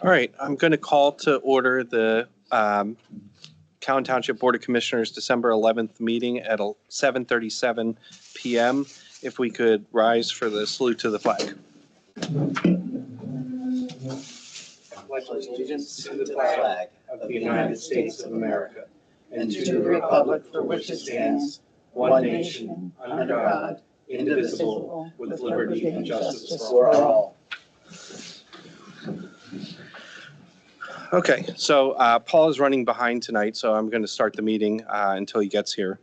All right, I'm going to call to order the Cowan Township Board of Commissioners December 11th meeting at 7:37 p.m. If we could rise for the salute to the flag. Pledge allegiance to the flag of the United States of America and to the republic for which it stands, one nation, under God, indivisible, with liberty and justice for all. Okay, so Paul is running behind tonight, so I'm going to start the meeting until he gets here.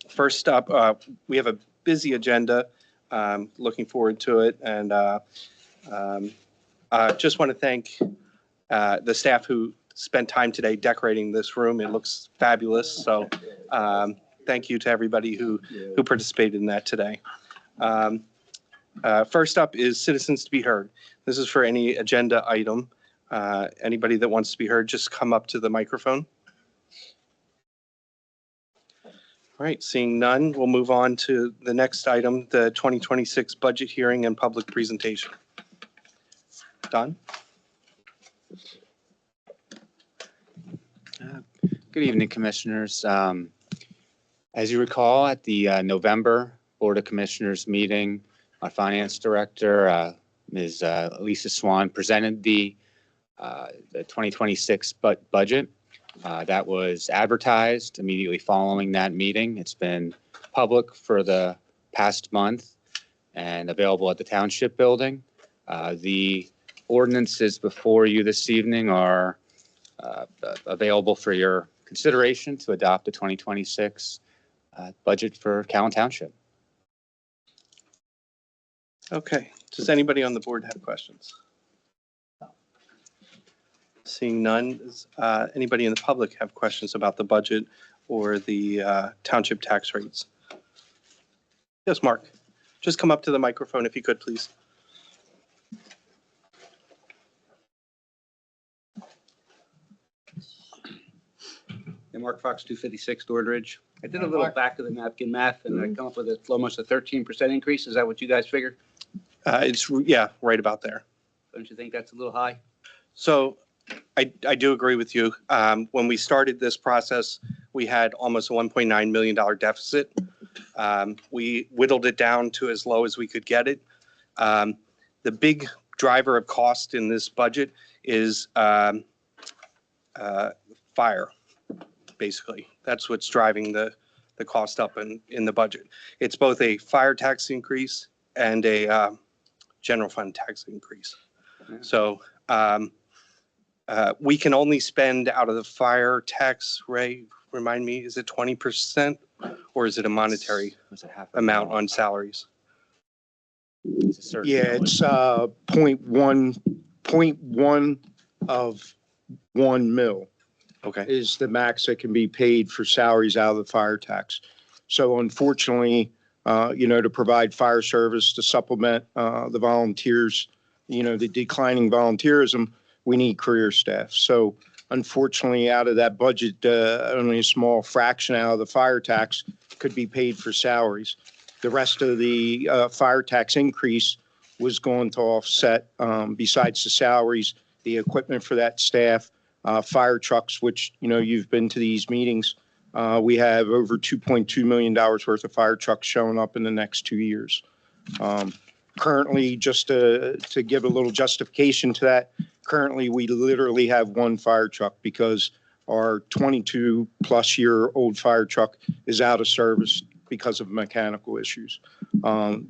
First up, we have a busy agenda. Looking forward to it, and just want to thank the staff who spent time today decorating this room. It looks fabulous, so thank you to everybody who participated in that today. First up is citizens to be heard. This is for any agenda item. Anybody that wants to be heard, just come up to the microphone. All right, seeing none, we'll move on to the next item, the 2026 budget hearing and public presentation. Don? Good evening, Commissioners. As you recall, at the November Board of Commissioners meeting, our Finance Director, Ms. Lisa Swan, presented the 2026 budget. That was advertised immediately following that meeting. It's been public for the past month and available at the Township Building. The ordinances before you this evening are available for your consideration to adopt the 2026 budget for Cowan Township. Okay, does anybody on the board have questions? Seeing none, does anybody in the public have questions about the budget or the township tax rates? Yes, Mark, just come up to the microphone if you could, please. And Mark Fox, 256 Dordridge. I did a little back of the napkin math and I come up with almost a 13% increase. Is that what you guys figured? It's, yeah, right about there. Don't you think that's a little high? So I do agree with you. When we started this process, we had almost a $1.9 million deficit. We whittled it down to as low as we could get it. The big driver of cost in this budget is fire, basically. That's what's driving the cost up in the budget. It's both a fire tax increase and a general fund tax increase. Yeah. So we can only spend out of the fire tax, Ray, remind me, is it 20% or is it a monetary amount on salaries? Yeah, it's 0.1 of 1 mil Okay. is the max that can be paid for salaries out of the fire tax. So unfortunately, to provide fire service to supplement the volunteers, the declining volunteerism, we need career staff. So unfortunately, out of that budget, only a small fraction out of the fire tax could be paid for salaries. The rest of the fire tax increase was going to offset, besides the salaries, the equipment for that staff, fire trucks, which, you've been to these meetings. We have over $2.2 million worth of fire trucks showing up in the next 2 years. Currently, just to give a little justification to that, currently we literally have one fire truck because our 22-plus-year-old fire truck is out of service because of mechanical issues,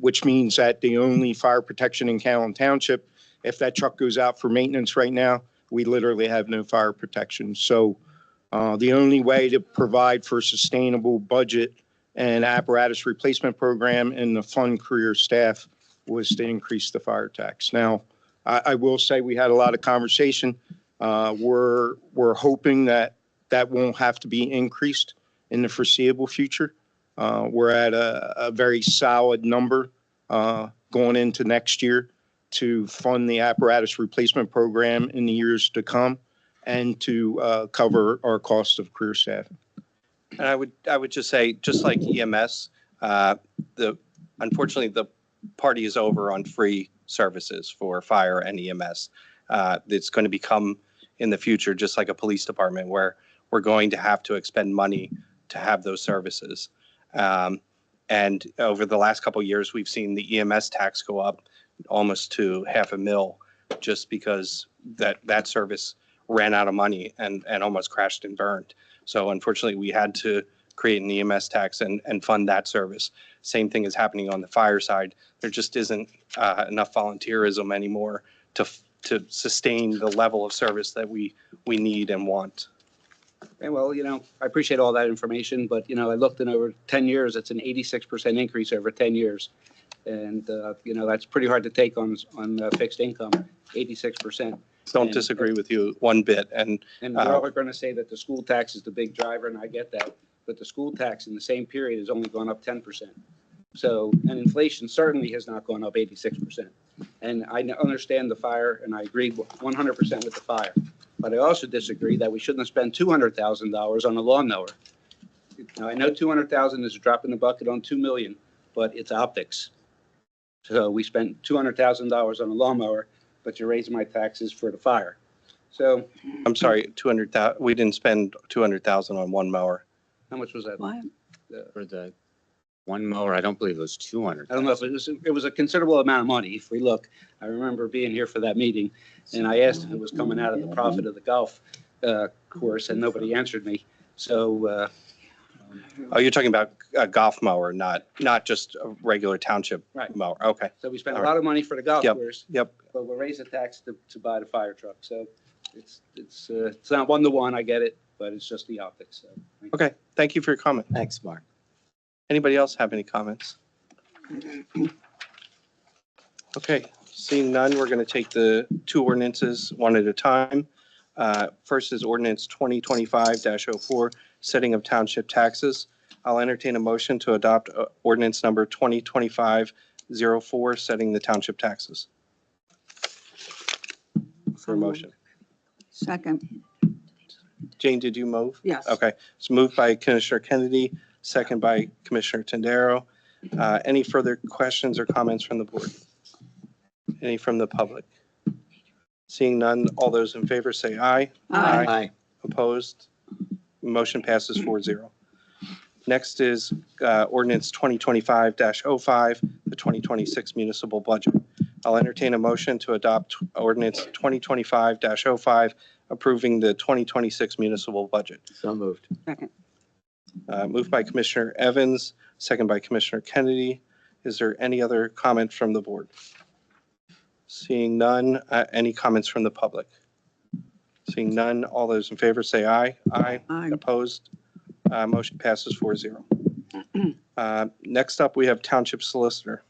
which means that the only fire protection in Cowan Township, if that truck goes out for maintenance right now, we literally have no fire protection. So the only way to provide for a sustainable budget and apparatus replacement program and the fund career staff was to increase the fire tax. Now, I will say we had a lot of conversation. We're hoping that won't have to be increased in the foreseeable future. We're at a very solid number going into next year to fund the apparatus replacement program in the years to come and to cover our cost of career staffing. And I would just say, just like EMS, unfortunately the party is over on free services for fire and EMS. that's going to become in the future, just like a police department, where we're going to have to expend money to have those services. And over the last couple of years, we've seen the EMS tax go up almost to $500,000 just because that service ran out of money and almost crashed and burned. So unfortunately, we had to create an EMS tax and fund that service. Same thing is happening on the fire side. There just isn't enough volunteerism anymore to sustain the level of service that we need and want. And well, I appreciate all that information, but, I looked in over 10 years, it's an 86% increase over 10 years. And, that's pretty hard to take on fixed income, 86%. Don't disagree with you one bit. And And we're all going to say that the school tax is the big driver, and I get that. But the school tax in the same period has only gone up 10%. So, and inflation certainly has not gone up 86%. And I understand the fire, and I agree 100% with the fire. But I also disagree that we shouldn't have spent $200,000 on a lawnmower. Now, I know 200,000 is a drop in the bucket on 2 million, but it's optics. So we spent $200,000 on a lawnmower, but you're raising my taxes for the fire. So I'm sorry, 200,000. We didn't spend 200,000 on one mower. how much was that? For the one mower, I don't believe it was 200. I don't know if it was a considerable amount of money. If we look, I remember being here for that meeting, and I asked if it was coming out of the profit of the golf course, and nobody answered me. So, Oh, you're talking about a golf mower, not just a regular township Right. mower. Okay. so we spent a All right. lot of money for the golf Yep. course, Yep. but we'll raise the tax to buy the fire truck. So it's not 1-to-1, I get it, but it's just the optics. So, thank you. Okay. Thank you for your comment. Thanks, Mark. Anybody else have any comments? Okay, seeing none, we're going to take the two ordinances one at a time. First is ordinance 2025-04, setting of township taxes. I'll entertain a motion to adopt ordinance number 2025-04, setting the township taxes. For a motion. Second, Jane, did you move? yes. Okay, it's moved by Commissioner Kennedy, second by Commissioner Tendero. Any further questions or comments from the board? Any from the public? Seeing none, all those in favor say aye. Aye. Opposed? Motion passes 4-0. Next is ordinance 2025-05, the 2026 municipal budget. I'll entertain a motion to adopt ordinance 2025-05, approving the 2026 municipal budget. So moved. Second, Moved by Commissioner Evans, second by Commissioner Kennedy. Is there any other comment from the board? Seeing none, any comments from the public? Seeing none, all those in favor say aye. Aye. aye. Opposed? Motion passes 4-0. Next up, we have Township Solicitor.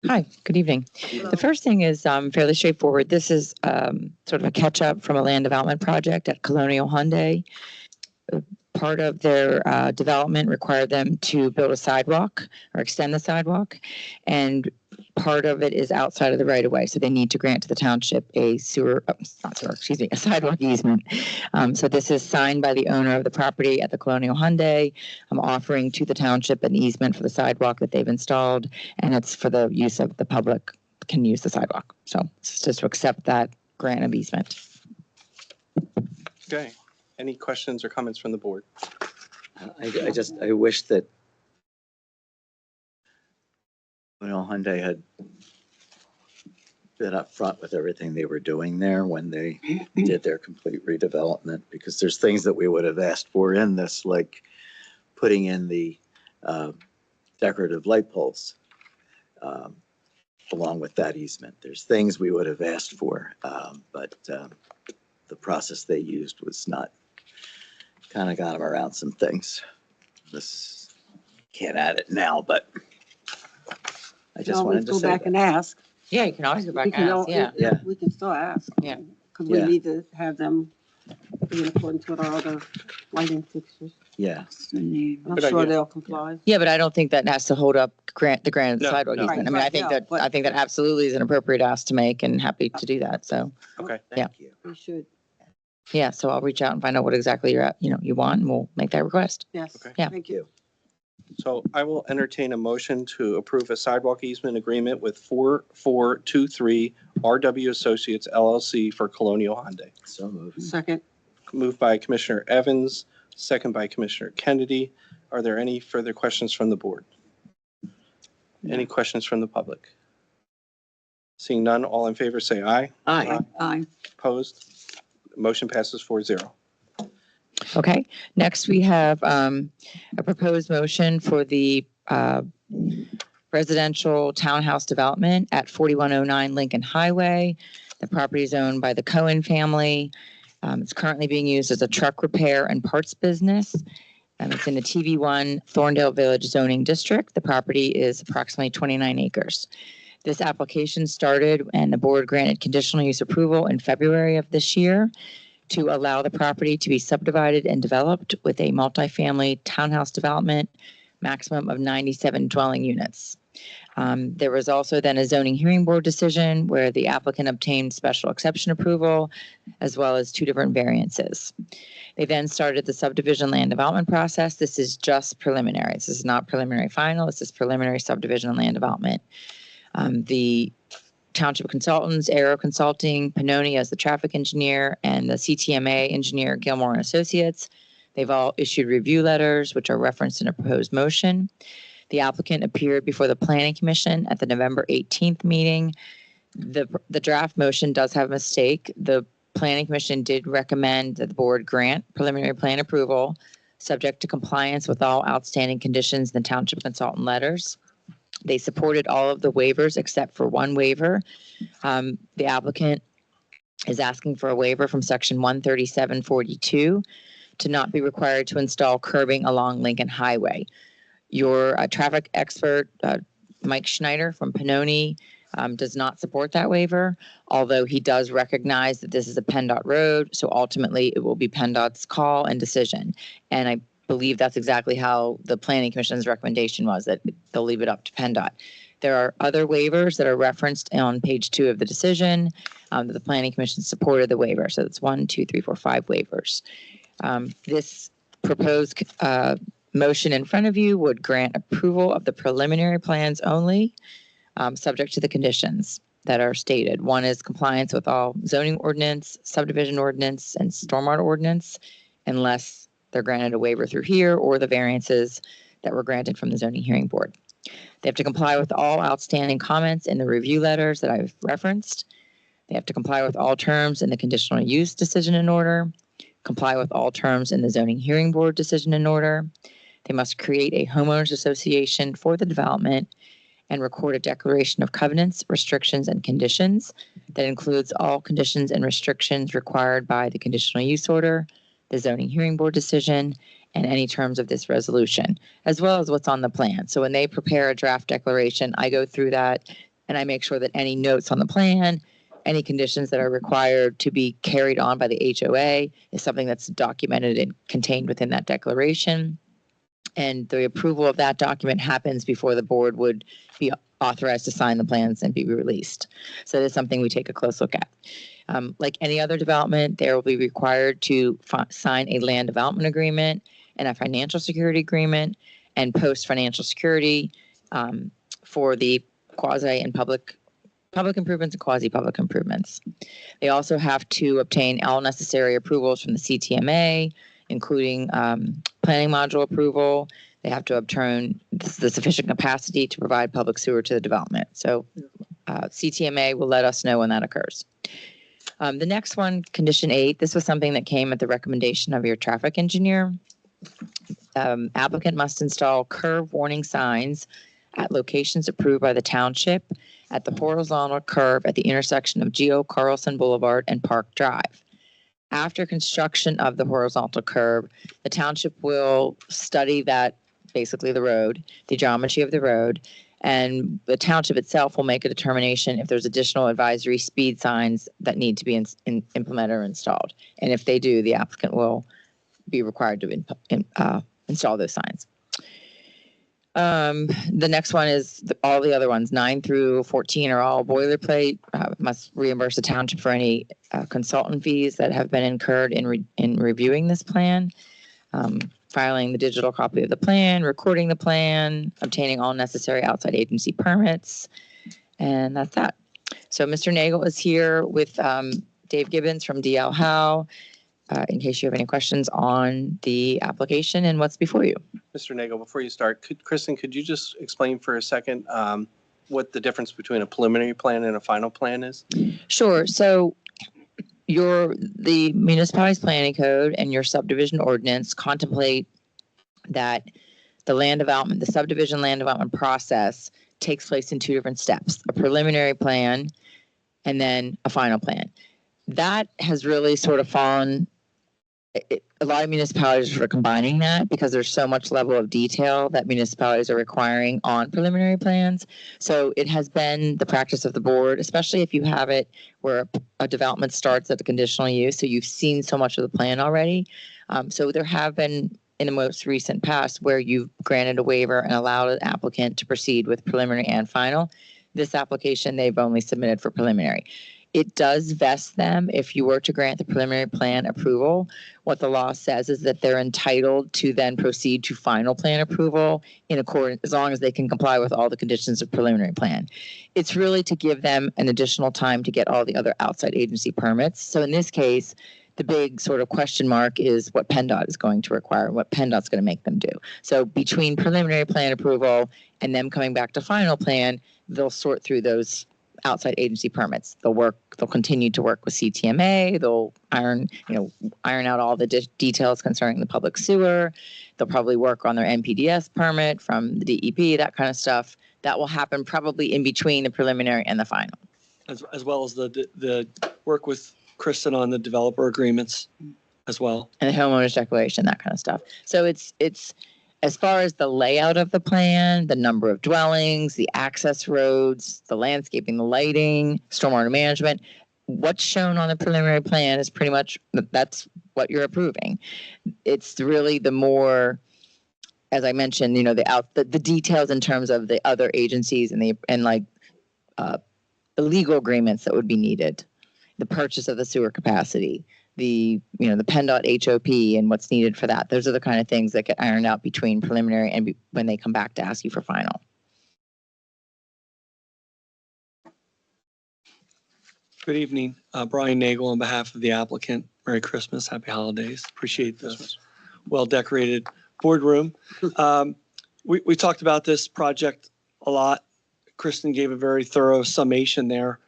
Hi, good evening. The first thing is fairly straightforward. This is sort of a catch-up from a land development project at Colonial Hyundai. Part of their development required them to build a sidewalk or extend the sidewalk, and part of it is outside of the right-of-way, so they need to grant to the township a a sidewalk easement. So this is signed by the owner of the property at the Colonial Hyundai. I'm offering to the township an easement for the sidewalk that they've installed, and it's for the use of the public can use the sidewalk. So it's just to accept that grant of easement. Okay. Any questions or comments from the board? I wish that Hyundai had been upfront with everything they were doing there when they did their complete redevelopment, because there's things that we would have asked for in this, like putting in the decorative light poles along with that easement. There's things we would have asked for, but the process they used was not, kind of got them around some things. This can't add it now, but I just wanted to Go say back that. and ask. Yeah, you can always go We back can and al- ask, yeah. Yeah. We can still ask. Yeah. Because we Yeah. need to have them be in accordance with our other lighting fixtures. Yeah, I'm Good sure idea. they'll comply. Yeah, but I don't think that has to hold up the grant of the No, sidewalk no. easement. I mean, I Right, think yeah, that, but- I think that absolutely is an appropriate ask to make and happy to do that. So, Okay. thank you. We should, yeah, so I'll reach out and find out what exactly you want and we'll make that request. yes. Okay. Yeah. Thank you. So I will entertain a motion to approve a sidewalk easement agreement with 4423 RW Associates LLC for Colonial Hyundai. So moved. Second. Moved by Commissioner Evans, second by Commissioner Kennedy. Are there any further questions from the board? Any questions from the public? Seeing none, all in favor say aye. Aye. Aye. Opposed? Motion passes 4-0. Okay, next we have a proposed motion for the residential townhouse development at 4109 Lincoln Highway. The property is owned by the Cohen family. It's currently being used as a truck repair and parts business. It's in the TV1 Thorndale Village zoning district. The property is approximately 29 acres. This application started and the board granted conditional use approval in February of this year to allow the property to be subdivided and developed with a multifamily townhouse development, maximum of 97 dwelling units. There was also then a zoning hearing board decision where the applicant obtained special exception approval, as well as 2 different variances. They then started the subdivision land development process. This is just preliminary. This is not preliminary final. This is preliminary subdivision and land development. The township consultants, Aero Consulting, Pannoni as the traffic engineer, and the CTMA engineer, Gilmore and Associates. They've all issued review letters, which are referenced in a proposed motion. The applicant appeared before the Planning Commission at the November 18th meeting. The draft motion does have a mistake. The Planning Commission did recommend that the board grant preliminary plan approval, subject to compliance with all outstanding conditions in the township consultant letters. They supported all of the waivers except for one waiver. The applicant is asking for a waiver from section 13742 to not be required to install curbing along Lincoln Highway. Your traffic expert, Mike Schneider from Pannoni, does not support that waiver, although he does recognize that this is a PennDOT road, so ultimately it will be PennDOT's call and decision. And I believe that's exactly how the Planning Commission's recommendation was, that they'll leave it up to PennDOT. There are other waivers that are referenced on page 2 of the decision that the Planning Commission supported the waiver. So it's 1, 2, 3, 4, 5 waivers. This proposed motion in front of you would grant approval of the preliminary plans only, subject to the conditions that are stated. One is compliance with all zoning ordinance, subdivision ordinance, and stormwater ordinance, unless they're granted a waiver through here or the variances that were granted from the zoning hearing board. They have to comply with all outstanding comments in the review letters that I've referenced. They have to comply with all terms in the conditional use decision in order, comply with all terms in the zoning hearing board decision in order. They must create a homeowners association for the development and record a declaration of covenants, restrictions, and conditions that includes all conditions and restrictions required by the conditional use order, the zoning hearing board decision, and any terms of this resolution, as well as what's on the plan. So when they prepare a draft declaration, I go through that and I make sure that any notes on the plan, any conditions that are required to be carried on by the HOA is something that's documented and contained within that declaration. And the approval of that document happens before the board would be authorized to sign the plans and be released. So that's something we take a close look at. Like any other development, they will be required to sign a land development agreement and a financial security agreement and post financial security for the quasi and public improvements and quasi-public improvements. They also have to obtain all necessary approvals from the CTMA, including planning module approval. They have to obtain the sufficient capacity to provide public sewer to the development. So CTMA will let us know when that occurs. The next one, condition 8, this was something that came at the recommendation of your traffic engineer. Applicant must install curve warning signs at locations approved by the township at the horizontal curve at the intersection of Geo Carlson Boulevard and Park Drive. After construction of the horizontal curve, the township will study that, basically the road, the geometry of the road, and the township itself will make a determination if there's additional advisory speed signs that need to be implemented or installed. And if they do, the applicant will be required to install those signs. The next one is all the other ones, 9 through 14 are all boilerplate, must reimburse the township for any consultant fees that have been incurred in reviewing this plan. filing the digital copy of the plan, recording the plan, obtaining all necessary outside agency permits, and that's that. So Mr. Nagel is here with Dave Gibbons from DL Howe, in case you have any questions on the application and what's before you. Mr. Nagel, before you start, Kristen, could you just explain for a second what the difference between a preliminary plan and a final plan is? Sure. So the municipality's planning code and your subdivision ordinance contemplate that the subdivision land development process takes place in two different steps, a preliminary plan and then a final plan. That has really sort of fallen, a lot of municipalities are sort of combining that because there's so much level of detail that municipalities are requiring on preliminary plans. So it has been the practice of the board, especially if you have it where a development starts at the conditional use. So you've seen so much of the plan already. So there have been in the most recent past where you've granted a waiver and allowed an applicant to proceed with preliminary and final. This application, they've only submitted for preliminary. It does vest them if you were to grant the preliminary plan approval. What the law says is that they're entitled to then proceed to final plan approval in accordance, as long as they can comply with all the conditions of preliminary plan. It's really to give them an additional time to get all the other outside agency permits. So in this case, the big sort of question mark is what PennDOT is going to require and what PennDOT's going to make them do. So between preliminary plan approval and them coming back to final plan, they'll sort through those outside agency permits. They'll continue to work with CTMA. They'll iron out all the details concerning the public sewer. They'll probably work on their NPDS permit from the DEP, that kind of stuff. That will happen probably in between the preliminary and the final. As well as the work with Kristen on the developer agreements as well. And the homeowner's declaration, that kind of stuff. So it's as far as the layout of the plan, the number of dwellings, the access roads, the landscaping, the lighting, stormwater management, what's shown on the preliminary plan is pretty much, that's what you're approving. It's really the more, as I mentioned, the details in terms of the other agencies and the legal agreements that would be needed, the purchase of the sewer capacity, the PennDOT HOP and what's needed for that. Those are the kind of things that get ironed out between preliminary and when they come back to ask you for final. Good evening, Brian Nagel on behalf of the applicant. Merry Christmas, Happy Holidays. Appreciate this well-decorated boardroom. We talked about this project a lot. Kristen gave a very thorough summation there.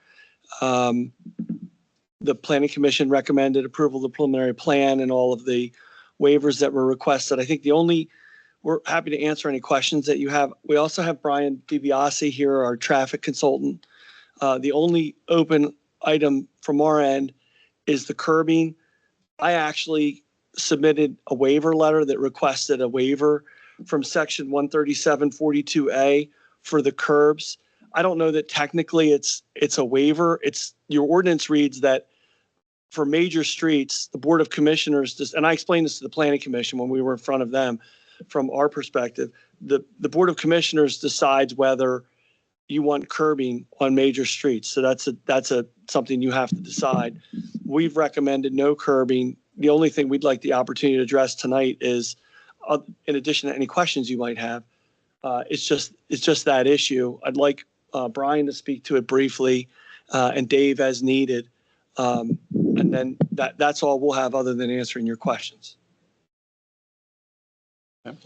The Planning Commission recommended approval of the preliminary plan and all of the waivers that were requested. I think we're happy to answer any questions that you have. We also have Brian DiBiase here, our traffic consultant. The only open item from our end is the curbing. I actually submitted a waiver letter that requested a waiver from section 13742A for the curbs. I don't know that technically it's a waiver. Your ordinance reads that for major streets, the Board of Commissioners, and I explained this to the Planning Commission when we were in front of them, from our perspective, the Board of Commissioners decides whether you want curbing on major streets. So that's something you have to decide. We've recommended no curbing. The only thing we'd like the opportunity to address tonight is, in addition to any questions you might have, it's just that issue. I'd like Brian to speak to it briefly, and Dave as needed. And then that's all we'll have other than answering your questions. Thank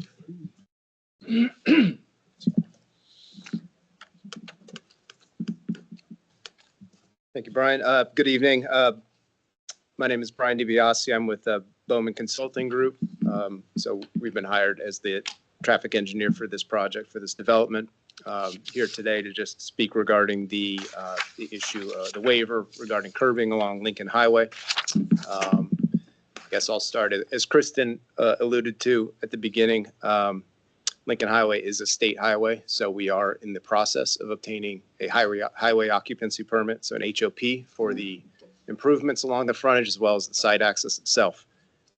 you, Brian. Good evening. My name is Brian DiBiase. I'm with Bowman Consulting Group. So we've been hired as the traffic engineer for this project, for this development. Here today to just speak regarding the issue, the waiver regarding curbing along Lincoln Highway. I guess I'll start, as Kristen alluded to at the beginning, Lincoln Highway is a state highway, so we are in the process of obtaining a highway occupancy permit, so an HOP for the improvements along the frontage as well as the site access itself.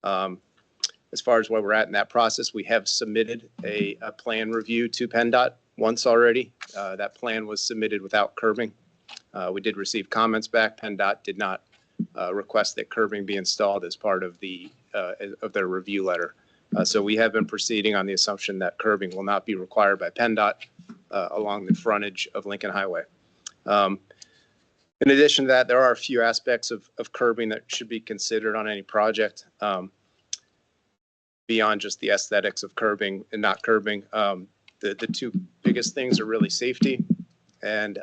As far as where we're at in that process, we have submitted a plan review to PennDOT once already. That plan was submitted without curbing. We did receive comments back. PennDOT did not request that curbing be installed as part of their review letter. So we have been proceeding on the assumption that curbing will not be required by PennDOT along the frontage of Lincoln Highway. In addition to that, there are a few aspects of curbing that should be considered on any project beyond just the aesthetics of curbing and not curbing. The two biggest things are really safety and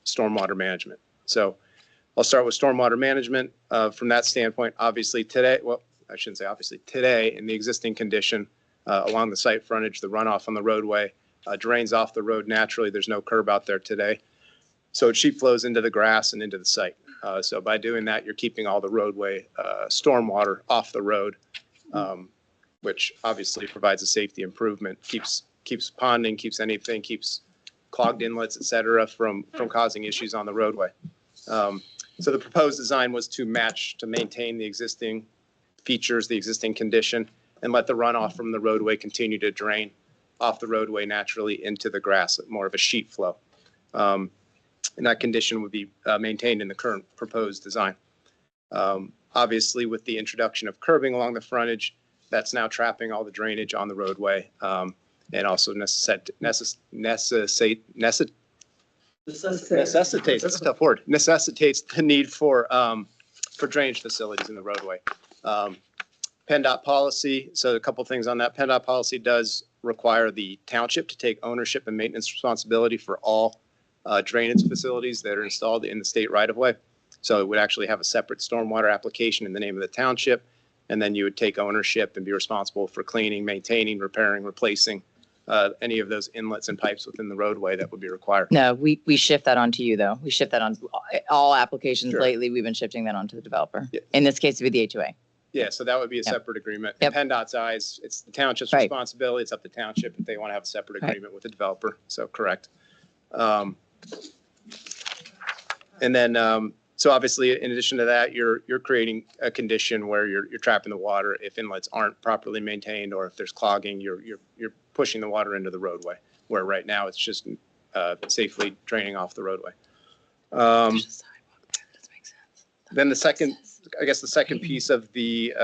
stormwater management. So I'll start with stormwater management. From that standpoint, obviously today, well, I shouldn't say obviously, today in the existing condition along the site frontage, the runoff on the roadway drains off the road naturally. There's no curb out there today. So it sheet flows into the grass and into the site. So by doing that, you're keeping all the roadway stormwater off the road, which obviously provides a safety improvement, keeps ponding, keeps clogged inlets, et cetera, from causing issues on the roadway. So the proposed design was to maintain the existing features, the existing condition, and let the runoff from the roadway continue to drain off the roadway naturally into the grass, more of a sheet flow. And that condition would be maintained in the current proposed design. Obviously, with the introduction of curbing along the frontage, that's now trapping all the drainage on the roadway and also necessitates, that's a tough word, necessitates the need for drainage facilities in the roadway. PennDOT policy, so a couple things on that. PennDOT policy does require the township to take ownership and maintenance responsibility for all drainage facilities that are installed in the state right-of-way. So it would actually have a separate stormwater application in the name of the township, and then you would take ownership and be responsible for cleaning, maintaining, repairing, replacing any of those inlets and pipes within the roadway that would be required. No, we shift that onto you, though. We shift that on all applications Sure. lately. We've been shifting that onto the developer. Yeah. In this case, it would be the HOA. Yeah, so that would be a Yep. separate agreement. Yep. In PennDOT's eyes, it's the township's Right. responsibility. It's up to township if they want to have a separate Right. agreement with the developer. So correct. And then, so obviously, in addition to that, you're creating a condition where you're trapping the water if inlets aren't properly maintained, or if there's clogging, you're pushing the water into the roadway, where right now it's just safely draining off the roadway. Then the second piece of the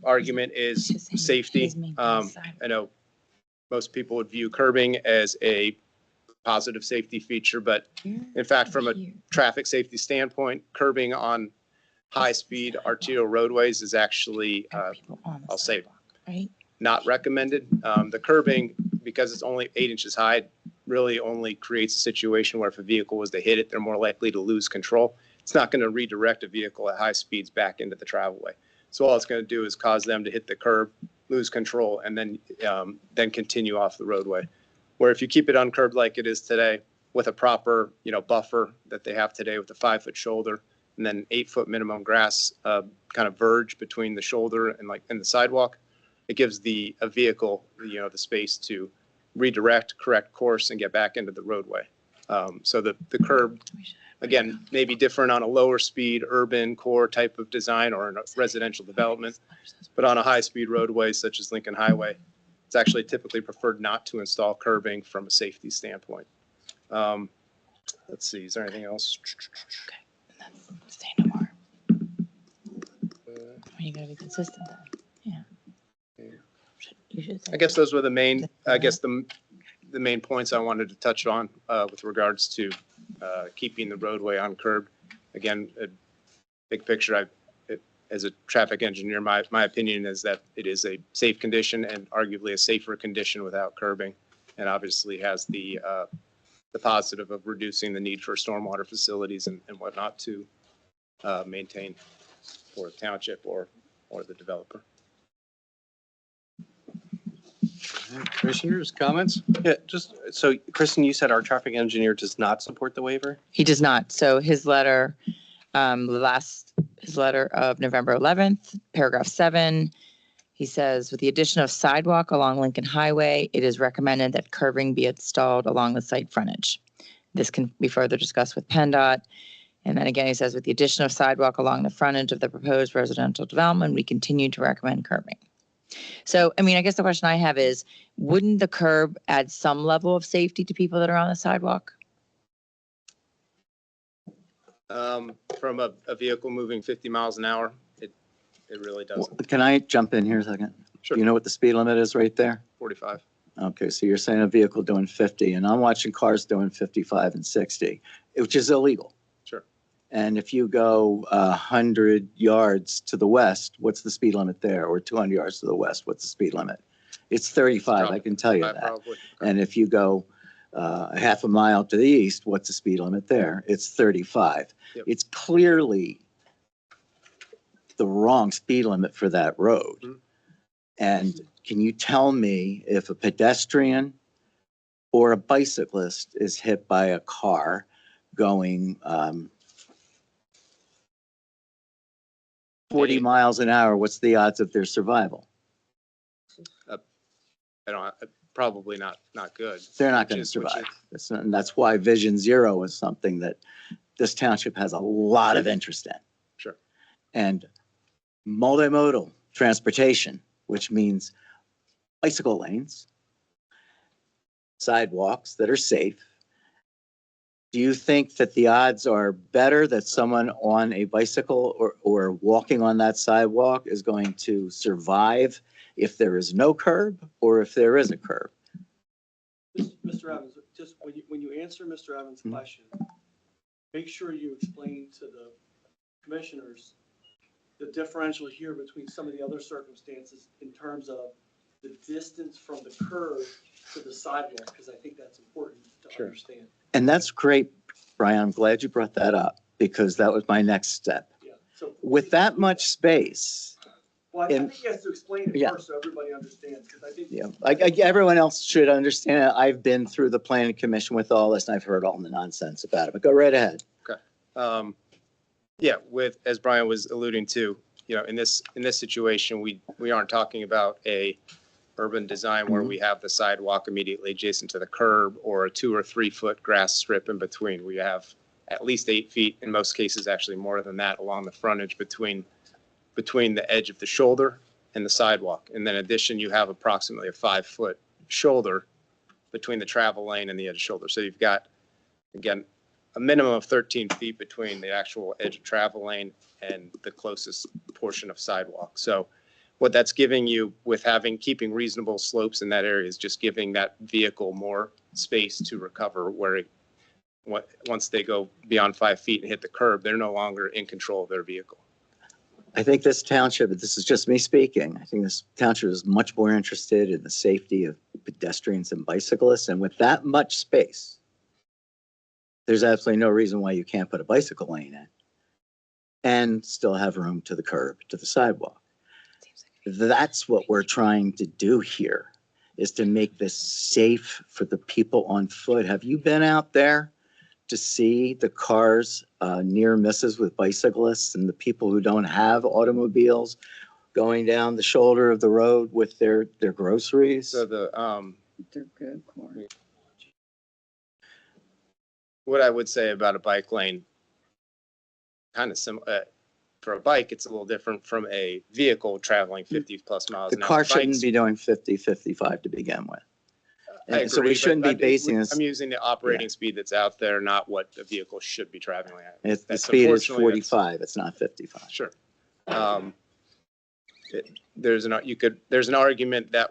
argument is safety. I know most people would view curbing as a positive safety feature, but in fact, from a traffic safety standpoint, curbing on high-speed arterial roadways is actually, I'll say, right? not recommended. The curbing, because it's only 8 inches high, really only creates a situation where if a vehicle was to hit it, they're more likely to lose control. It's not going to redirect a vehicle at high speeds back into the travelway. So all it's going to do is cause them to hit the curb, lose control, and then continue off the roadway. Where if you keep it uncurbed like it is today, with a proper buffer that they have today with a 5-foot shoulder, and then 8-foot minimum grass kind of verge between the shoulder and the sidewalk, it gives a vehicle the space to redirect, correct course, and get back into the roadway. So the curb, again, may be different on a lower speed urban core type of design or in a residential development, but on a high speed roadway such as Lincoln Highway, it's actually typically preferred not to install curbing from a safety standpoint. Let's see, is there anything else? Say no more. You gotta be consistent then. Yeah. You should say. I guess those were the main points I wanted to touch on with regards to keeping the roadway uncurbed. Again, a big picture, as a traffic engineer, my opinion is that it is a safe condition and arguably a safer condition without curbing, and obviously has the positive of reducing the need for stormwater facilities and whatnot to maintain for the township or the developer. Commissioners, comments? Yeah, just, so Kristen, you said our traffic engineer does not support the waiver? He does not. So his letter, his letter of November 11th, paragraph 7, he says, with the addition of sidewalk along Lincoln Highway, it is recommended that curbing be installed along the site frontage. This can be further discussed with PennDOT. And then again, he says, with the addition of sidewalk along the frontage of the proposed residential development, we continue to recommend curbing. So, I mean, I guess the question I have is, wouldn't the curb add some level of safety to people that are on the sidewalk? From a vehicle moving 50 miles an hour, it really doesn't. Can I jump in here a second? Sure. Do you know what the speed limit is right there? 45. Okay, so you're saying a vehicle doing 50, and I'm watching cars doing 55 and 60, which is illegal. Sure. And if you go 100 yards to the west, what's the speed limit there? Or 200 yards to the west, what's the speed limit? It's 35, I can tell you that. Probably. And if you go a half a mile to the east, what's the speed limit there? It's 35. Yep. It's clearly the wrong speed limit for that road. Mhm. And can you tell me if a pedestrian or a bicyclist is hit by a car going 40 miles an hour, what's the odds of their survival? Probably not good. They're not going to Which survive. is- And that's why Vision Zero is something that this township has a lot of interest in. Sure. And multimodal transportation, which means bicycle lanes, sidewalks that are safe. Do you think that the odds are better that someone on a bicycle or walking on that sidewalk is going to survive if there is no curb or if there is a curb? Mr. Evans, just when you answer Mr. Evans' question, make sure you explain to the commissioners the differential here between some of the other circumstances in terms of the distance from the curb to the sidewalk, because I think that's important to Sure. understand. And that's great, Brian. I'm glad you brought that up because that was my next step. Yeah. So With that much space, well, I think he has to explain it Yeah. first so everybody understands, because I think. yeah, everyone else should understand. I've been through the planning commission with all this and I've heard all the nonsense about it, but go right ahead. Yeah, as Brian was alluding to, in this situation, we aren't talking about a urban design where we have the sidewalk immediately adjacent to the curb or a 2 or 3 foot grass strip in between. We have at least 8 feet, in most cases, actually more than that, along the frontage between the edge of the shoulder and the sidewalk. And then in addition, you have approximately a 5 foot shoulder between the travel lane and the edge of shoulder. So you've got, again, a minimum of 13 feet between the actual edge of travel lane and the closest portion of sidewalk. So what that's giving you with keeping reasonable slopes in that area is just giving that vehicle more space to recover once they go beyond 5 feet and hit the curb, they're no longer in control of their vehicle. I think this township, this is just me speaking, I think this township is much more interested in the safety of pedestrians and bicyclists. And with that much space, there's absolutely no reason why you can't put a bicycle lane in and still have room to the curb, to the sidewalk. That's what we're trying to do here, is to make this safe for the people on foot. Have you been out there to see the cars near misses with bicyclists and the people who don't have automobiles going down the shoulder of the road with their groceries? So They're good, Corey. what I would say about a bike lane, kind of similar. For a bike, it's a little different from a vehicle traveling 50 plus miles The an hour. car shouldn't Bikes- be doing 50, 55 to begin with. I And so agree, we shouldn't but be basing this, I'm using the operating speed that's out there, not what the vehicle should be traveling at. the That's speed is unfortunately, that's- 45, it's not 55. Sure. There's an argument that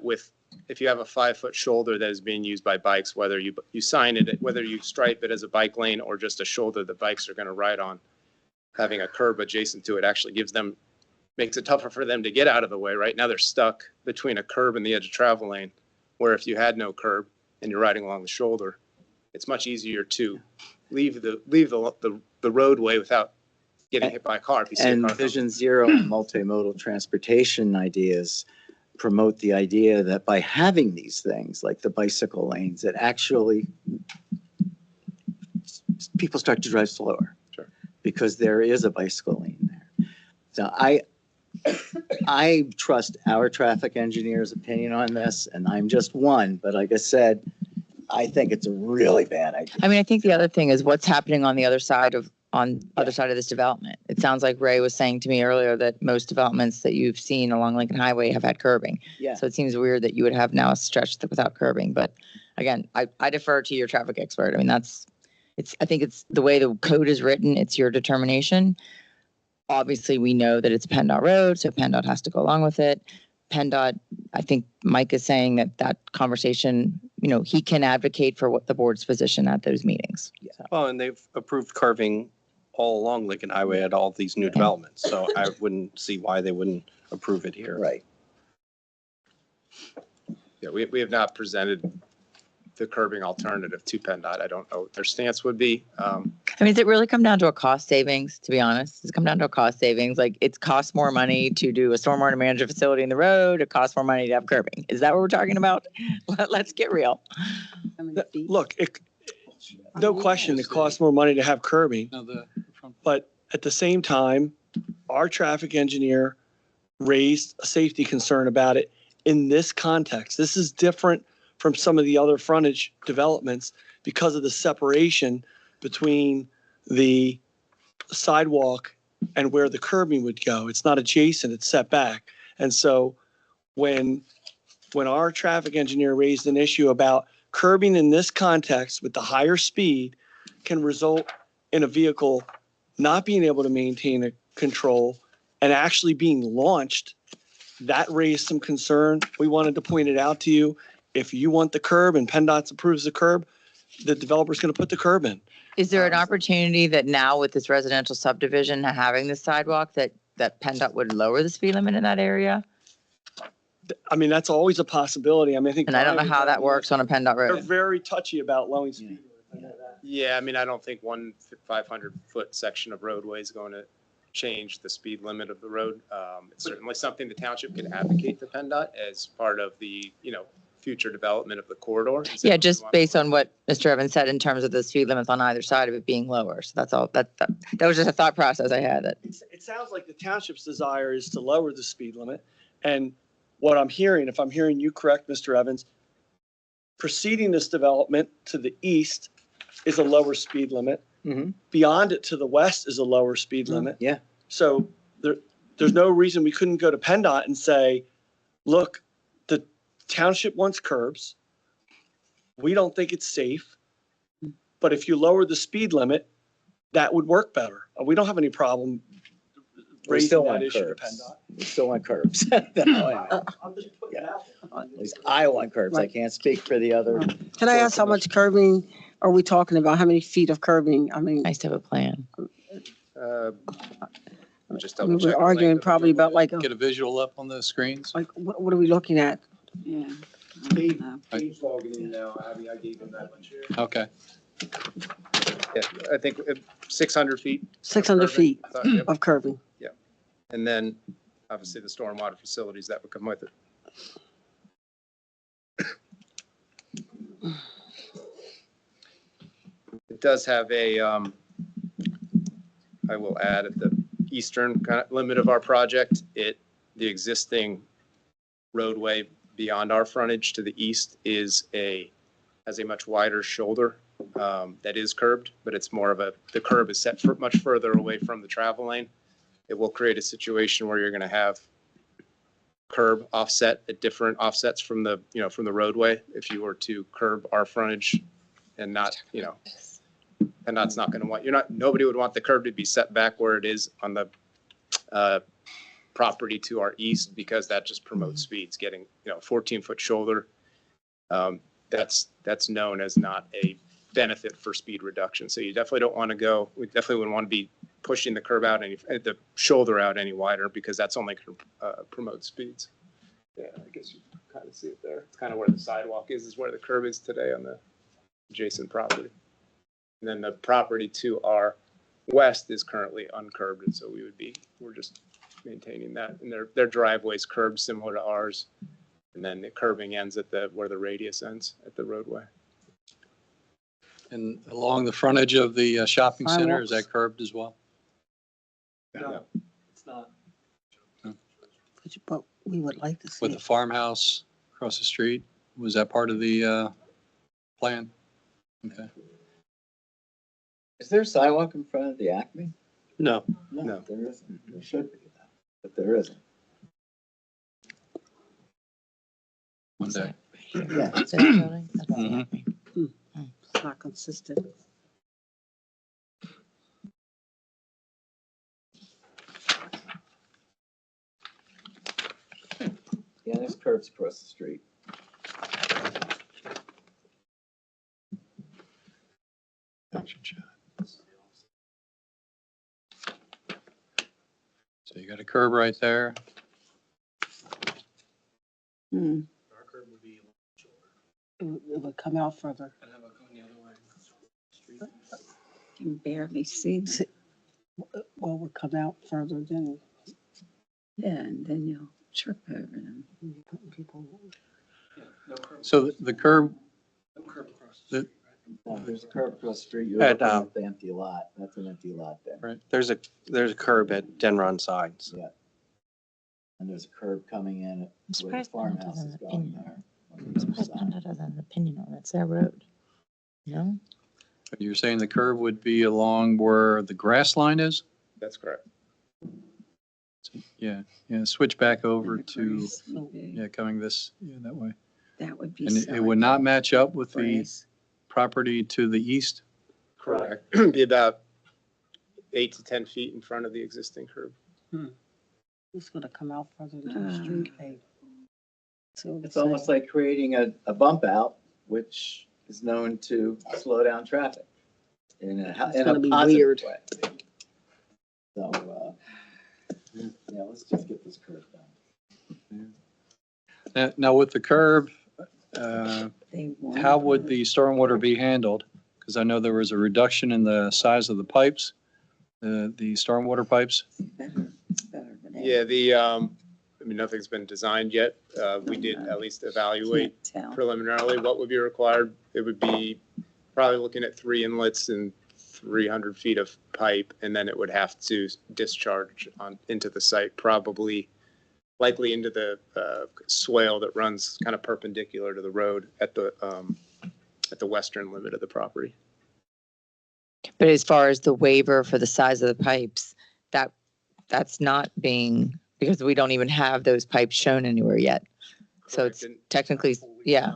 if you have a 5 foot shoulder that is being used by bikes, whether you sign it, whether you stripe it as a bike lane or just a shoulder that bikes are going to ride on, having a curb adjacent to it actually makes it tougher for them to get out of the way. Right now they're stuck between a curb and the edge of travel lane, where if you had no curb and you're riding along the shoulder, it's much easier to leave the roadway without getting hit by a car. If you see a And car coming. Vision Zero and multimodal transportation ideas promote the idea that by having these things like the bicycle lanes, it actually, people start to drive slower. Sure. Because there is a bicycle lane there. So I trust our traffic engineer's opinion on this, and I'm just one, but like I said, I think it's a really bad idea. I mean, I think the other thing is what's happening on the other side of this development. It sounds like Ray was saying to me earlier that most developments that you've seen along Lincoln Highway have had curbing. Yeah. So it seems weird that you would have now a stretch without curbing. But again, I defer to your traffic expert. I mean, I think it's the way the code is written, it's your determination. Obviously, we know that it's PennDOT road, so PennDOT has to go along with it. PennDOT, I think Mike is saying that that conversation, he can advocate for what the board's position at those meetings. So, Well, and they've approved curving all along Lincoln Highway at all of these new developments, so I wouldn't see why they wouldn't approve it here. Right. Yeah, we have not presented the curbing alternative to PennDOT. I don't know what their stance would be. does it really come down to a cost savings, to be honest? Does it come down to a cost savings? Like, it costs more money to do a stormwater management facility in the road. It costs more money to have curbing. Is that what we're talking about? Let's get real. How many feet? Look, no question, it costs more money to have curbing. But at the same time, our traffic engineer raised a safety concern about it in this context. This is different from some of the other frontage developments because of the separation between the sidewalk and where the curbing would go. It's not adjacent, it's set back. And so when our traffic engineer raised an issue about curbing in this context with the higher speed can result in a vehicle not being able to maintain a control and actually being launched, that raised some concern. We wanted to point it out to you. If you want the curb and PennDOT approves the curb, the developer's going to put the curb in. Is there an opportunity that now with this residential subdivision having this sidewalk that PennDOT would lower the speed limit in that area? I mean, that's always a possibility. I mean, I think. And I don't know Brian how would- that works on a PennDOT They're road. very touchy about lowering speed. I know that. Yeah, I mean, I don't think one 500-foot section of roadway is going to change the speed limit of the road. It's certainly something the township can advocate to PennDOT as part of the, future development of the corridor. Is Yeah, that just we want- based on what Mr. Evans said in terms of the speed limits on either side of it being lower. So that's all, that was just a thought process I had that. It sounds like the township's desire is to lower the speed limit. And what I'm hearing, if I'm hearing you correct, Mr. Evans, preceding this development to the east is a lower speed limit. Mhm. Beyond it to the west is a lower speed limit. Yeah. So there's no reason we couldn't go to PennDOT and say, look, the township wants curbs. We don't think it's safe. But if you lower the speed limit, that would work better. We don't have any problem We still raising that want issue to curbs. PennDOT. We still want curbs. No, I'm just putting it out there. At least I want curbs. I can't speak for the other. Can I ask how much curbing are we talking about? How many feet of curbing? I mean, Nice to have a plan. Just we double check. were the arguing length of the probably about like, Get a visual up on the screens. what are we looking at? Yeah. Dave's logging in now, Abby, I gave him that. Okay. Yeah, I think 600 feet. 600 feet I thought, yep. of curbing. And then obviously the stormwater facilities that would come with it. It does have a, I will add at the eastern limit of our project, the existing roadway beyond our frontage to the east has a much wider shoulder that is curbed, but it's more of the curb is set much further away from the travel lane. It will create a situation where you're going to have curb offset at different offsets from the roadway. If you were to curb our frontage and not, and that's not going to nobody would want the curb to be set back where it is on the property to our east, because that just promotes speeds. Getting, 14-foot shoulder, that's known as not a benefit for speed reduction. So you definitely don't want to we definitely wouldn't want to be pushing the curb out the shoulder out any wider, because that's only going to promote speeds. Yeah, I guess you can kind of see it there. It's kind of where the sidewalk is where the curb is today on the adjacent property. And then the property to our west is currently uncurbed, and so we're just maintaining that. And their driveway's curbed similar to ours. And then the curbing ends at where the radius ends at the roadway. And along the frontage of the shopping center, is Sidewalks. that curbed as well? No, it's not. But we would like to see With the it. farmhouse across the street, was that part of the plan? Okay. Is there a sidewalk in front of the Acme? No. No. There isn't. There should be, but there isn't. One day. Yeah. Is that the building? That's the Mhm. Acme. It's not consistent. Yeah, there's curbs across the street. So you got a curb right there. Hmm. It would come out further. Can barely see. Well, would come out further than Yeah, and then you'll trip over them. people. So the curb, No, there's a curb across the street. You're At, looking at the empty lot. That's an empty lot there. right, There's a curb at Denron Signs. And there's a curb coming in I'm where the surprised PennDOT farmhouse is doesn't going opinion. there. on I'm the other surprised side. PennDOT has an opinion on it. It's their road. No? you're saying the curb would be along where the grass line is? That's correct. Yeah, switch back over And the to, grass would be- coming that way. That would be. And it silly. would not match up with the Grass. property to the east? Correct. Be about 8 to 10 feet in front of the existing curb. It's gonna come out further into the street. So It's almost like creating a bump out, which is known to slow down traffic in It's a gonna be positive weird. way. So, yeah, let's just get this curve done. Now with the curb, They want how would to- the stormwater be handled? Because I know there was a reduction in the size of the pipes, the stormwater pipes. It's better than that. Yeah, I mean, nothing's been designed yet. We did at least evaluate Can't tell. preliminarily what would be required. It would be probably looking at 3 inlets and 300 feet of pipe, and then it would have to discharge into the site, probably likely into the swale that runs kind of perpendicular to the road at the western limit of the property. But as far as the waiver for the size of the pipes, that's not being, because we don't even have those pipes shown anywhere yet. So it's Correct. And technically, yeah.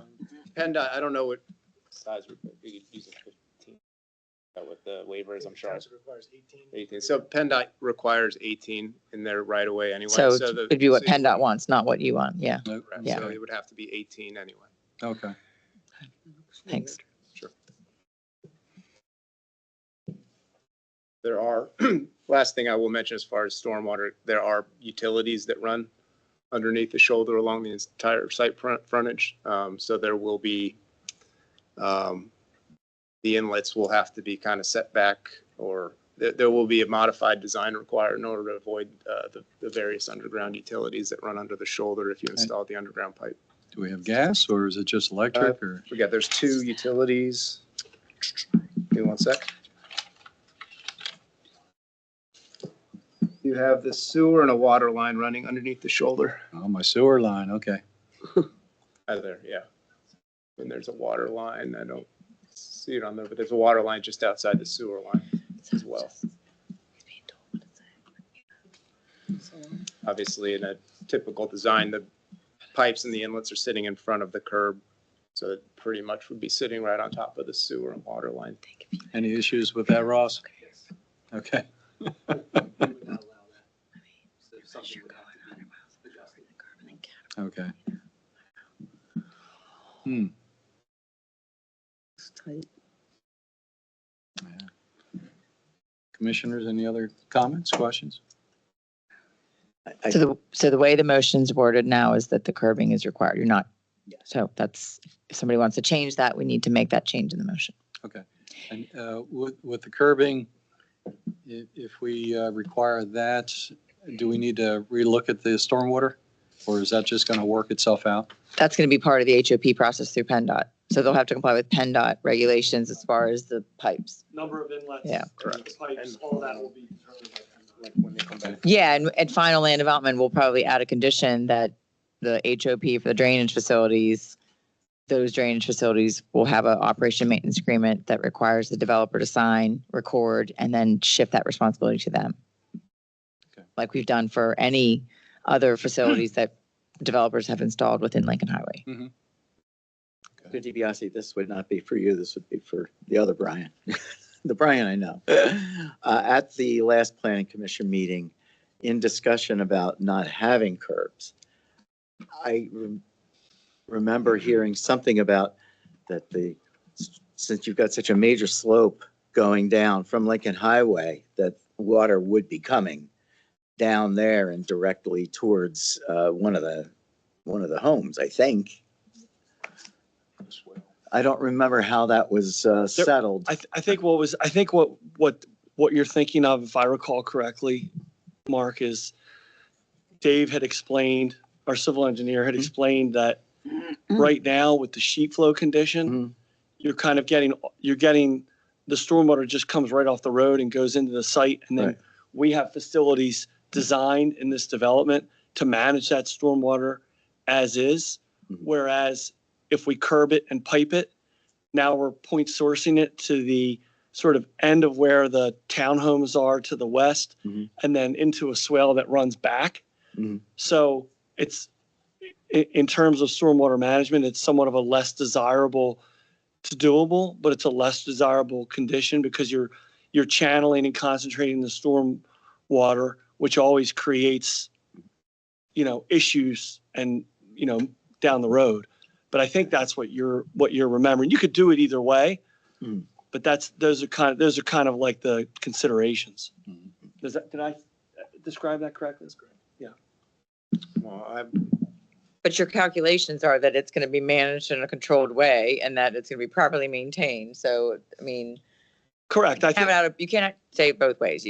PennDOT, I don't know what size we could use it 15. With the waivers, I'm sure. 18. So PennDOT requires 18 in their right of way anyway. So the it'd be what city- PennDOT wants, not what you want. Yeah. Correct. Yeah. So it would have to be 18 anyway. Okay. Thanks. Sure. There are, last thing I will mention as far as stormwater, there are utilities that run underneath the shoulder along the entire site frontage. So there will be, the inlets will have to be kind of set back, or there will be a modified design required in order to avoid the various underground utilities that run under the shoulder if you install the underground pipe. Do we have gas or is it just electric or? Forget, there's 2 utilities. Give me one sec. You have the sewer and a water line running underneath the shoulder. Oh, my sewer line, okay. There, yeah. And there's a water line. I don't see it on there, but there's a water line just outside the sewer line as well. Obviously, in a typical design, the pipes and the inlets are sitting in front of the curb. So it pretty much would be sitting right on top of the sewer and water line. Any issues with that, Ross? Okay. Okay. It's tight. Yeah. Commissioners, any other comments, questions? So the way the motion's worded now is that the curbing is required. You're not. So that's, if somebody wants to change that, we need to make that change in the motion. Okay. And with the curbing, if we require that, do we need to relook at the stormwater? Or is that just going to work itself out? That's going to be part of the HOP process through PennDOT. So they'll have to comply with PennDOT regulations as far as the pipes. Number of inlets. Yeah. Correct. Pipes, all that will be determined by PennDOT. When they come back. Yeah, and at final land development, we'll probably add a condition that the HOP for the drainage facilities, those drainage facilities will have an operation maintenance agreement that requires the developer to sign, record, and then shift that responsibility to them. Okay. Like we've done for any other facilities that developers have installed within Lincoln Highway. Mr. DiBiase, this would not be for you, this would be for the other Brian, the Brian I know. At the last planning commission meeting, in discussion about not having curbs, I remember hearing something about that since you've got such a major slope going down from Lincoln Highway, that water would be coming down there and directly towards one of the homes, I think. I don't remember how that was settled. I think what you're thinking of, if I recall correctly, Mark, is Dave had explained, our civil engineer had explained that right now with the sheet flow condition, you're getting the stormwater just comes right off the road and goes into the site. And then Right. we have facilities designed in this development to manage that stormwater as is. Whereas if we curb it and pipe it, now we're point sourcing it to the sort of end of where the townhomes are to the west, and then into a swale that runs back. So it's, in terms of stormwater management, it's somewhat of a less desirable, it's doable, but it's a less desirable condition because you're channeling and concentrating the storm water, which always creates, issues and, down the road. But I think that's what you're remembering. You could do it either way, but those are kind of like the considerations. Did I describe that correctly? That's great. Yeah. Well, But your calculations are that it's going to be managed in a controlled way and that it's going to be properly maintained. So, I mean, Correct. you cannot say it both ways.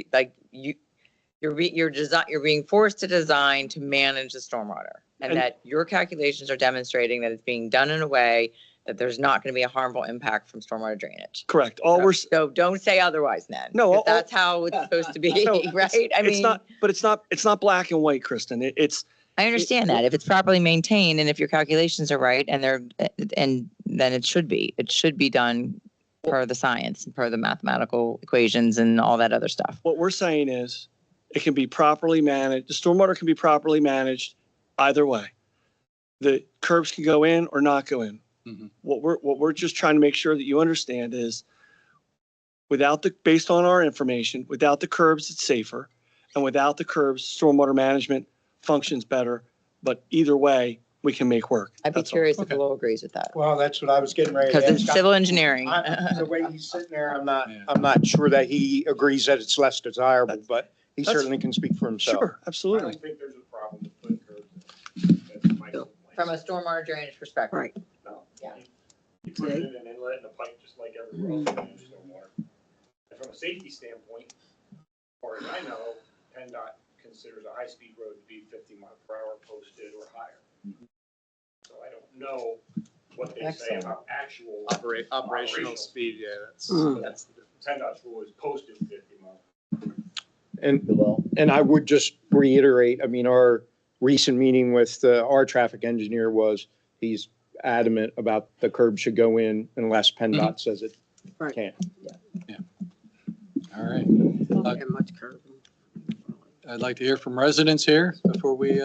You're being forced to design to manage the stormwater, and that your calculations are demonstrating that it's being done in a way that there's not going to be a harmful impact from stormwater drainage. Correct. So don't say otherwise, then. No, 'Cause that's how it's supposed to be, No, right? I mean, it's not black and white, Kristen. I understand that if it's properly maintained and if your calculations are right and then it should be done per the science and per the mathematical equations and all that other stuff. What we're saying is it can be properly managed. The stormwater can be properly managed either way. The curbs can go in or not go in. What we're just trying to make sure that you understand is based on our information, without the curbs, it's safer. And without the curbs, stormwater management functions better. But either way, we can make work. I'd be That's all. curious if Lowell agrees with that. well, that's what I was getting ready to Because ask. it's civil engineering. The way he's sitting there, I'm not sure that he agrees that it's less desirable, but he That's- certainly can speak for himself. Sure, absolutely. think there's a problem with putting curbs. From a stormwater drainage perspective. Right. You put it in an inlet and a pipe just like everywhere else in the stormwater. And from a safety standpoint, as far as I know, PennDOT considers a high-speed road to be 50 miles per hour posted or higher. So I don't know what they say Excellent. about actual Operational speed, yeah, that's Mm. that's PennDOT's rule is posted 50 miles. And I would just reiterate, I mean, our recent meeting with our traffic engineer he's adamant about the curb should go in unless PennDOT says it Right. can't. All right. Don't get much curb. I'd like to hear from residents here before we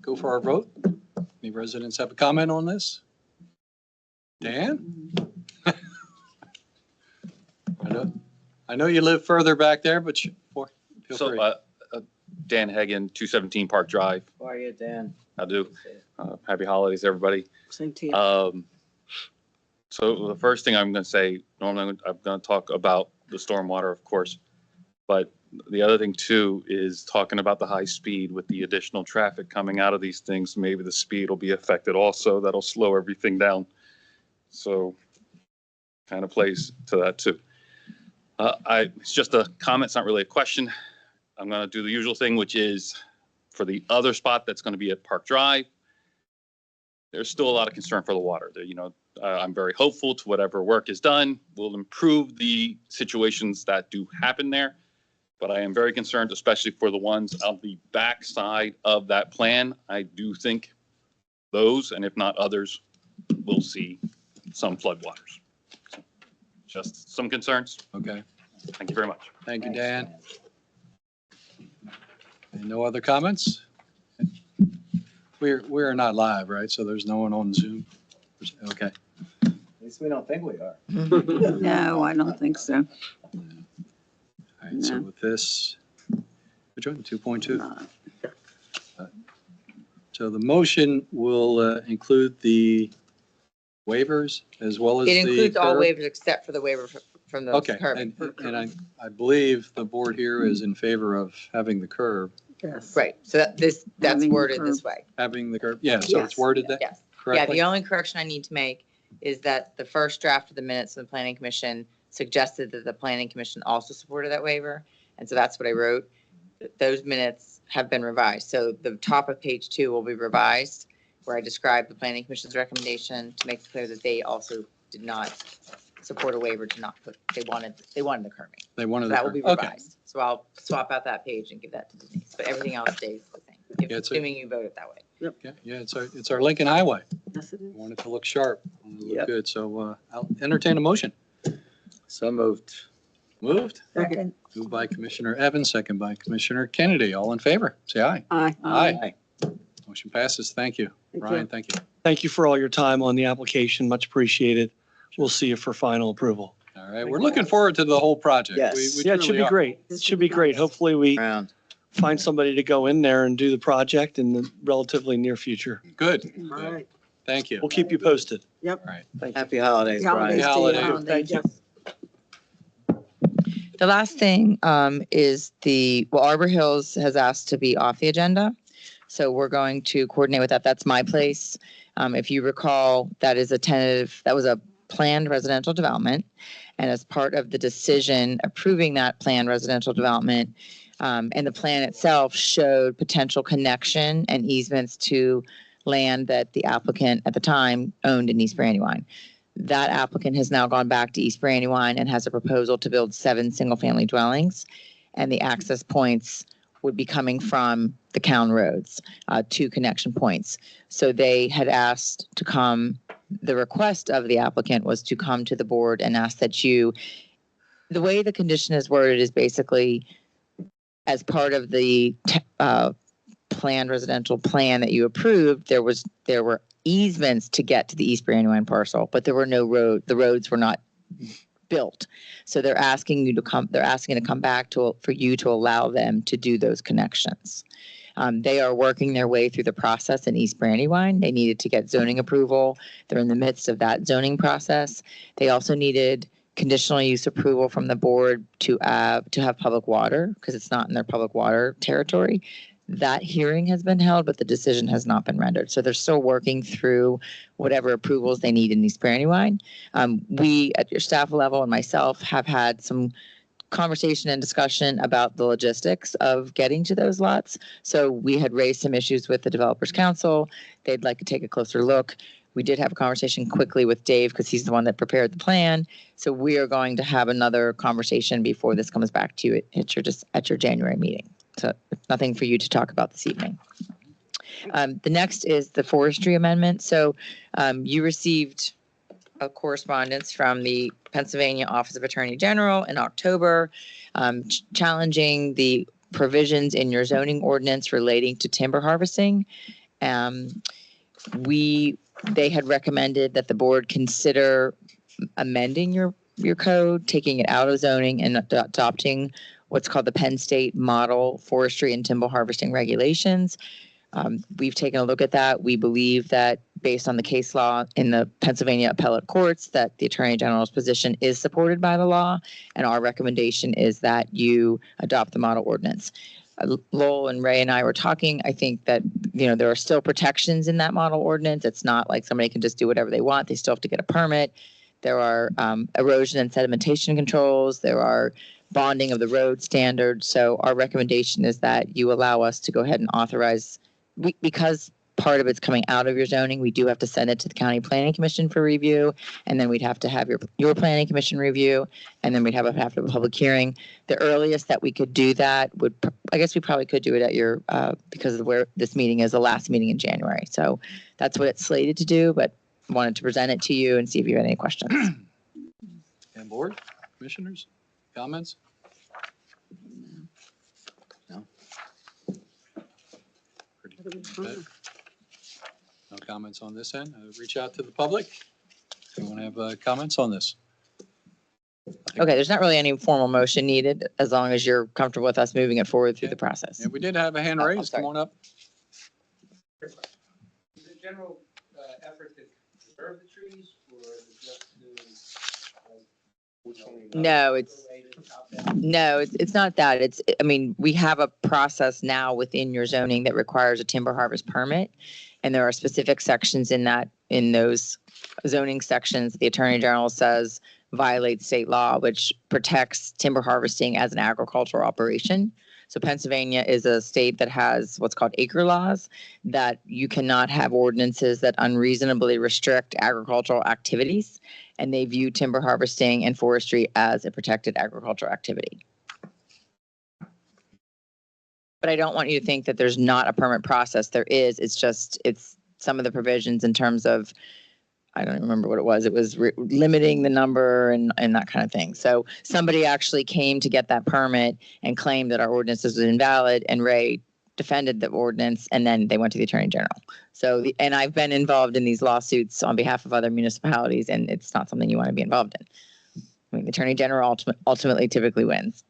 go for our vote. Any residents have a comment on this? Dan? I know you live further back there, but feel So, free. Dan Hagan, 217 Park Drive. How are you, Dan? I do. Happy holidays, everybody. Same to you. So the first thing I'm going to say, normally I'm going to talk about the stormwater, of course. But the other thing too is talking about the high speed with the additional traffic coming out of these things. Maybe the speed will be affected also. That'll slow everything down. So kind of plays to that too. It's just a comment. It's not really a question. I'm going to do the usual thing, which is for the other spot that's going to be at Park Drive. There's still a lot of concern for the water there. I'm very hopeful to whatever work is done will improve the situations that do happen there. But I am very concerned, especially for the ones on the back side of that plan. I do think those, and if not others, will see some floodwaters. So, just some concerns. Okay, Thank you very much. thank you, Dan. And no other comments? We're not live, right? So there's no one on Zoom? Okay. At least we don't think we are. No, I don't think so. All right, so No. with this, which one, 2.2? So the motion will include the waivers as well as the. It includes all curb? waivers except for the waiver from the Okay, curb. and I believe the board here is in favor of having the curb, Yes. Right, so that's Having the worded this curb. way. having the curb, yeah, so it's Yes. worded that Yes. Yeah, correctly? the only correction I need to make is that the first draft of the minutes of the planning commission suggested that the planning commission also supported that waiver. And so that's what I wrote. Those minutes have been revised. So the top of page 2 will be revised, where I describe the planning commission's recommendation to make it clear that they also did not support a waiver to not put, they wanted the curbing. They So wanted the that will curb. be Okay, revised. So I'll swap out that page and give that to Denise, but everything else stays the same, Yeah, it's a- assuming you vote it that way. yeah, it's our Lincoln Highway. Yes, it We is. want it to look sharp, want it to look Yep. good, so I'll entertain a motion. So moved. Moved, Second. moved by Commissioner Evans, second by Commissioner Kennedy. All in favor, say aye. Aye. Aye. Motion passes. Thank you. Thank Brian, you. thank you. Thank you for all your time on the application. Much appreciated. We'll see you for final approval. All right, we're looking forward to the whole project. Yes. We Yeah, it should truly be are. great. It should be great. Hopefully we Round. find somebody to go in there and do the project in the relatively near future. Good, All good. right. Thank you. We'll keep you posted. Yep. All right. Thank you. Happy holidays, Happy Brian. holidays to you. Holiday. Thank you. The last thing is Arbor Hills has asked to be off the agenda. So we're going to coordinate with that. That's my place. If you recall, that was a planned residential development. And as part of the decision approving that planned residential development, and the plan itself showed potential connection and easements to land that the applicant at the time owned in East Brandywine. That applicant has now gone back to East Brandywine and has a proposal to build 7 single-family dwellings. And the access points would be coming from the Cowan roads, 2 connection points. So they had asked to come, the request of the applicant was to come to the board and ask that the way the condition is worded is basically as part of the planned residential plan that you approved, there were easements to get to the East Brandywine parcel, but there were no the roads were not built. So they're asking to come back for you to allow them to do those connections. They are working their way through the process in East Brandywine. They needed to get zoning approval. They're in the midst of that zoning process. They also needed conditional use approval from the board to have public water because it's not in their public water territory. That hearing has been held, but the decision has not been rendered. So they're still working through whatever approvals they need in East Brandywine. We at your staff level and myself have had some conversation and discussion about the logistics of getting to those lots. So we had raised some issues with the Developers Council. They'd like to take a closer look. We did have a conversation quickly with Dave because he's the one that prepared the plan. So we are going to have another conversation before this comes back to you at your January meeting. So nothing for you to talk about this evening. The next is the forestry amendment. So you received a correspondence from the Pennsylvania Office of Attorney General in October challenging the provisions in your zoning ordinance relating to timber harvesting. They had recommended that the board consider amending your code, taking it out of zoning and adopting what's called the Penn State Model Forestry and Timber Harvesting Regulations. We've taken a look at that. We believe that based on the case law in the Pennsylvania appellate courts, that the Attorney General's position is supported by the law, and our recommendation is that you adopt the model ordinance. Lowell and Ray and I were talking. I think that, there are still protections in that model ordinance. It's not like somebody can just do whatever they want. They still have to get a permit. There are erosion and sedimentation controls. There are bonding of the road standards. So our recommendation is that you allow us to go ahead and authorize, because part of it's coming out of your zoning, we do have to send it to the County Planning Commission for review, and then we'd have to have your Planning Commission review, and then we'd have a public hearing. The earliest that we could do that I guess we probably could do it at your, because of where this meeting is, the last meeting in January. So that's what it's slated to do, but wanted to present it to you and see if you had any questions. And board, commissioners, comments? No. Pretty good. No comments on this end. Reach out to the public. If you want to have comments on this. Okay, there's not really any formal motion needed as long as you're comfortable with us moving it forward through the process. Yeah, we did have a hand Oh, I'm raised. sorry. Come on up. Is the general effort to preserve the trees, or is it just to? No, it's not that. I mean, we have a process now within your zoning that requires a timber harvest permit. And there are specific sections in those zoning sections, the Attorney General says violate state law, which protects timber harvesting as an agricultural operation. So Pennsylvania is a state that has what's called acre laws, that you cannot have ordinances that unreasonably restrict agricultural activities. And they view timber harvesting and forestry as a protected agricultural activity. But I don't want you to think that there's not a permit process. There is. It's some of the provisions in terms of, I don't remember what it was. It was limiting the number and that kind of thing. So somebody actually came to get that permit and claimed that our ordinance was invalid, and Ray defended the ordinance, and then they went to the Attorney General. So, and I've been involved in these lawsuits on behalf of other municipalities, and it's not something you want to be involved in. I mean, the Attorney General ultimately typically wins.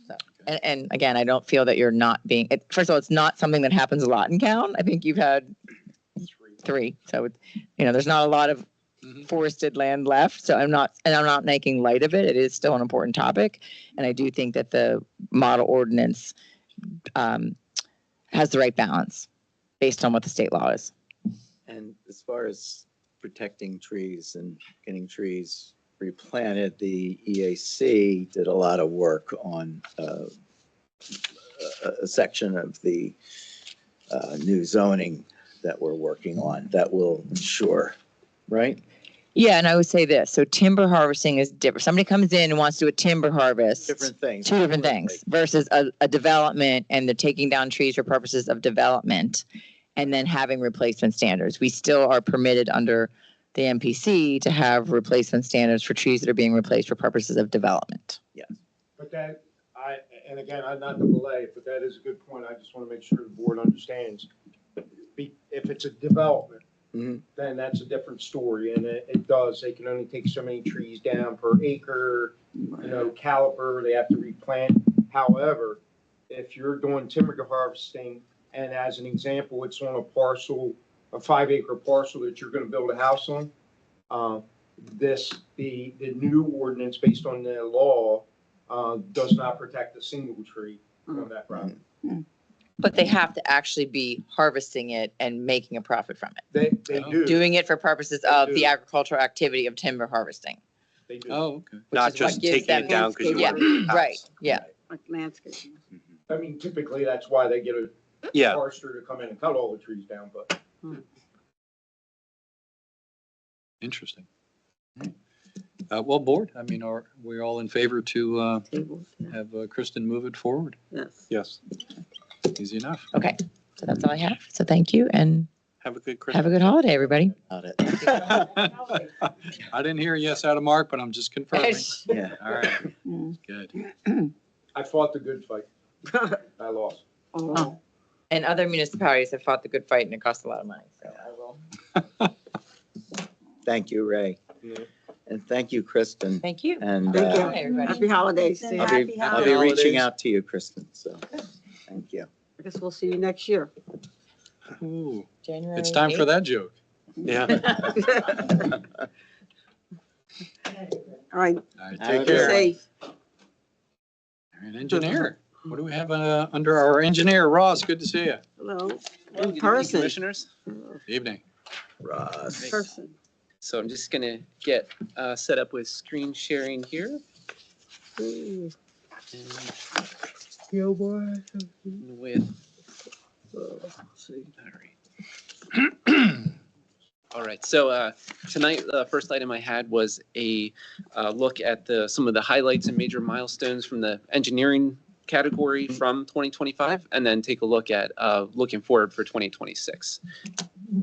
So, and again, I don't feel that you're not being, first of all, it's not something that happens a lot in town. I think you've had three. So, there's not a lot of forested land left. So I'm not making light of it. It is still an important topic. And I do think that the model ordinance has the right balance based on what the state law is. And as far as protecting trees and getting trees replanted, the EAC did a lot of work on a section of the new zoning that we're working on that will ensure, right? Yeah, and I would say this. So timber harvesting is different. Somebody comes in and wants to do a timber harvest. Different things. Two different things versus a development, and they're taking down trees for purposes of development and then having replacement standards. We still are permitted under the MPC to have replacement standards for trees that are being replaced for purposes of development. But that, and again, I'm not to belay, but that is a good point. I just want to make sure the board understands. If it's a development, then that's a different story. And they can only take so many trees down per acre, caliber, they have to replant. However, if you're doing timber harvesting, and as an example, it's on a parcel, a 5-acre parcel that you're going to build a house on, the new ordinance based on the law does not protect a single tree on that property. But they have to actually be harvesting it and making a profit from it. They do. Doing it for purposes of the agricultural activity of timber harvesting. They do. Oh, okay. Not just taking it down because you want to. Right, yeah. Like landscaping. I mean, typically, that's why they get a forester to come in and cut all the trees down, but. Interesting. Well, board, I mean, are we all in favor to have Kristen move it forward? Yes. Yes. Easy enough. Okay, so that's all I have. So thank you and Have a good Christmas. have a good holiday, everybody. Got it. I didn't hear a yes out of Mark, but I'm just confirming. Yeah. All right, Mm. good. I fought the good fight. I lost. Oh, And other municipalities have fought the good fight and it costs a lot of money, so I will. Thank you, Ray. Yeah. And thank you, Kristen. Thank you. And Thank you. Hi, everybody. happy holidays. Happy I'll be holidays. reaching out to you, Kristen, so thank you. I guess we'll see you next year. Ooh, January it's time for 8th. that joke. Yeah. All right, All right, Have a take good be care. safe. All right, engineer. What do we have under our engineer? Ross, good to see you. Hello, Good in evening, person. Commissioners. Evening. Ross. Person. So I'm just gonna get set up with screen sharing here. Mm. And with, See. all right. All right, so tonight, the first item I had was a look at some of the highlights and major milestones from the engineering category from 2025, and then take a look at looking forward for 2026.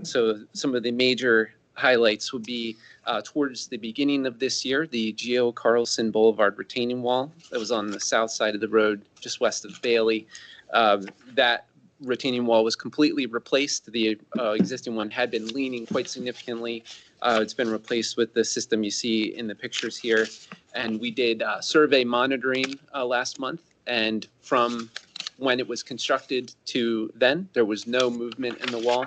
So some of the major highlights would be towards the beginning of this year, the Geo Carlson Boulevard retaining wall that was on the south side of the road, just west of Bailey. That retaining wall was completely replaced. The existing one had been leaning quite significantly. It's been replaced with the system you see in the pictures here. And we did survey monitoring last month. And from when it was constructed to then. There was no movement in the wall.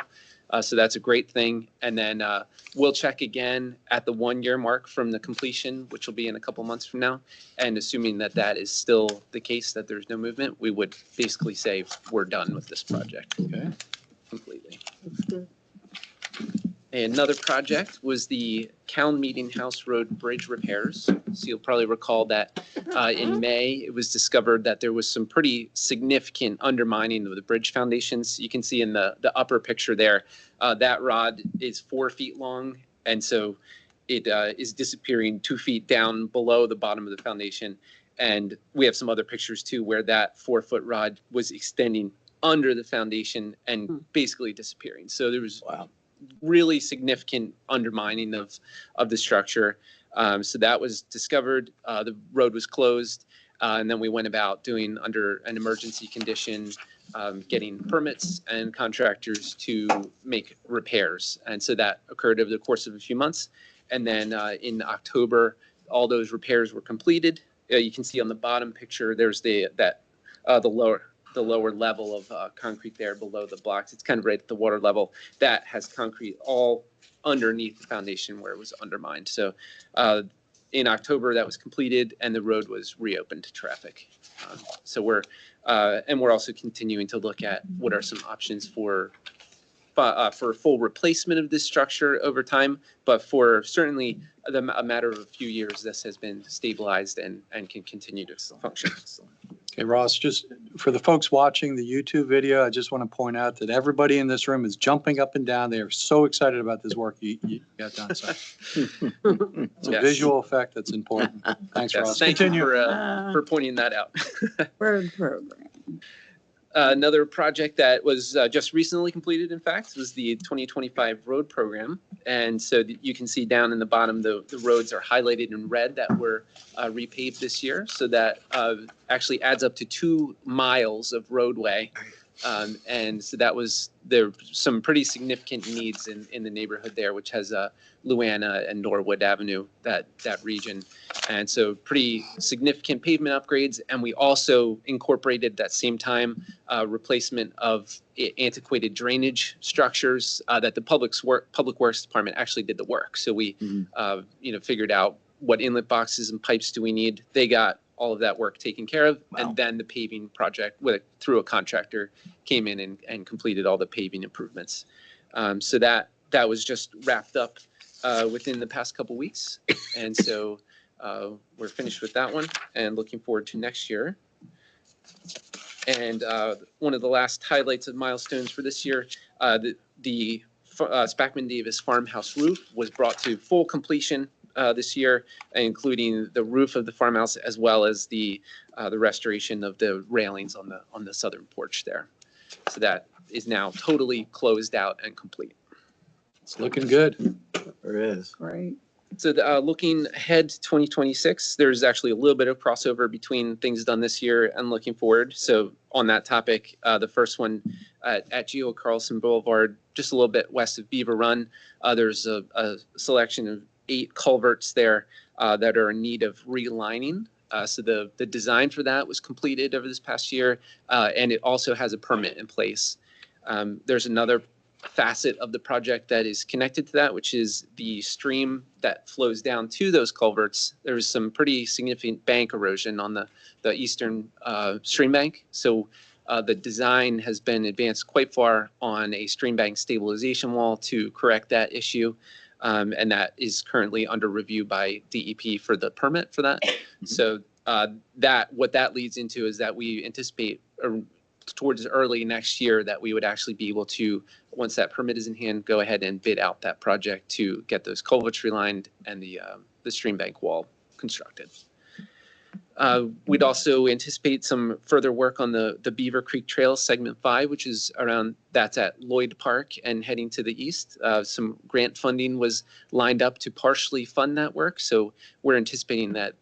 So that's a great thing. And then we'll check again at the 1-year mark from the completion, which will be in a couple months from now. And assuming that that is still the case, that there's no movement, we would basically say we're done with this project. Okay. Completely. That's good. Another project was the Calne Meeting House Road Bridge repairs. So you'll probably recall that in May, it was discovered that there was some pretty significant undermining of the bridge foundations. You can see in the upper picture there, that rod is 4 feet long. And so it is disappearing 2 feet down below the bottom of the foundation. And we have some other pictures too, where that 4-foot rod was extending under the foundation and basically disappearing. So there was really significant undermining of the structure. So that was discovered. The road was closed. And then we went about doing under an emergency condition, getting permits and contractors to make repairs. And so that occurred over the course of a few months. And then in October, all those repairs were completed. You can see on the bottom picture, there's the lower level of concrete there below the blocks. It's kind of right at the water level. That has concrete all underneath the foundation where it was undermined. So in October, that was completed and the road was reopened to traffic. So we're also continuing to look at what are some options for full replacement of this structure over time, but for certainly a matter of a few years, this has been stabilized and can continue to function. Okay, Ross, just for the folks watching the YouTube video, I just want to point out that everybody in this room is jumping up and down. They are so excited about this work you got done. So it's a Yes. visual effect that's important. Thanks, Yes, Ross. thank you for pointing that out. Road program. Another project that was just recently completed, in fact, was the 2025 road program. And so you can see down in the bottom, the roads are highlighted in red that were repaved this year. So that actually adds up to 2 miles of roadway. And so there some pretty significant needs in the neighborhood there, which has Luana and Norwood Avenue, that region. And so pretty significant pavement upgrades. And we also incorporated at that same time replacement of antiquated drainage structures that the Public Works Department actually did the work. So we figured out what inlet boxes and pipes do we need. They got all of that work taken care of. Wow. And then the paving project through a contractor came in and completed all the paving improvements. So that was just wrapped up within the past couple weeks. And so we're finished with that one and looking forward to next year. And one of the last highlights of milestones for this year, the Spackman Davis farmhouse roof was brought to full completion this year, including the roof of the farmhouse as well as the restoration of the railings on the southern porch there. So that is now totally closed out and complete. It's looking good. There is. Great. So looking ahead to 2026, there's actually a little bit of crossover between things done this year and looking forward. So on that topic, the first one at Geo Carlson Boulevard, just a little bit west of Beaver Run, there's a selection of 8 culverts there that are in need of relining. So the design for that was completed over this past year, and it also has a permit in place. There's another facet of the project that is connected to that, which is the stream that flows down to those culverts. There's some pretty significant bank erosion on the eastern stream bank. So the design has been advanced quite far on a stream bank stabilization wall to correct that issue. And that is currently under review by DEP for the permit for that. So what that leads into is that we anticipate towards early next year that we would actually be able to, once that permit is in hand, go ahead and bid out that project to get those culverts relined and the stream bank wall constructed. We'd also anticipate some further work on the Beaver Creek Trail Segment 5, which is that's at Lloyd Park and heading to the east. Some grant funding was lined up to partially fund that work. So we're anticipating that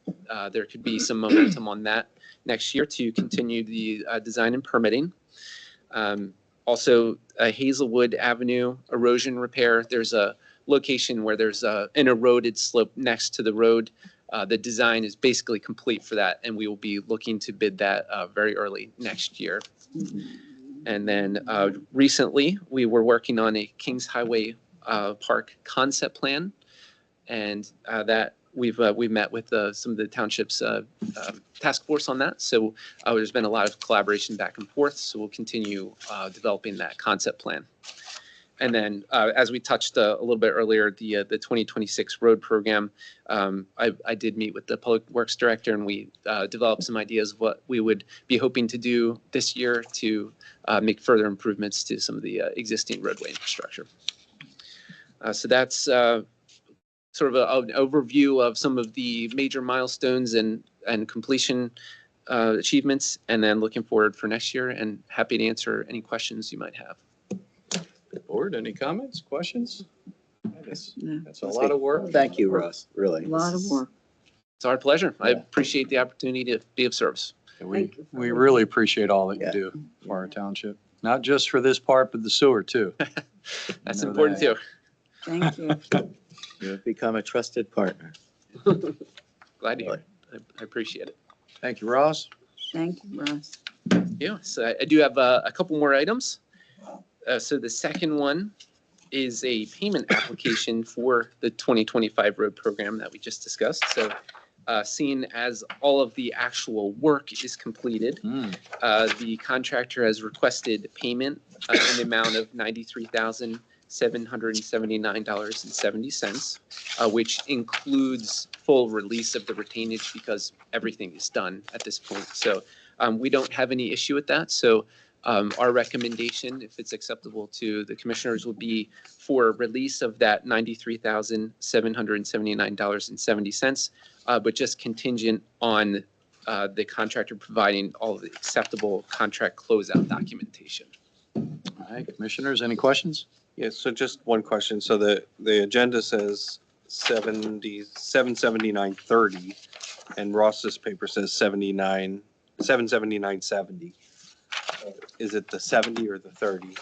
there could be some momentum on that next year to continue the design and permitting. Also, Hazelwood Avenue erosion repair. There's a location where there's an eroded slope next to the road the design is basically complete for that, and we will be looking to bid that very early next year. And then recently, we were working on a Kings Highway Park concept plan, and that we've met with some of the township's task force on that. So there's been a lot of collaboration back and forth. So we'll continue developing that concept plan. And then, as we touched a little bit earlier, the 2026 road program, I did meet with the Public Works Director, and we developed some ideas of what we would be hoping to do this year to make further improvements to some of the existing roadway infrastructure. So that's sort of an overview of some of the major milestones and completion achievements, and then looking forward for next year, and happy to answer any questions you might have. Board, any comments, questions? No. That's a lot of work. Thank you, Russ, really. A lot of work. It's our pleasure. I appreciate the opportunity to be of service. We really appreciate all that you do for our township, not just for this part, but the sewer too. That's know important that. too. Thank you. You've become a trusted partner. Glad to hear it. I appreciate it. Thank you, Ross. Thank you, Russ. Yeah, so I do have a couple more items. So the second one is a payment application for the 2025 road program that we just discussed. So seeing as all of the actual work is completed, the contractor has requested payment in the amount of $93,779.70, which includes full release of the retainage because everything is done at this point. So we don't have any issue with that. So our recommendation, if it's acceptable to the commissioners, would be for release of that $93,779.70, but just contingent on the contractor providing all of the acceptable contract closeout documentation. All right, commissioners, any questions? Yes, so just one question. So the agenda says 779.30, and Ross's paper says 779.70. Is it the 70 or the 30?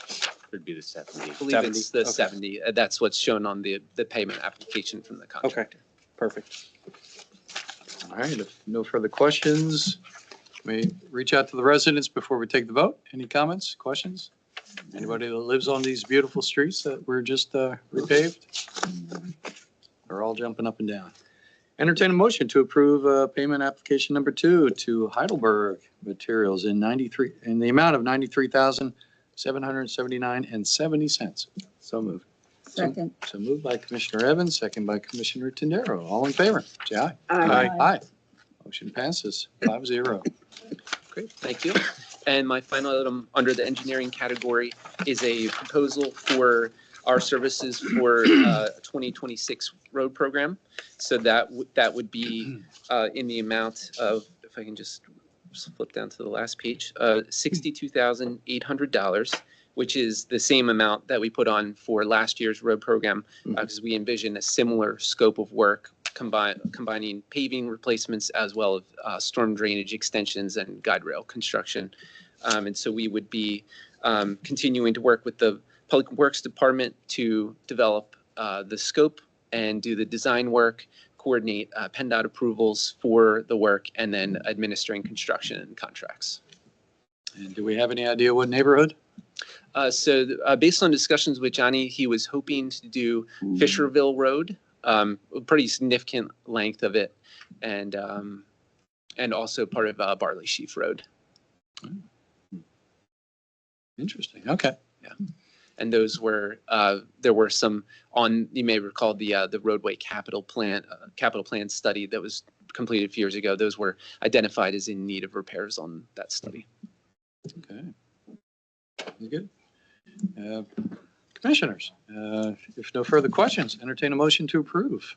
Would be the 70. I believe it's the 70? 70. That's what's shown on the payment application from the contractor. Perfect. All right, if no further questions, may reach out to the residents before we take the vote. Any comments, questions? Anybody that lives on these beautiful streets that were just repaved? They're all jumping up and down. Entertain a motion to approve payment application number 2 to Heidelberg Materials in the amount of $93,779.70. So moved. Second. So moved by Commissioner Evans, second by Commissioner Tendero. All in favor, say aye. Aye. Aye. Motion passes 5-0. Great, thank you. And my final item under the engineering category is a proposal for our services for 2026 road program. So that would be in the amount of, if I can just flip down to the last page, $62,800, which is the same amount that we put on for last year's road program, because we envision a similar scope of work combining paving replacements as well as storm drainage extensions and guide rail construction. And so we would be continuing to work with the Public Works Department to develop the scope and do the design work, coordinate PennDOT approvals for the work, and then administering construction and contracts. And do we have any idea what neighborhood? So based on discussions with Johnny, he was hoping to do Fisherville Road, a pretty significant length of it, and also part of Barley Sheaf Road. Interesting. Okay. Yeah. And those were, there were some you may recall the roadway capital plan study that was completed a few years ago. Those were identified as in need of repairs on that study. Okay. Good. Commissioners, if no further questions, entertain a motion to approve.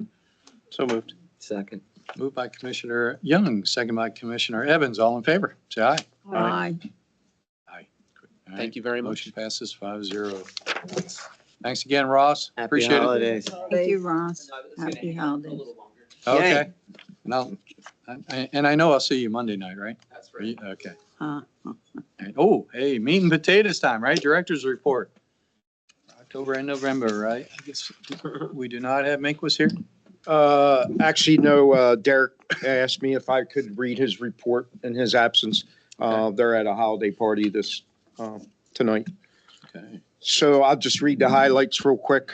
So moved. Second. Moved by Commissioner Young, second by Commissioner Evans. All in favor, say aye. Aye. Aye. Thank you very much. Motion passes 5-0. Thanks again, Ross. Happy Appreciate it. holidays. Thank you, Ross. Happy holidays. Okay. Now, and I know I'll see you Monday night, right? That's right. Okay. Uh, And- oh, hey, meat and potatoes time, right? Director's report. October and November, right? I guess we do not have Minquist here? Actually, no, Derek asked me if I could read his report in his absence. They're at a holiday party tonight. Okay. So I'll just read the highlights real quick.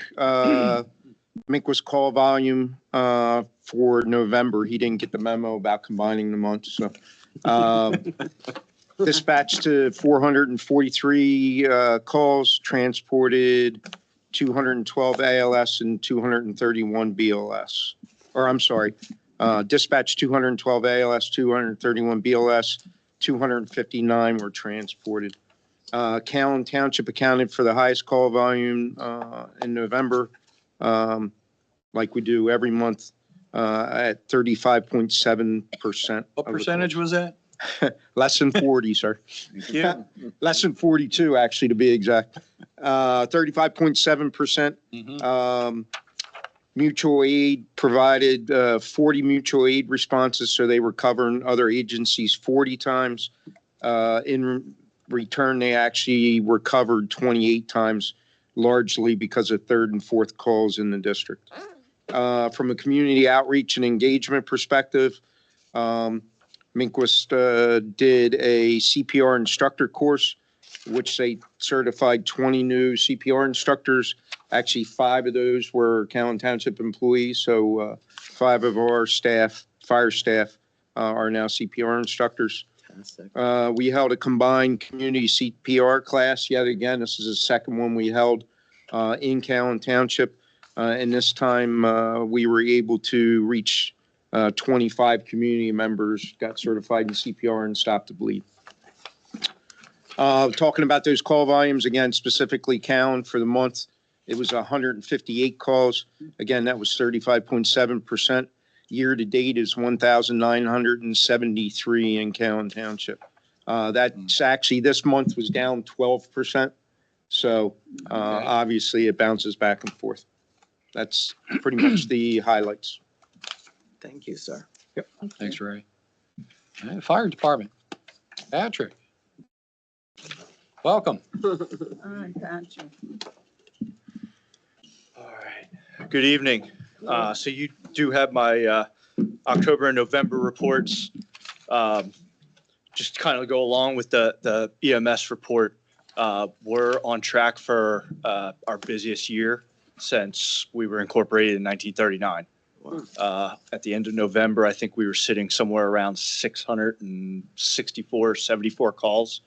Minquist call volume for November. He didn't get the memo about combining the months, so. Dispatched to 443 calls, transported 212 ALS and 231 BLS. Or I'm sorry, dispatched 212 ALS, 231 BLS, 259 were transported. Callan Township accounted for the highest call volume in November, like we do every month, at 35.7%. What percentage was that? Less than 40, sir. Thank you. Less than 42, actually, to be exact. 35.7%. Mutual aid provided 40 mutual aid responses, so they were covering other agencies 40 times. In return, they actually were covered 28 times, largely because of third and fourth calls in the district. From a community outreach and engagement perspective, Minquist did a CPR instructor course, which they certified 20 new CPR instructors. Actually, 5 of those were Callan Township employees, so 5 of our staff, fire staff, are now CPR instructors. We held a combined community CPR class yet again. This is the second one we held in Callan Township. And this time we were able to reach 25 community members, got certified in CPR and stopped the bleed. Talking about those call volumes, again, specifically Callan for the month, it was 158 calls. Again, that was 35.7%. Year to date is 1,973 in Callan Township. That's actually, this month was down 12%. So obviously it bounces back and forth. That's pretty much the highlights. Thank you, sir. Yep. Thanks, Ray. All right, Fire Department. Patrick. Welcome. I got you. All right. Good evening. So you do have my October and November reports. Just to kind of go along with the EMS report. We're on track for our busiest year since we were incorporated in 1939. At the end of November, I think we were sitting somewhere around 664, 74 calls.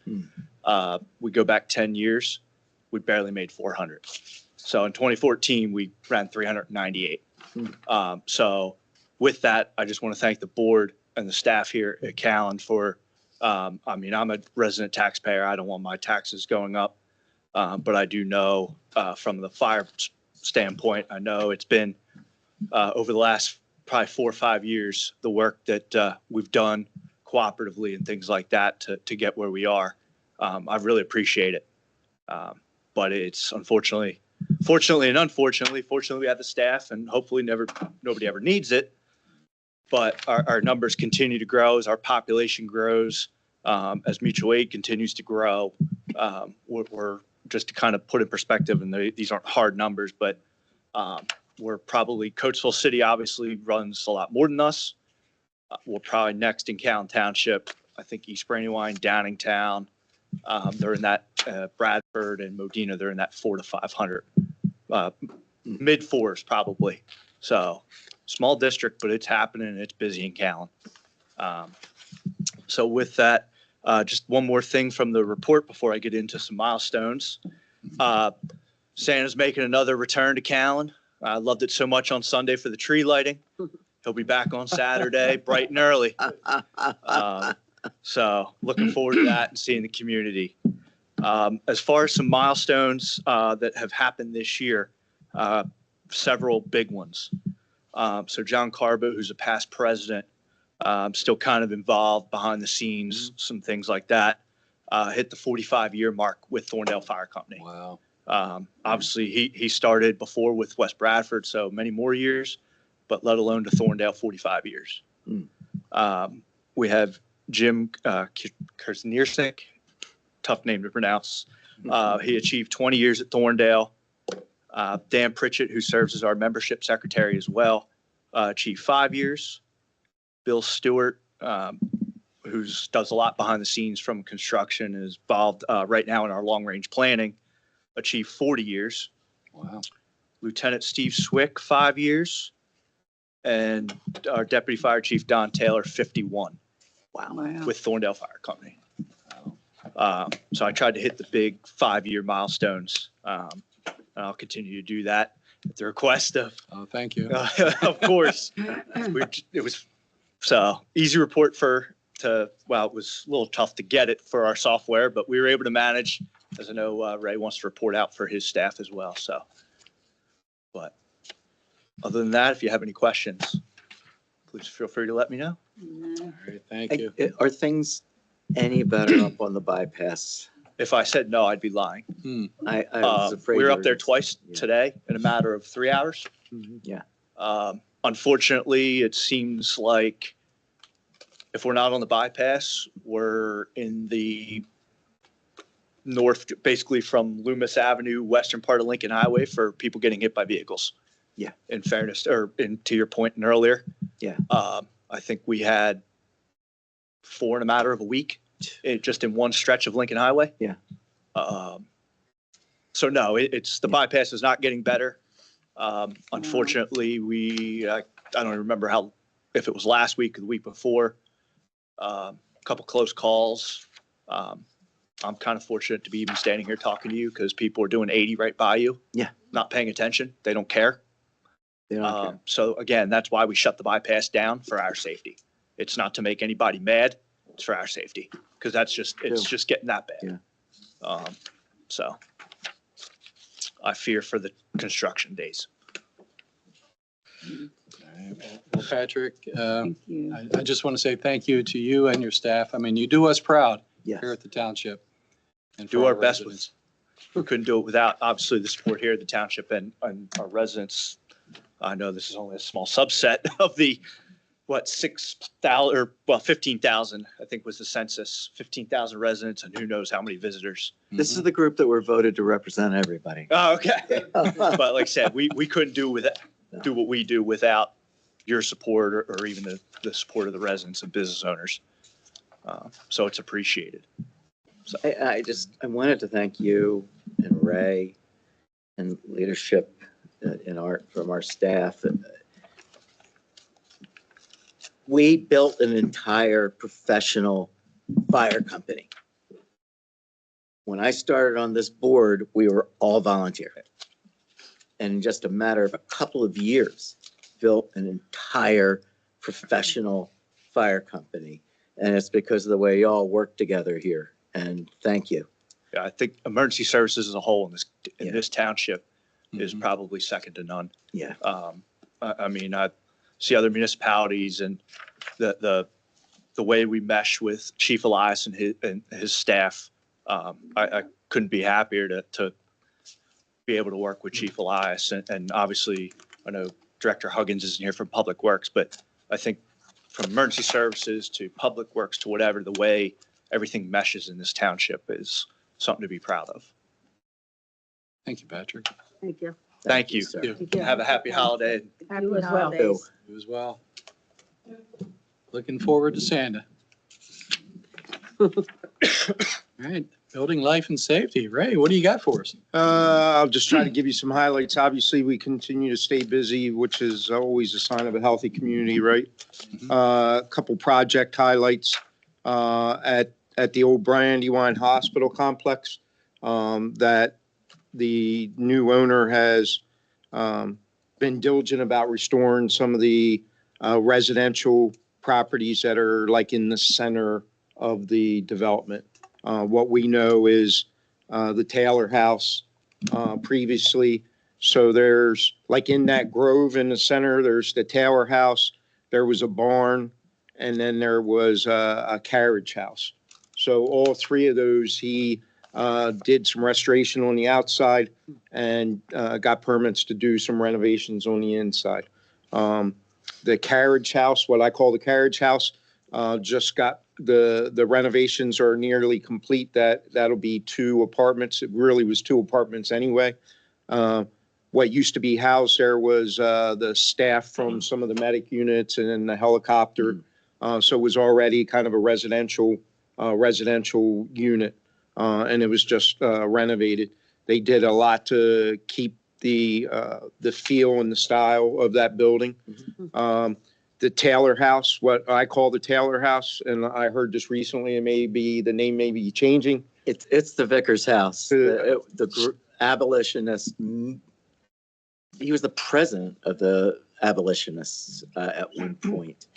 We go back 10 years, we barely made 400. So in 2014, we ran 398. So with that, I just want to thank the board and the staff here at Callan for, I mean, I'm a resident taxpayer. I don't want my taxes going up. But I do know from the fire standpoint, I know it's been over the last probably 4 or 5 years, the work that we've done cooperatively and things like that to get where we are. I really appreciate it. But it's fortunately and unfortunately, fortunately we have the staff and hopefully nobody ever needs it. But our numbers continue to grow as our population grows, as mutual aid continues to grow. We're just to kind of put in perspective, and these aren't hard numbers, but we're probably, Coatesville City obviously runs a lot more than us. We're probably next in Callan Township. I think East Brandywine, Downingtown, they're in that Bradford and Modena, they're in that 400 to 500, mid fours probably. So small district, but it's happening and it's busy in Callan. So with that, just one more thing from the report before I get into some milestones. Santa's making another return to Callan. I loved it so much on Sunday for the tree lighting. He'll be back on Saturday, bright and early. So looking forward to that and seeing the community. As far as some milestones that have happened this year, several big ones. So John Carbo, who's a past president, still kind of involved behind the scenes, some things like that, hit the 45-year mark with Thorndale Fire Company. Wow. Obviously, he started before with West Bradford, so many more years, but let alone to Thorndale, 45 years. We have Jim Kersnierczyk, tough name to pronounce. He achieved 20 years at Thorndale. Dan Pritchett, who serves as our membership secretary as well, Chief 5 years. Bill Stewart, does a lot behind the scenes from construction, and is involved right now in our long-range planning, achieved 40 years. Wow. Lieutenant Steve Swick, 5 years. And our Deputy Fire Chief Don Taylor, 51. Wow. With Thorndale Fire Company. So I tried to hit the big 5-year milestones. And I'll continue to do that at the request of, Oh, thank you. of course. It was so easy report well, it was a little tough to get it for our software, but we were able to manage, as I know Ray wants to report out for his staff as well. So, but other than that, if you have any questions, please feel free to let me know. All right, thank you. Are things any better up on the bypass? If I said no, I'd be lying. I was afraid. We were you up there twice yeah. today in a matter of 3 hours. Yeah. Unfortunately, it seems like if we're not on the bypass, we're in the north, basically from Loomis Avenue, western part of Lincoln Highway, for people getting hit by vehicles. Yeah. In fairness, or to your point earlier. Yeah. I think we had 4 in a matter of a week, just in one stretch of Lincoln Highway. Yeah. So no, it's the bypass is not getting better. Unfortunately, I don't remember if it was last week or the week before, a couple close calls. I'm kind of fortunate to be even standing here talking to you because people are doing 80 right by you. Yeah. Not paying attention. They don't care. They don't care. So again, that's why we shut the bypass down, for our safety. It's not to make anybody mad. It's for our safety, because it's just getting that bad. Yeah. So I fear for the construction days. All right, well, Patrick, Thank you. I just want to say thank you to you and your staff. I mean, you do us proud Yes. here at the township. And Do for our best residents. We couldn't do it without, obviously, the support here at the township and our residents. I know this is only a small subset of the, 6,000 or 15,000, I think was the census, 15,000 residents, and who knows how many visitors. This is the group that were voted to represent everybody. Oh, okay. But like I said, we couldn't do what we do without your support or even the support of the residents and business owners. So it's appreciated. I wanted to thank you and Ray and leadership from our staff. We built an entire professional fire company. When I started on this board, we were all volunteer. And in just a matter of a couple of years, built an entire professional fire company. And it's because of the way y'all work together here. And thank you. Yeah, I think emergency services as a whole in Yeah. this township is Mhm. probably second to none. Yeah. I mean, I see other municipalities and the way we mesh with Chief Elias and his staff. I couldn't be happier to be able to work with Chief Elias, and obviously I know Director Huggins isn't here from Public Works, but I think from emergency services to Public Works to whatever, the way everything meshes in this township is something to be proud of. Thank you, Patrick. Thank you. Thank you. sir. Thank you. Have a happy holiday. Happy as well. holidays. You as well. Looking forward to Santa. All right, building life and safety. Ray, what do you got for us? I'll just try to give you some highlights. Obviously, we continue to stay busy, which is always a sign of a healthy community, right? A couple project highlights at the old Brandywine Hospital complex that the new owner has been diligent about restoring some of the residential properties that are like in the center of the development. What we know is the Taylor House previously. So there's like in that grove in the center, there's the Taylor House, there was a barn, and then there was a carriage house. So all 3 of those, he did some restoration on the outside and got permits to do some renovations on the inside. The carriage house, what I call the carriage house, just got the renovations are nearly complete. That'll be 2 apartments. It really was 2 apartments anyway. what used to be housed there was the staff from some of the medic units and then the helicopter. So it was already kind of a residential unit, and it was just renovated. They did a lot to keep the feel and the style of that building. The Taylor House, what I call the Taylor House, and I heard just recently, the name may be changing. It's the Vickers House, the abolitionist. He was the president of the abolitionists at one point.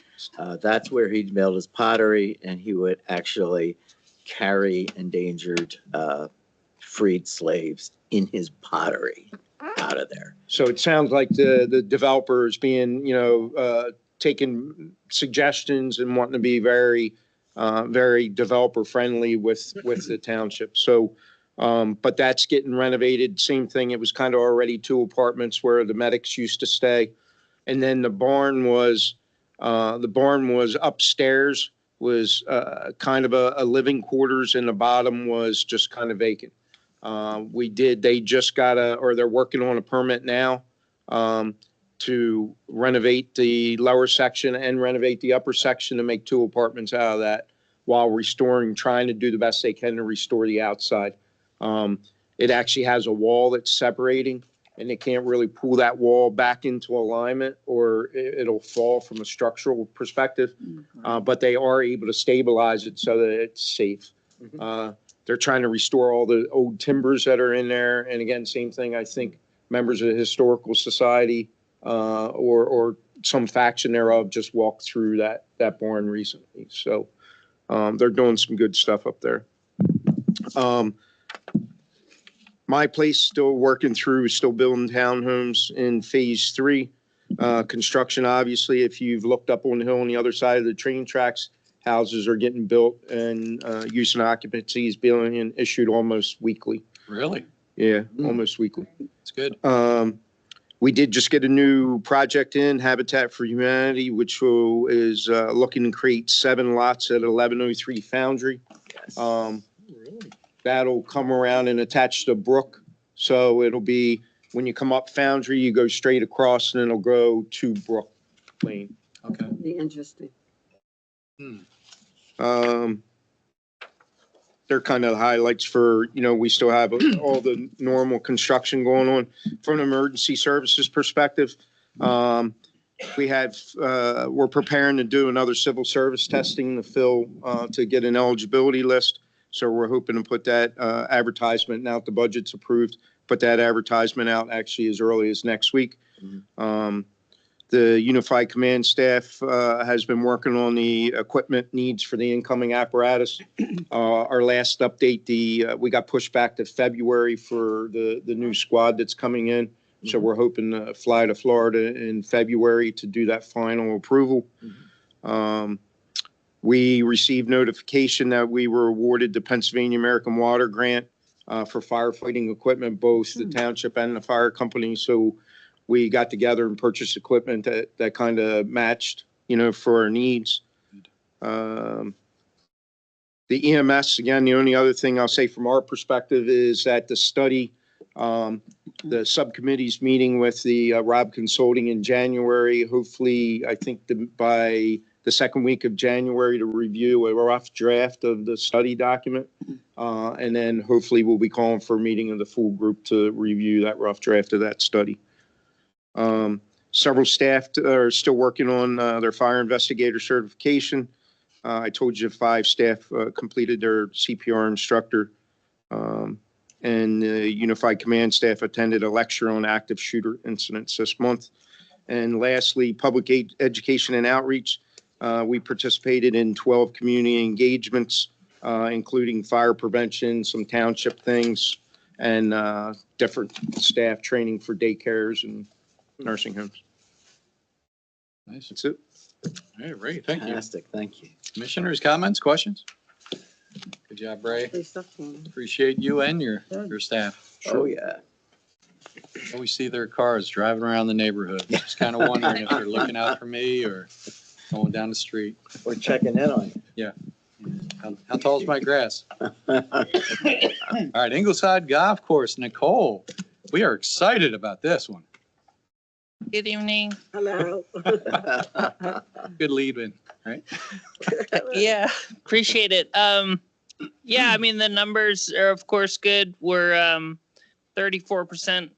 That's where he built his pottery, and he would actually carry endangered freed slaves in his pottery out of there. So it sounds like the developer is being, taking suggestions and wanting to be very developer friendly with the township. So, but that's getting renovated. Same thing. It was kind of already 2 apartments where the medics used to stay. And then the barn was upstairs, was kind of a living quarters, and the bottom was just kind of vacant. They just they're working on a permit now to renovate the lower section and renovate the upper section to make 2 apartments out of that, while trying to do the best they can to restore the outside. It actually has a wall that's separating, and they can't really pull that wall back into alignment, or it'll fall from a structural perspective. But they are able to stabilize it so that it's safe. They're trying to restore all the old timbers that are in there. And again, same thing, I think members of the Historical Society or some faction thereof just walked through that barn recently. So they're doing some good stuff up there. My place still working through, still building townhomes in phase 3. Construction, obviously, if you've looked up on the hill on the other side of the train tracks, houses are getting built, and use and occupancy is being issued almost weekly. Really? Yeah, almost weekly. It's good. We did just get a new project in, Habitat for Humanity, which is looking to create 7 lots at 1103 Foundry. Yes. That'll come around and attach to Brook. So it'll be, when you come up Foundry, you go straight across, and then it'll go to Brook Lane. Okay. Be interesting. They're kind of the highlights for, we still have all the normal construction going on. From an emergency services perspective, we're preparing to do another civil service testing to get an eligibility list. So we're hoping to put that advertisement, now that the budget's approved, put that advertisement out actually as early as next week. The Unified Command staff has been working on the equipment needs for the incoming apparatus. Our last update, we got pushed back to February for the new squad that's coming in. So we're hoping to fly to Florida in February to do that final approval. We received notification that we were awarded the Pennsylvania American Water Grant for firefighting equipment, both the township and the fire company. So we got together and purchased equipment that kind of matched, for our needs. The EMS, again, the only other thing I'll say from our perspective is that the study, the subcommittee's meeting with the Rob Consulting in January, hopefully, I think by the second week of January, to review a rough draft of the study document. And then hopefully we'll be calling for a meeting of the full group to review that rough draft of that study. Several staff are still working on their fire investigator certification. I told you 5 staff completed their CPR instructor. And the Unified Command staff attended a lecture on active shooter incidents this month. And lastly, public education and outreach. We participated in 12 community engagements, including fire prevention, some township things, and different staff training for daycares and nursing homes. Nice. That's it. All right, Ray, thank you. Fantastic, thank you. Commissioners, comments, questions? Good job, Ray. Good stuff, Tony. Appreciate you and your staff. Oh, yeah. Always see their cars driving around the neighborhood. Just kind of wondering if they're looking out for me or going down the street. We're checking in on you. Yeah. How tall is my grass? All right, Ingleside Golf Course, Nicole. We are excited about this one. Good evening. Hello. Good lead in, right? Yeah, appreciate it. Yeah, I mean, the numbers are of course good. We're 34%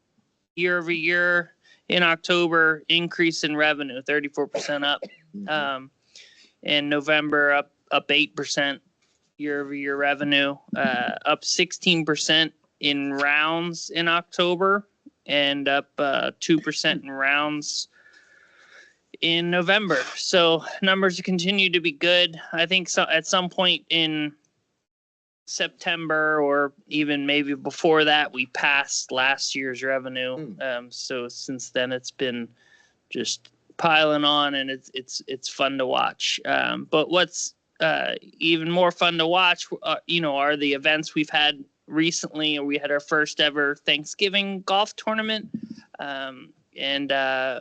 year over year in October, increase in revenue, 34% up. In November, up 8% year over year revenue, up 16% in rounds in October, and up 2% in rounds in November. So numbers continue to be good. I think so at some point in September or even maybe before that, we passed last year's revenue. So since then it's been just piling on, and it's fun to watch. But what's even more fun to watch, are the events we've had recently. We had our first ever Thanksgiving golf tournament. And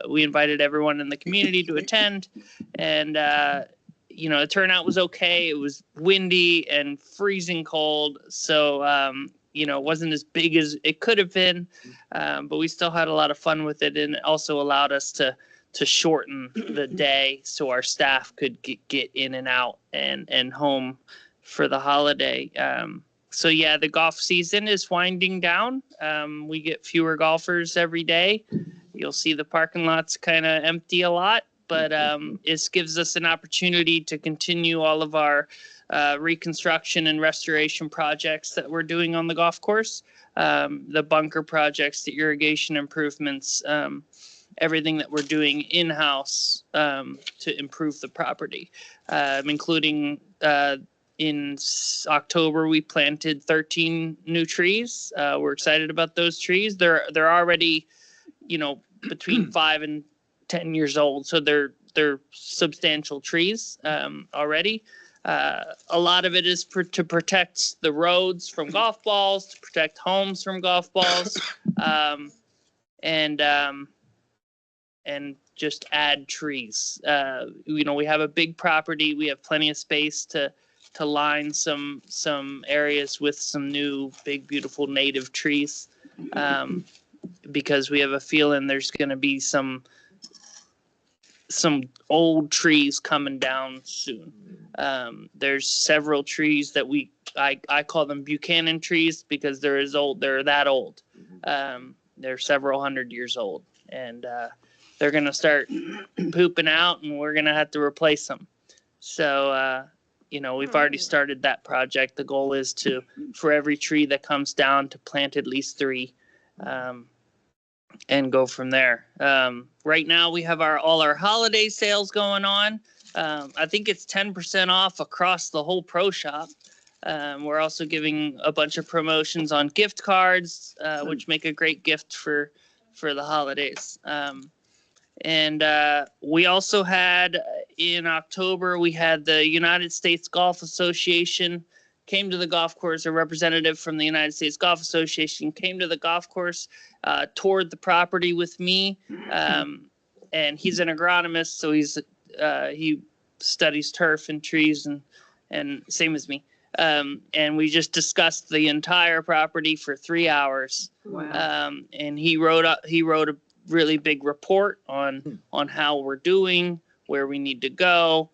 we invited everyone in the community to attend, and the turnout was okay. It was windy and freezing cold, so it wasn't as big as it could have been, but we still had a lot of fun with it, and it also allowed us to shorten the day so our staff could get in and out and home for the holiday. So yeah, the golf season is winding down. We get fewer golfers every day. You'll see the parking lots kind of empty a lot, but it gives us an opportunity to continue all of our reconstruction and restoration projects that we're doing on the golf course, the bunker projects, the irrigation improvements, everything that we're doing in-house to improve the property, including in October, we planted 13 new trees. We're excited about those trees. They're already, between 5 and 10 years old, so they're substantial trees already. A lot of it is to protect the roads from golf balls, to protect homes from golf balls, and just add trees. We have a big property. We have plenty of space to line some areas with some new big beautiful native trees, because we have a feeling there's going to be some old trees coming down soon. There's several trees that I call them Buchanan trees because they're that old. They're several hundred years old, and they're going to start pooping out, and we're going to have to replace them. So we've already started that project. The goal is for every tree that comes down, to plant at least 3, and go from there. Right now we have all our holiday sales going on. I think it's 10% off across the whole pro shop. We're also giving a bunch of promotions on gift cards, which make a great gift for the holidays. And we also had, in October, we had the United States Golf Association came to the golf course. A representative from the United States Golf Association came to the golf course, toured the property with me. And he's an agronomist, so he studies turf and trees and same as me. And we just discussed the entire property for 3 hours. Wow. And he wrote a really big report on how we're doing, where we need to go.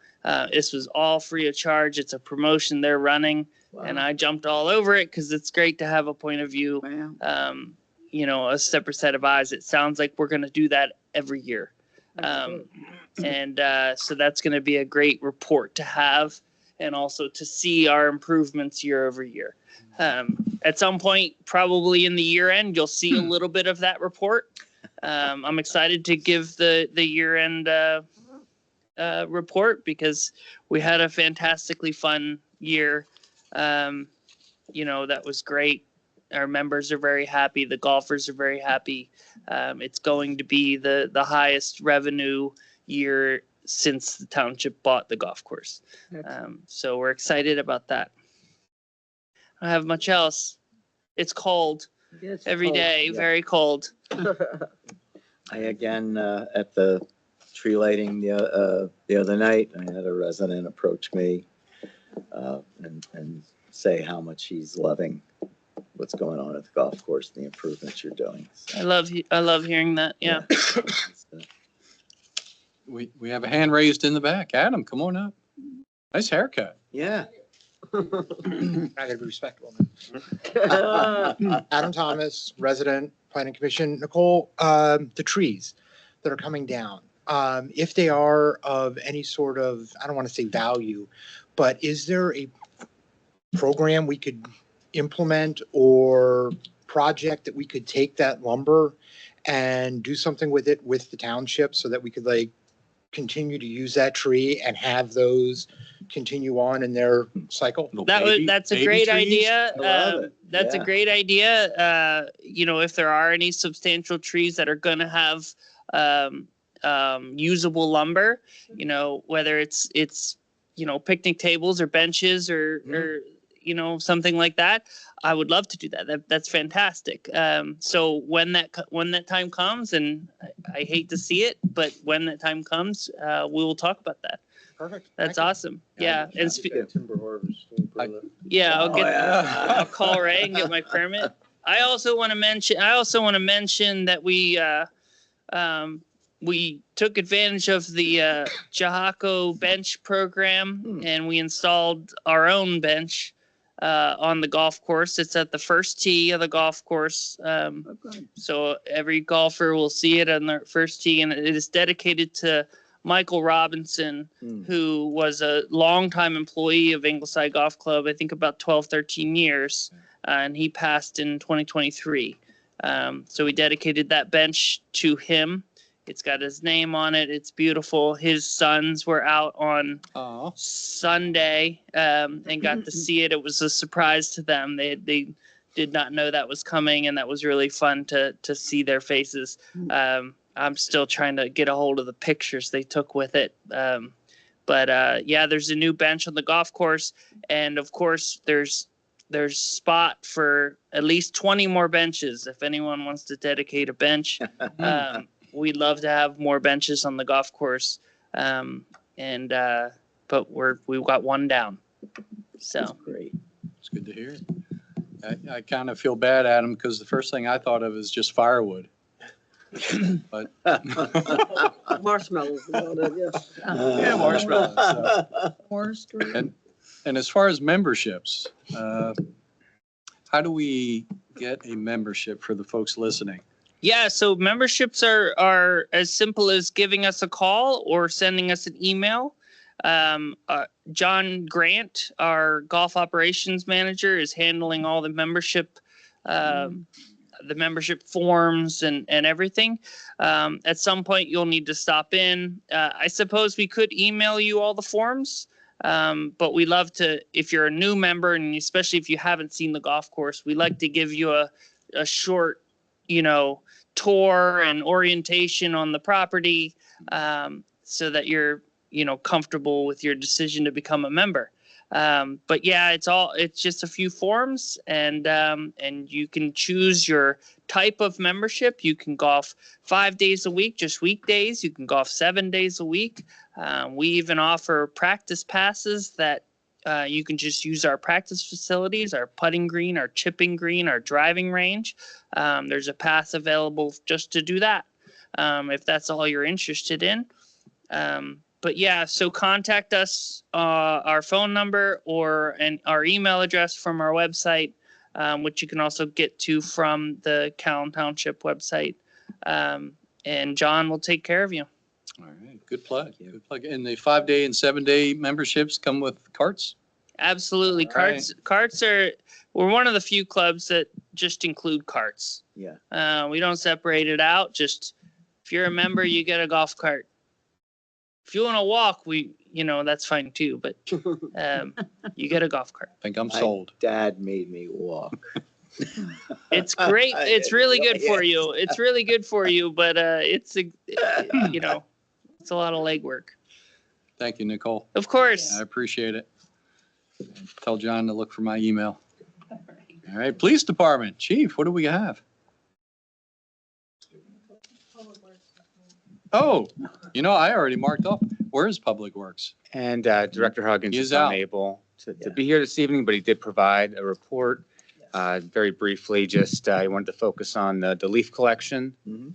This was all free of charge. It's a promotion they're running. Wow. And I jumped all over it because it's great to have a point of view, Wow. a separate set of eyes. It sounds like we're going to do that every year. And so that's going to be a great report to have, and also to see our improvements year over year. At some point, probably in the year end, you'll see a little bit of that report. I'm excited to give the year end report because we had a fantastically fun year. That was great. Our members are very happy. The golfers are very happy. It's going to be the highest revenue year since the township bought the golf course. So we're excited about that. I don't have much else. It's cold every day, very cold. I again, at the tree lighting the other night, I had a resident approach me and say how much he's loving what's going on at the golf course, and the improvements you're doing. I love hearing that. Yeah. We have a hand raised in the back. Adam, come on up. Nice haircut. Yeah. I gotta be respectful. Adam Thomas, resident, planning commission. Nicole, the trees that are coming down, if they are of any sort of, I don't want to say value, but is there a program we could implement or project that we could take that lumber and do something with it with the township so that we could like continue to use that tree and have those continue on in their cycle? That's a great idea. That's a Yeah. great idea. If there are any substantial trees that are going to have usable lumber, whether it's picnic tables or benches or something like that, I would love to do that. That's fantastic. So when that time comes, and I hate to see it, but when that time comes, we will talk about that. Perfect. That's awesome. Yeah. And Timber harvest. yeah, I'll call Ray and get my permit. I also want to mention that we took advantage of the Jahako bench program, and we installed our own bench on the golf course. It's at the first tee of the golf course. So every golfer will see it on their first tee, and it is dedicated to Michael Robinson, who was a longtime employee of Ingleside Golf Club, I think about 12, 13 years, and he passed in 2023. So we dedicated that bench to him. It's got his name on it. It's beautiful. His sons were out on Sunday and got to see it. It was a surprise to them. They did not know that was coming, and that was really fun to see their faces. I'm still trying to get a hold of the pictures they took with it. But there's a new bench on the golf course. And of course, there's spot for at least 20 more benches. If anyone wants to dedicate a bench, we'd love to have more benches on the golf course. But we've got one down. So Great. It's good to hear. I kind of feel bad, Adam, because the first thing I thought of is just firewood. But Marshmallows. yeah, marshmallows. So. And as far as memberships, how do we get a membership for the folks listening? yeah, so memberships are as simple as giving us a call or sending us an email. John Grant, our golf operations manager, is handling all the membership forms and everything. At some point, you'll need to stop in. I suppose we could email you all the forms, but we love to, if you're a new member, and especially if you haven't seen the golf course, we like to give you a short, tour and orientation on the property, so that you're, comfortable with your decision to become a member. But yeah, it's just a few forms, and you can choose your type of membership. You can golf 5 days a week, just weekdays. You can golf 7 days a week. We even offer practice passes that you can just use our practice facilities, our putting green, our chipping green, our driving range. There's a pass available just to do that, if that's all you're interested in. But yeah, so contact us, our phone number and our email address from our website, which you can also get to from the Calhoun Township website. And John will take care of you. All right, good plug. Good plug. And the 5 day and 7 day memberships come with carts? Absolutely. Carts we're one of the few clubs that just include carts. Yeah. We don't separate it out. Just if you're a member, you get a golf cart. If you want to walk, that's fine too, but you get a golf cart. I think I'm sold. My dad made me walk. It's great. It's really good for you. It's really good for you, but it's a lot of legwork. Thank you, Nicole. Of course. I appreciate it. Tell John to look for my email. All right, Police Department, Chief, what do we have? Oh, I already marked off. Where is Public Works? And Director Huggins He is is out. unable to be here this evening, but he did provide a report Very briefly, just I wanted to focus on the leaf collection.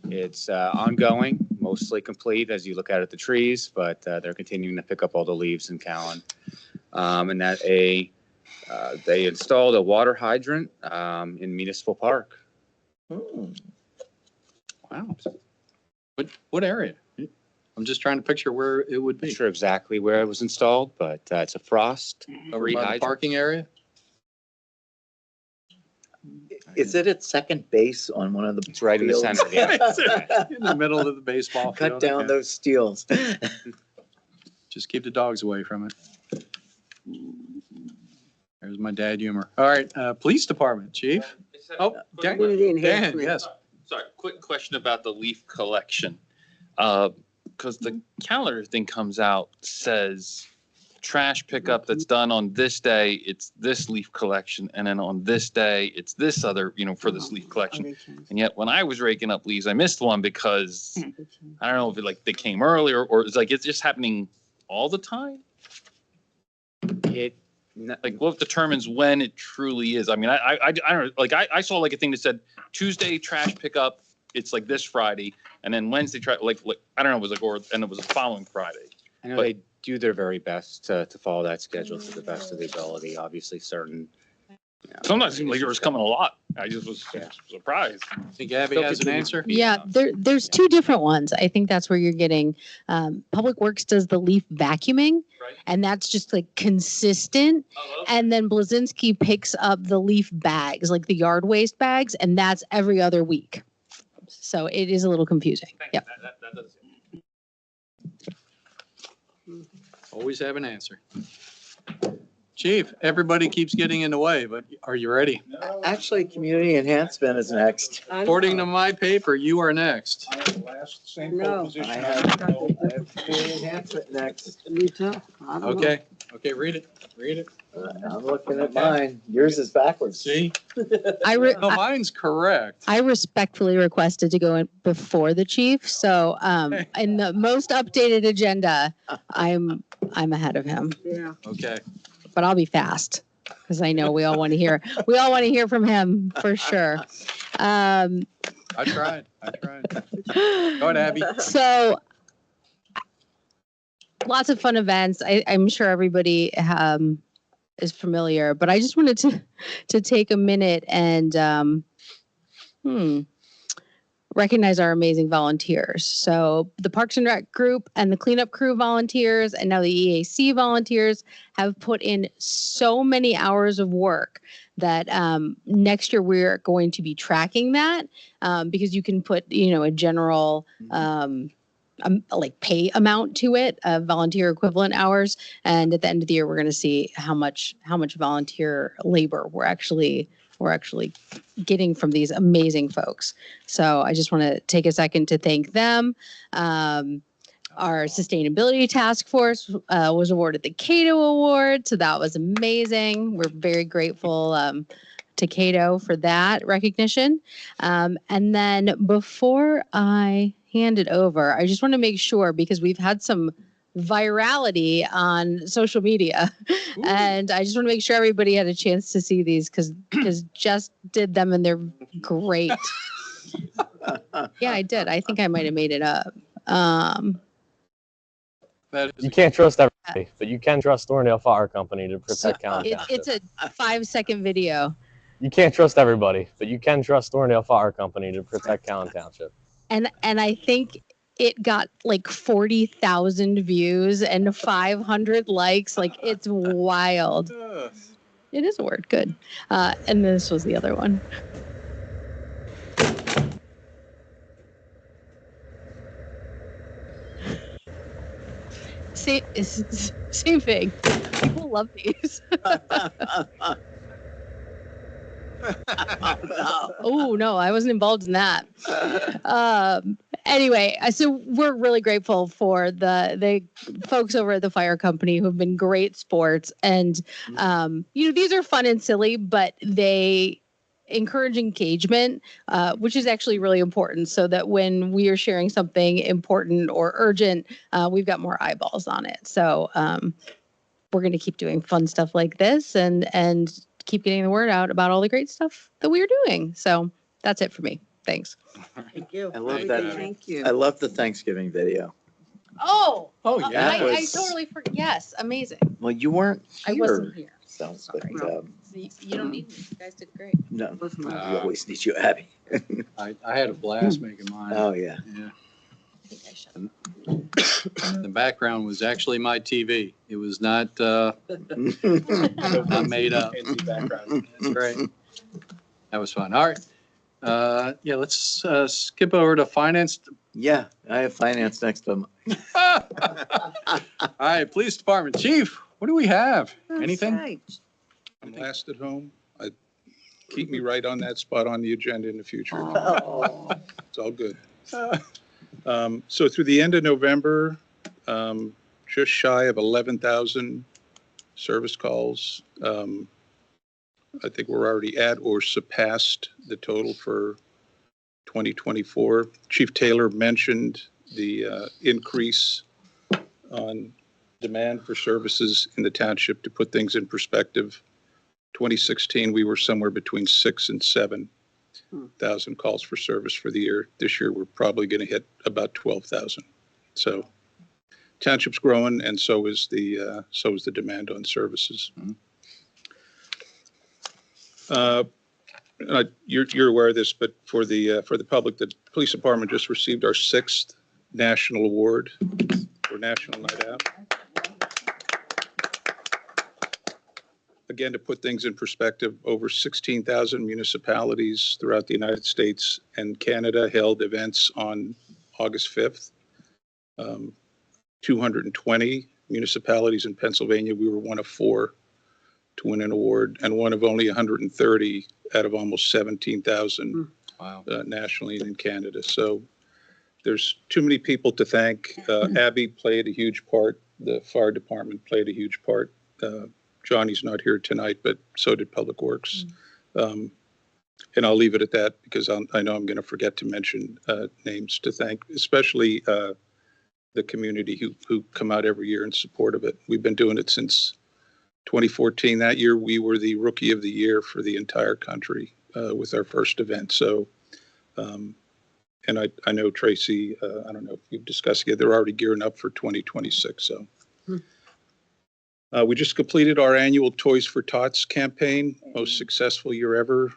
It's ongoing, mostly complete as you look out at the trees, but they're continuing to pick up all the leaves in Callan. And that they installed a water hydrant in Municipal Park. Wow. What area? I'm just trying to picture where it would be. Not sure exactly where it was installed, but it's a frost. Over free by the hydrant. parking area? Is it at second base on one of the? It's right in the fields? center, yeah. In the middle of the baseball field. Cut down okay. those steels. Just keep the dogs away from it. There's my dad humor. All right, police department, chief. Oh, Dan, Dan, yes. Sorry, quick question about the leaf collection. Because the calendar thing comes out, says trash pickup that's done on this day, it's this leaf collection, and then on this day, it's this other, for this leaf collection. And yet, when I was raking up leaves, I missed one because I don't know if they came early or it's it's just happening all the time. What determines when it truly is? I mean, I don't know. I saw a thing that said Tuesday trash pickup. It's this Friday, and then Wednesday I don't know. It was and it was the following Friday. I know they do their very best to follow that schedule to the best of the ability. Obviously, certain. Sometimes it seemed like it was coming a lot. I just was surprised. I think Abby has an answer. Yeah, there's two different ones. I think that's where you're getting, Public Works does the leaf vacuuming, and that's just consistent. And then Blazinski picks up the leaf bags, like the yard waste bags, and that's every other week. So it is a little confusing. Yep. That does it. Always have an answer. Chief, everybody keeps getting in the way, but are you ready? Actually, community enhancement is next. According to my paper, you are next. I have community enhancement next. Me too. I don't know. Okay, read it. Read it. I'm looking at mine. Yours is backwards. See? No, mine's correct. I respectfully requested to go in before the chief, so in the most updated agenda, I'm ahead of him. Yeah. Okay. But I'll be fast because I know we all want to hear. We all want to hear from him for sure. I tried. Go ahead, Abby. So lots of fun events. I'm sure everybody is familiar, but I just wanted to take a minute and recognize our amazing volunteers. So the Parks and Rec group and the cleanup crew volunteers and now the EAC volunteers have put in so many hours of work that next year we're going to be tracking that because you can put, a general pay amount to it, volunteer equivalent hours. And at the end of the year, we're going to see how much volunteer labor we're actually getting from these amazing folks. So I just want to take a second to thank them. Our sustainability task force was awarded the Cato Award. So that was amazing. We're very grateful to Cato for that recognition. And then before I hand it over, I just want to make sure, because we've had some virality on social media. And I just want to make sure everybody had a chance to see these because Jess did them and they're great. Yeah, I did. I think I might have made it up. You can't trust everybody, but you can trust Thorndale Fire Company to protect Callan Township. It's a 5-second video. You can't trust everybody, but you can trust Thorndale Fire Company to protect Callan Township. And I think it got 40,000 views and 500 likes. It's wild. It is a word. Good. And this was the other one. Same thing. People love these. Oh no, I wasn't involved in that. Anyway, so we're really grateful for the folks over at the fire company who have been great sports, and these are fun and silly, but they encourage engagement, which is actually really important, so that when we are sharing something important or urgent, we've got more eyeballs on it. So we're going to keep doing fun stuff like this and keep getting the word out about all the great stuff that we are doing. So that's it for me. Thanks. Thank you. I love that. Thank you. I love the Thanksgiving video. Oh, yeah. I totally forgot. Yes, amazing. Well, you weren't here. I wasn't here. So, Sorry. but, So you don't need me. You guys did great. no, we always need you, Abby. I had a blast making mine. Oh, yeah. Yeah. I think I should. The background was actually my TV. It was not, not made up. That's great. That was fun. All right. Yeah, let's skip over to finance. Yeah, I have finance next to them. All right, police department. Chief, what do we have? Anything? I'm last at home. Keep me right on that spot on the agenda in the future. It's all good. So through the end of November, just shy of 11,000 service calls. I think we're already at or surpassed the total for 2024. Chief Taylor mentioned the increase on demand for services in the township. To put things in perspective, 2016, we were somewhere between 6,000 and 7,000 calls for service for the year. This year, we're probably going to hit about 12,000. So township's growing, and so is the demand on services. You're aware of this, but for the public, the police department just received our 6th national award for National Night Out. Again, to put things in perspective, over 16,000 municipalities throughout the United States and Canada held events on August 5th. 220 municipalities in Pennsylvania, we were one of 4 to win an award, and one of only 130 out of almost 17,000 nationally and in Canada. So there's too many people to thank. Abby played a huge part. The fire department played a huge part. Johnny's not here tonight, but so did Public Works. And I'll leave it at that because I know I'm going to forget to mention names to thank, especially the community who come out every year in support of it. We've been doing it since 2014. That year, we were the Rookie of the Year for the entire country with our first event. So, and I know Tracy, I don't know if you've discussed it, they're already gearing up for 2026. So. We just completed our annual Toys for Tots campaign, most successful year ever.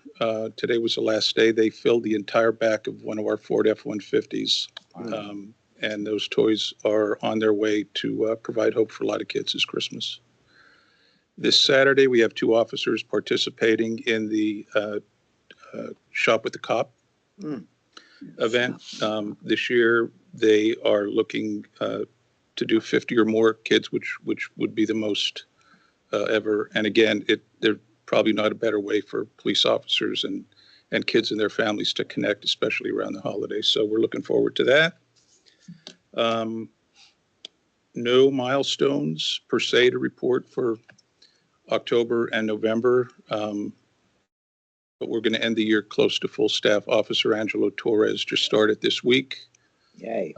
Today was the last day. They filled the entire back of one of our Ford F-150s. And those toys are on their way to provide hope for a lot of kids this Christmas. This Saturday, we have 2 officers participating in the Shop with the Cop event. This year, they are looking to do 50 or more kids, which would be the most ever. And again, there's probably not a better way for police officers and kids and their families to connect, especially around the holidays. So we're looking forward to that. No milestones per se to report for October and November, but we're going to end the year close to full staff. Officer Angelo Torres just started this week. Yay.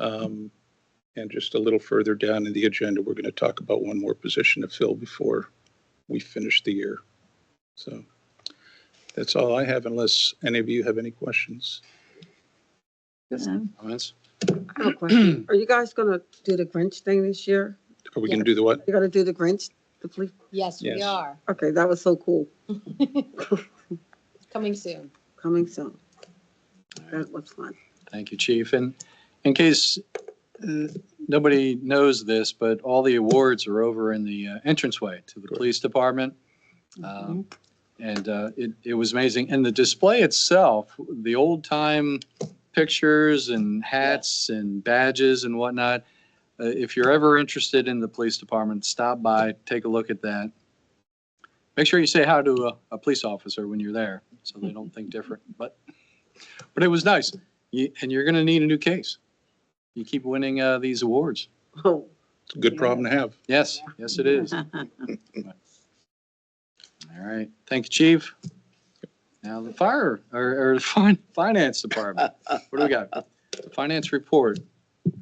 And just a little further down in the agenda, we're going to talk about one more position to fill before we finish the year. So that's all I have, unless any of you have any questions. Comments? I have a question. Are you guys gonna do the Grinch thing this year? Are we going to do the what? You're gonna do the Grinch, the police? Yes, we Yes. are. Okay, that was so cool. Coming soon. Coming soon. That was fun. Thank you, Chief. And in case nobody knows this, but all the awards are over in the entranceway to the police department. And it was amazing. And the display itself, the old time pictures and hats and badges and whatnot. If you're ever interested in the police department, stop by, take a look at that. Make sure you say hi to a police officer when you're there, so they don't think different. But it was nice. And you're going to need a new case. You keep winning these awards. Oh, It's a good problem to have. Yes, yes, it is. All right. Thank you, Chief. Now the fire or finance department. What do we got? The finance report.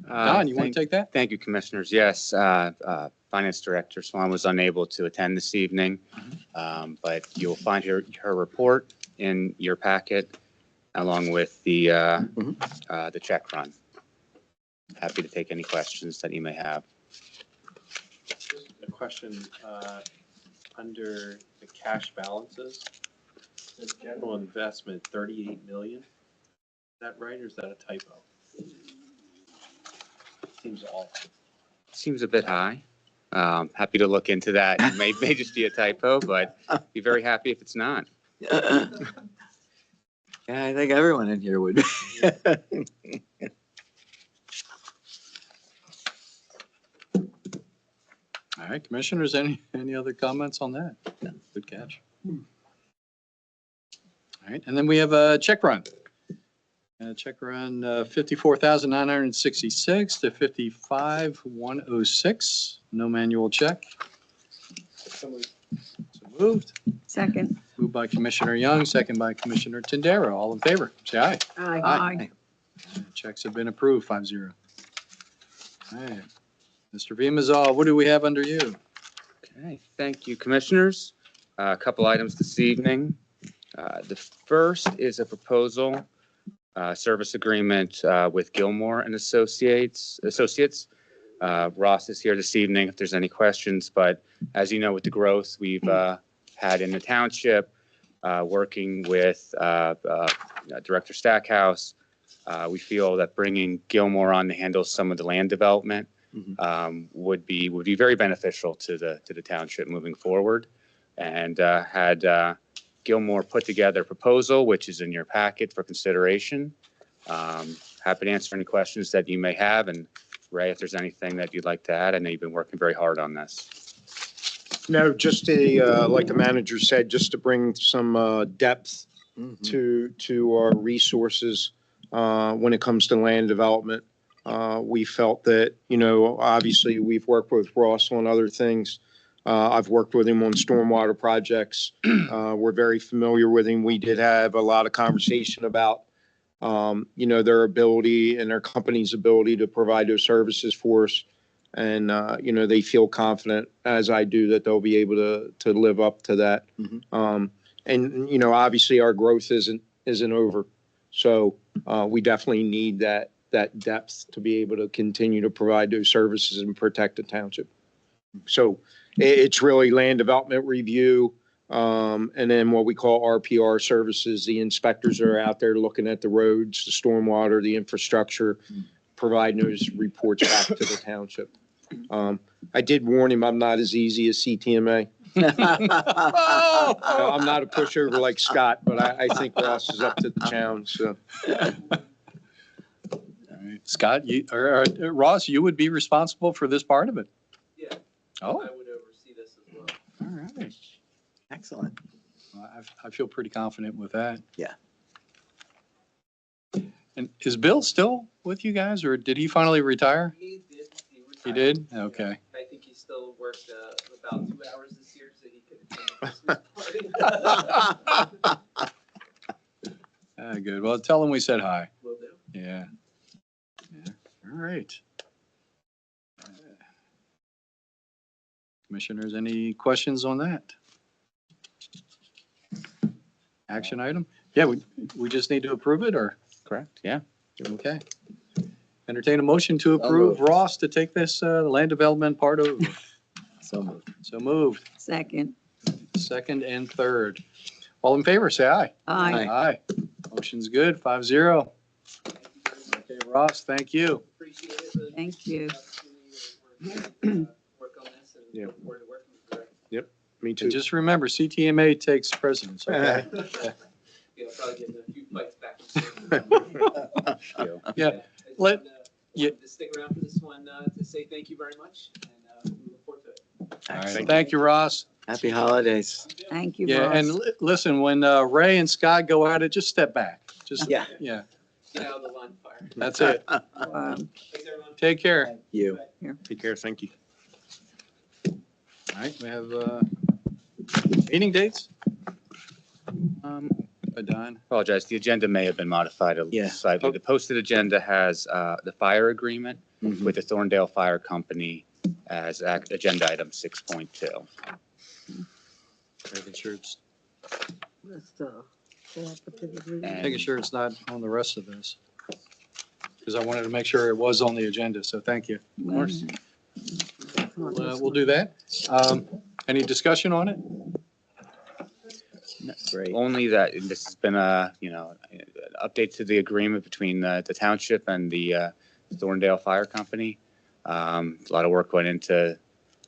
Don, you want to take that? Thank you, Commissioners. Yes, Finance Director Swan was unable to attend this evening, but you'll find her report in your packet along with the check run. Happy to take any questions that you may have. A question, under the cash balances, the general investment, 38 million. Is that right, or is that a typo? Seems off. Seems a bit high. Happy to look into that. It may just be a typo, but be very happy if it's not. Yeah, I think everyone in here would. All right, Commissioners, any other comments on that? Good catch. All right, and then we have a check run. Check run 54,966 to 55,106. No manual check. So moved. Second. Moved by Commissioner Young, second by Commissioner Tindera. All in favor, say aye. Aye. Checks have been approved, 5-0. All right. Mr. Vimazal, what do we have under you? Okay, thank you, Commissioners. A couple items this evening. The first is a proposal, service agreement with Gilmore and Associates. Ross is here this evening if there's any questions, but as you know, with the growth we've had in the township, working with Director Stackhouse, we feel that bringing Gilmore on to handle some of the land development would be very beneficial to the township moving forward, and had Gilmore put together a proposal which is in your packet for consideration. Happy to answer any questions that you may have, and Ray, if there's anything that you'd like to add, I know you've been working very hard on this. No, just like the manager said, just to bring some depth to our resources when it comes to land development. We felt that, obviously we've worked with Ross on other things. I've worked with him on stormwater projects. We're very familiar with him. We did have a lot of conversation about, their ability and their company's ability to provide those services for us. And, they feel confident, as I do, that they'll be able to live up to that. And, obviously our growth isn't over. So we definitely need that depth to be able to continue to provide those services and protect the township. So it's really land development review, and then what we call RPR services. The inspectors are out there looking at the roads, the stormwater, the infrastructure, providing those reports back to the township. I did warn him I'm not as easy as CTMA. I'm not a pushover like Scott, but I think Ross is up to the challenge. So. Scott, Ross, you would be responsible for this part of it. Yeah. Oh. I would oversee this as well. All right. Excellent. Well, I feel pretty confident with that. Yeah. And is Bill still with you guys, or did he finally retire? He did. He did? Okay. I think he still worked about 2 hours this year so he could attend the Christmas party. Good. Well, tell him we said hi. Will do. Yeah. All right. Commissioners, any questions on that? Action item? Yeah, we just need to approve it, or? Correct, yeah. Okay. Entertain a motion to approve Ross to take this land development part over. So moved. So moved. Second. Second and third. All in favor, say aye. Aye. Aye. Motion's good, 5-0. Okay, Ross, thank you. Appreciate it. Really Thank you. work on this and Yeah. look forward to working with you. Yep, me too. And just remember, CTMA takes precedence, okay? Yeah, probably getting a few fights back. Yeah. Wanted Yeah. to stick around for this one to say thank you very much, and we look forward to it. All right, thank you, Ross. Happy holidays. Thank you, Yeah, Ross. and listen, when Ray and Scott go at it, just step back. Just, Yeah. yeah, Get out of the line of fire. that's it. Um, Thanks, everyone. Take care. You. Take care, thank you. All right, we have meeting dates? Don? Apologize, the agenda may have been modified slightly. The posted agenda has the fire agreement with the Thorndale Fire Company as agenda item 6.2. Making sure it's, That's the cooperative agreement. making sure it's not on the rest of this. Because I wanted to make sure it was on the agenda, so thank you. Of course. We'll do that. Any discussion on it? Only that this has been a, an update to the agreement between the township and the Thorndale Fire Company. A lot of work went into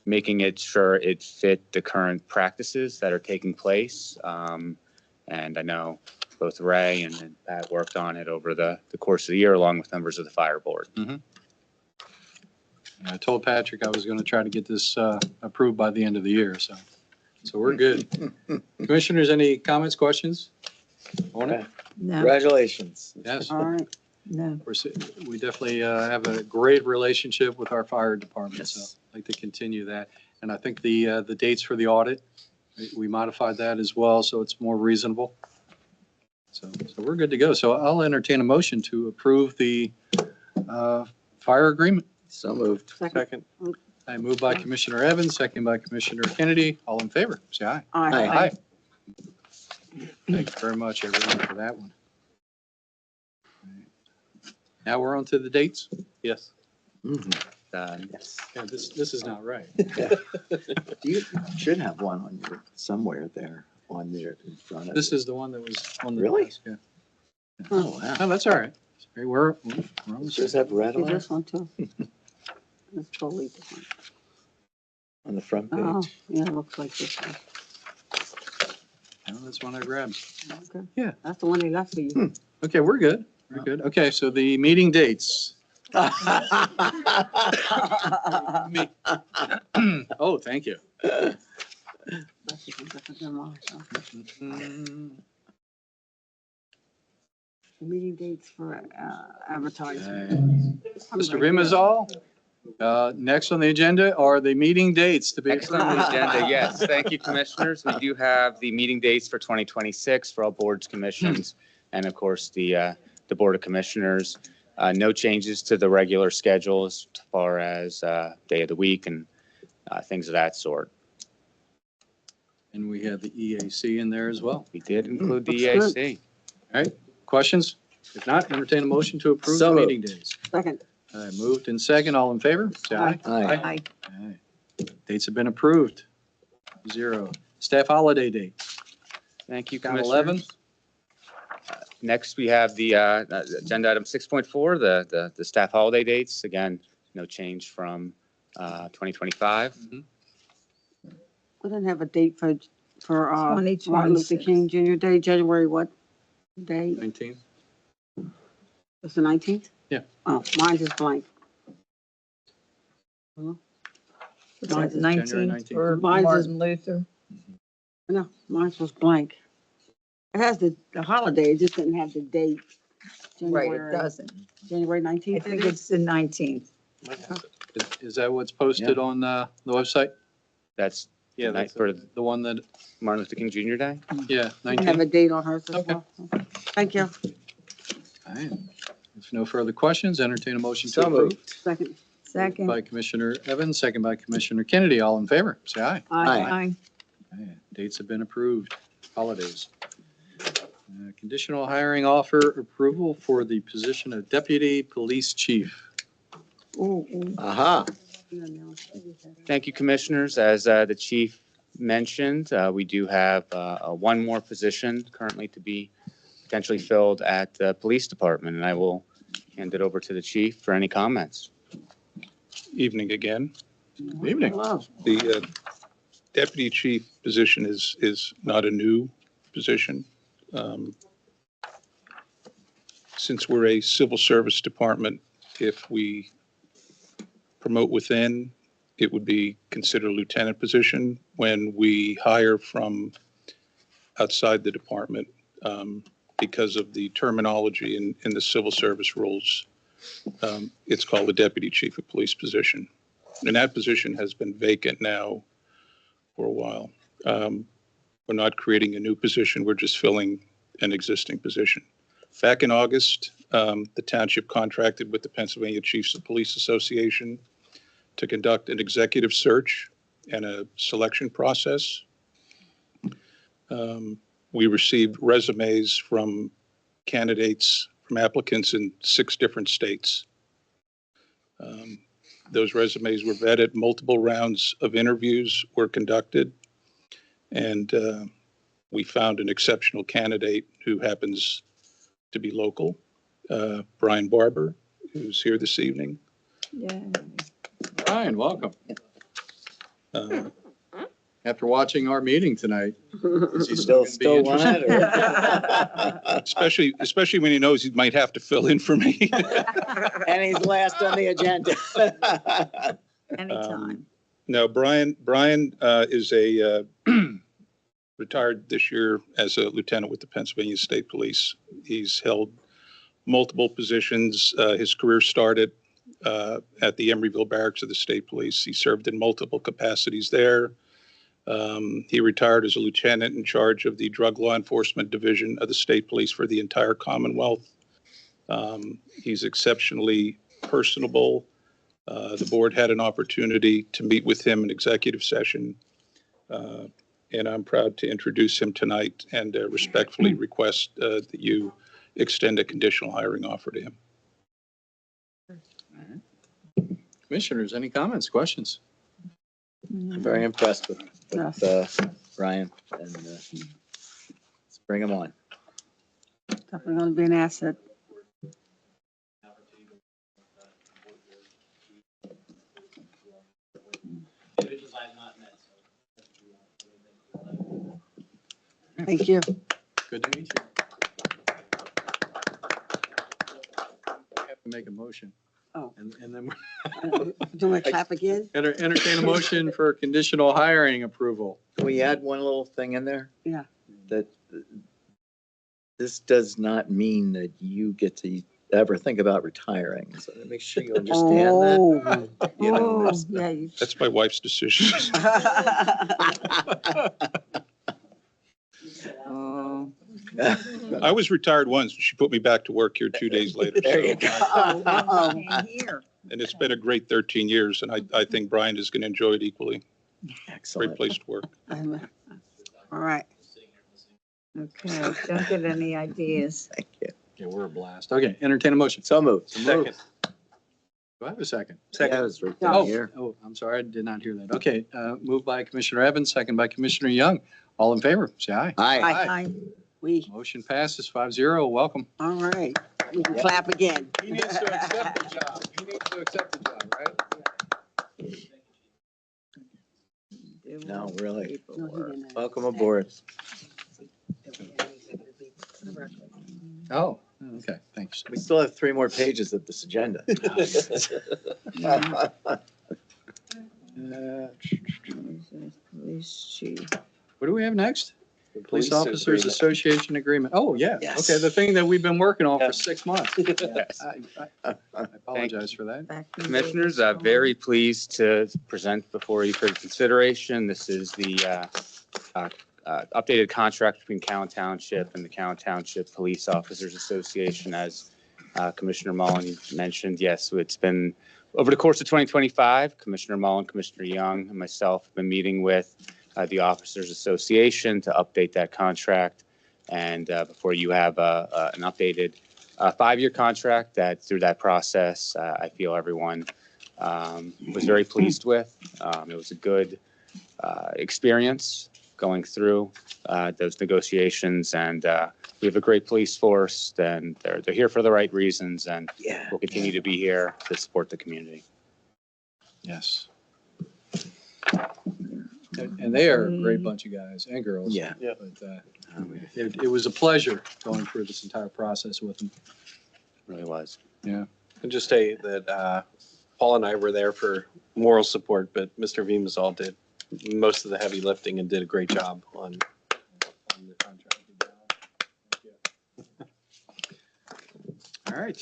making it sure it fit the current practices that are taking place. And I know both Ray and Pat worked on it over the course of the year along with members of the fire board. I told Patrick I was going to try to get this approved by the end of the year, so we're good. Commissioners, any comments, questions on it? No. Congratulations. Yes. All right. No. We definitely have a great relationship with our fire department, so I'd like to continue that. And I think the dates for the audit, we modified that as well, so it's more reasonable. So we're good to go. So I'll entertain a motion to approve the fire agreement. So moved. Second. I moved by Commissioner Evans, second by Commissioner Kennedy. All in favor, say aye. Aye. Thanks very much, everyone, for that one. Now we're on to the dates? Yes. Yes. Yeah, this is not right. You should have one on your, somewhere there, on there in front of This you. is the one that was on the. Really? desk, Yeah. Oh, wow. No, that's all right. We're on the Does it have red See on it this one too? It's totally different. on the front Oh, page? yeah, it looks like this one. No, that's one I grabbed. Okay. Yeah. That's the one they got for you. Okay, we're good. We're good. Okay, so the meeting dates. Me. Oh, thank you. That's even different than mine, so. Meeting dates for advertising. Mr. Rimazal, next on the agenda are the meeting dates to be. Next on the agenda, yes. Thank you, commissioners. We do have the meeting dates for 2026 for all boards, commissions, and of course, the Board of Commissioners. No changes to the regular schedule as far as day of the week and things of that sort. And we have the EAC in there as well. We did include the Looks good. EAC. All right, questions? If not, entertain a motion to approve So the moved. meeting days. Second. Moved in second, all in favor? Say aye. Aye. Aye. Dates have been approved. 0. Staff holiday date. Thank you, On commissioners. 11. Next, we have the agenda item 6.4, the staff holiday dates. Again, no change from 2025. We didn't have a date for Martin Luther 2026. King Jr. Day, January what day? 19. It's the 19th? Yeah. Oh, mine's is blank. What's Mine's that, is January 19th 19th. for Mine's is- Martin Luther? No, mine was blank. It has the holiday, it just didn't have the date. Right, it January- doesn't. January I 19th. think it's the 19th. Is that what's posted on the website? That's Yeah, night that's for the one that, Martin Luther King Jr. Day. yeah, We have 19. a date on hers as Okay. well. Thank you. All right. If no further questions, entertain a motion to So approve. moved. Second. Second. By Commissioner Evans, second by Commissioner Kennedy. All in favor, say aye. Aye. Aye. Dates have been approved. Holidays. Conditional hiring offer approval for the position of Deputy Police Chief. Ooh, ooh. Aha. Thank you, commissioners. As the chief mentioned, we do have one more position currently to be potentially filled at the police department, and I will hand it over to the chief for any comments. Evening again. Evening. Hello. The deputy chief position is not a new position. Since we're a civil service department, if we promote within, it would be considered a lieutenant position. When we hire from outside the department, because of the terminology in the civil service rules, it's called the deputy chief of police position. And that position has been vacant now for a while. We're not creating a new position, we're just filling an existing position. Back in August, the township contracted with the Pennsylvania Chiefs of Police Association to conduct an executive search and a selection process. We received resumes from candidates, from applicants in 6 different states. Those resumes were vetted, multiple rounds of interviews were conducted, and we found an exceptional candidate who happens to be local, Brian Barber, who's here this evening. Yeah. Brian, welcome. After watching our meeting tonight, is he still want it, Especially when he knows he might have to fill in for me. And he's last on the agenda. Anytime. No, Brian is a retired this year as a lieutenant with the Pennsylvania State Police. He's held multiple positions. His career started at the Emeryville Barracks of the State Police. He served in multiple capacities there. He retired as a lieutenant in charge of the Drug Law Enforcement Division of the State Police for the entire Commonwealth. He's exceptionally personable. The board had an opportunity to meet with him in executive session, and I'm proud to introduce him tonight and respectfully request that you extend a conditional hiring offer to him. Commissioners, any comments, questions? I'm very impressed with Brian, and let's bring him on. Definitely gonna be an asset. Thank you. Good to meet you. I have to make a motion. Oh. And then Do I clap again? entertain a motion for conditional hiring approval. Can we add one little thing in there? Yeah. That this does not mean that you get to ever think about retiring. So make sure you understand that. You know, Yeah. You- That's my wife's decision. Oh. I was retired once, and she put me back to work here 2 days later. There you go. Here. And it's been a great 13 years, and I think Brian is going to enjoy it equally. Excellent. Great place to work. All right. Okay, don't get any ideas. Thank you. Yeah, we're a blast. Okay, entertain a motion. So moved. Second. Do I have a second? Second. It's right Oh, here. oh, I'm sorry, I did not hear that. Okay, moved by Commissioner Evans, second by Commissioner Young. All in favor, say aye. Aye. Aye. We, Motion passes 5-0. Welcome. all right. We can clap again. He needs to accept the job. He needs to accept the job, right? No, really. No, he didn't. Welcome aboard. Oh, okay, thanks. We still have 3 more pages of this agenda. Police chief. What do we have next? Police Police Officers agreement. Association agreement. Oh, yeah. Yes. Okay, the thing that we've been working on for Yes. 6 months. Yes. I apologize for that. Back in Commissioners, Vegas. very pleased to present before you for consideration. This is the updated contract between Cowan Township and the Cowan Township Police Officers Association. As Commissioner Mullen mentioned, yes, it's been over the course of 2025, Commissioner Mullen, Commissioner Young, and myself have been meeting with the Officers Association to update that contract. And before you have an updated 5-year contract, that through that process, I feel everyone was very pleased with. It was a good experience going through those negotiations, and we have a great police force, and they're here for the right reasons, and Yeah. will continue to be here to support the community. Yes. And they are a great bunch of guys and girls. Yeah. But it was a pleasure going through this entire process with them. Really was. Yeah. And just say that Paul and I were there for moral support, but Mr. Vimasol did most of the heavy lifting and did a great job on the contract. All right.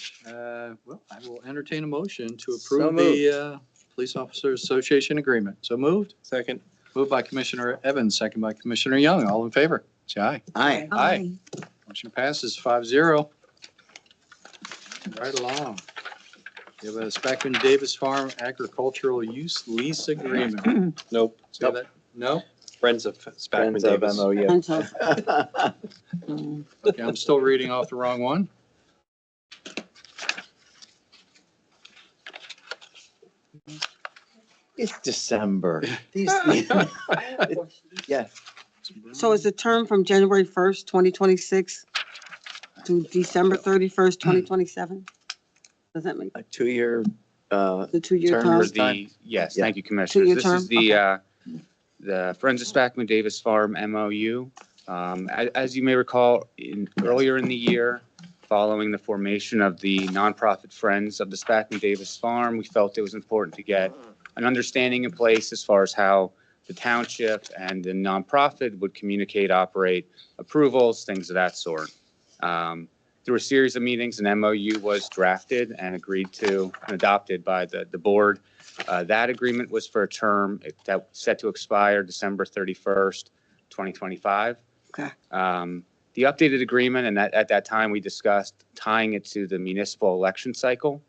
Well, I will entertain a motion to So approve the Police Officers Association agreement. So moved? Second. Moved by Commissioner Evans, second by Commissioner Young. All in favor? Say aye. Aye. Aye. Motion passes 5-0. Right along. We have a Spackman Davis Farm Agricultural Use Lease Agreement. Nope. See that? No? Friends of Spackman Friends of Davis. MOU. And so, Okay, I'm still reading off the wrong one. It's December. These, yeah, so is the term from January 1st, 2026 to December 31st, 2027? Does that make a 2-year, the 2-year term term? this For time? the, yes, Yeah. thank you, Commissioners. Two-year This term? is the Friends of Spackman Davis Farm MOU. As you may recall, earlier in the year, following the formation of the nonprofit Friends of the Spackman Davis Farm, we felt it was important to get an understanding in place as far as how the township and the nonprofit would communicate, operate, approvals, things of that sort. Through a series of meetings, an MOU was drafted and agreed to and adopted by the board. That agreement was for a term that was set to expire December 31st, 2025. Okay. The updated agreement, and at that time, we discussed tying it to the municipal election cycle.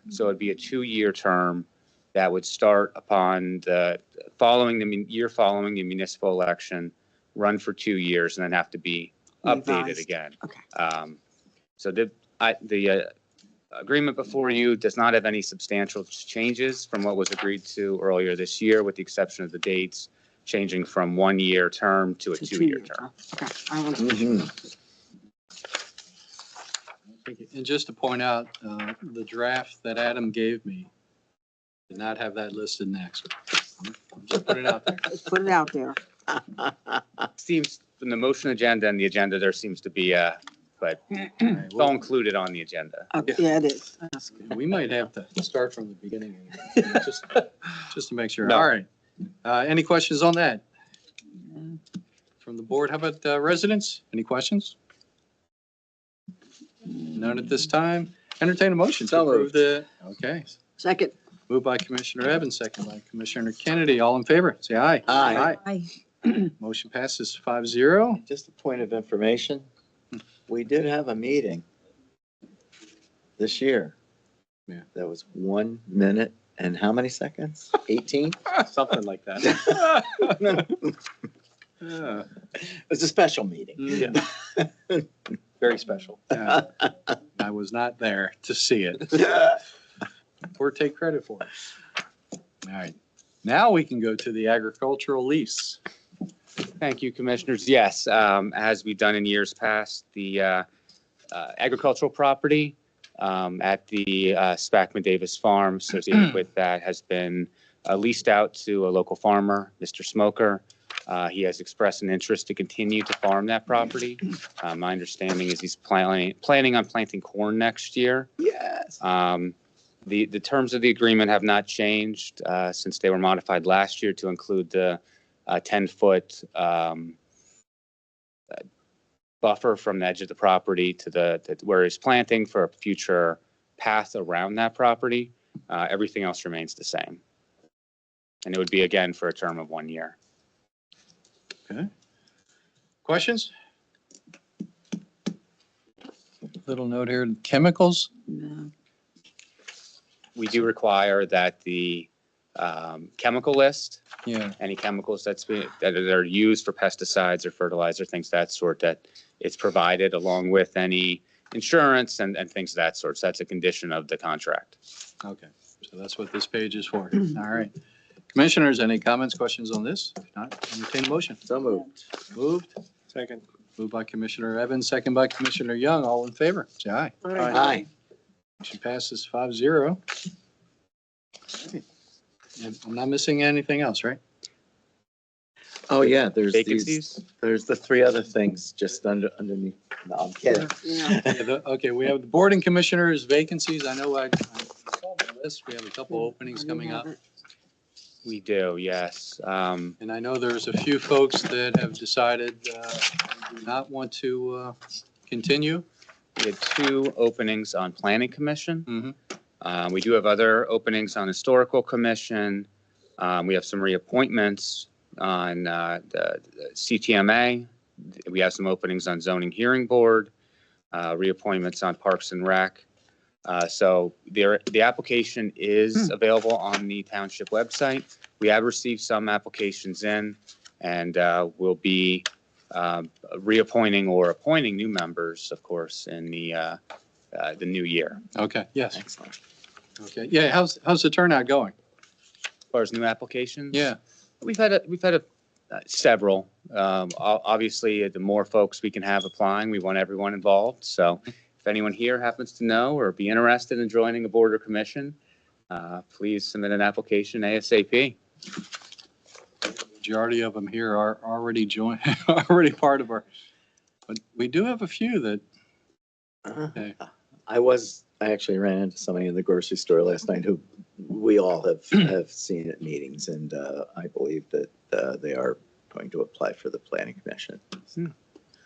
So it'd be a 2-year term that would start upon the year following the municipal election, run for 2 years, and then have to be updated Revised. again. Okay. So the agreement before you does not have any substantial changes from what was agreed to earlier this year, with the exception of the dates changing from 1-year term to a 2-year term. Okay. I want to And just to point out, the draft that Adam gave me did not have that listed next. I'm just putting it out there. Let's put it out there. Seems from the motion agenda and the agenda, there seems to be but it's all included on the agenda. Yeah, it is. We might have to start from the beginning, just to make sure. No. All right. Any questions on that? From the board? How about residents? Any questions? None at this time. Entertain a motion to approve the, okay. Second. Moved by Commissioner Evans, second by Commissioner Kennedy. All in favor? Say aye. Aye. Motion passes 5-0. Just a point of information. We did have a meeting this year. Yeah. That was 1 minute and how many seconds? 18? Something like that. Yeah. It was a special meeting. Yeah. Very special. Yeah. I was not there to see it or take credit for it. All right. Now we can go to the agricultural lease. Thank you, Commissioners. Yes, as we've done in years past, the agricultural property at the Spackman Davis Farm associated with that has been leased out to a local farmer, Mr. Smoker. He has expressed an interest to continue to farm that property. My understanding is he's planning on planting corn next year. Yes. The terms of the agreement have not changed since they were modified last year to include the 10-foot buffer from the edge of the property to where he's planting for a future path around that property. Everything else remains the same. And it would be, again, for a term of 1 year. Okay. Questions? Little note here, chemicals? No. We do require that the chemical list, Yeah. any chemicals that are used for pesticides or fertilizer, things of that sort, that it's provided along with any insurance and things of that sort. So that's a condition of the contract. Okay, so that's what this page is for. All right. Commissioners, any comments, questions on this? If not, entertain a motion. So moved. Moved. Second. Moved by Commissioner Evans, second by Commissioner Young. All in favor? Say aye. Aye. Motion passes 5-0. And I'm not missing anything else, right? Oh, yeah, there's Vacancies? there's the 3 other things just underneath. No, I'm kidding. Yeah. Okay, we have the board and commissioners vacancies. I know I saw the list. We have a couple openings coming up. We do, yes. And I know there's a few folks that have decided do not want to continue. We had 2 openings on Planning Commission. Mhm. We do have other openings on Historical Commission. We have some reappointments on the CTMA. We have some openings on Zoning Hearing Board. reappointments on Parks and Rec. So the application is available on the township website. We have received some applications in, and we'll be reappointing or appointing new members, of course, in the new year. Okay, yes. Excellent. Okay, yeah, how's the turnout going? As far as new applications? Yeah. We've had several. Obviously, the more folks we can have applying, we want everyone involved. So if anyone here happens to know or be interested in joining a board or commission, please submit an application ASAP. Majority of them here are already already part of our, but we do have a few that, okay. I actually ran into somebody in the grocery store last night who we all have seen at meetings, and I believe that they are going to apply for the planning commission.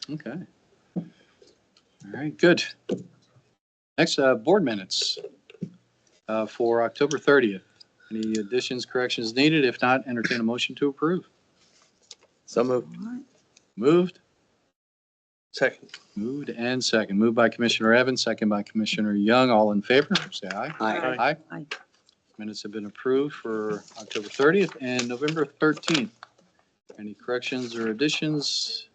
Okay. All right, good. Next, board minutes for October 30th. Any additions, corrections needed? If not, entertain a motion to approve. So moved. Moved? Second. Moved and second. Moved by Commissioner Evans, second by Commissioner Young. All in favor, say aye. Aye. Aye. Minutes have been approved for October 30th and November 13th. Any corrections or additions?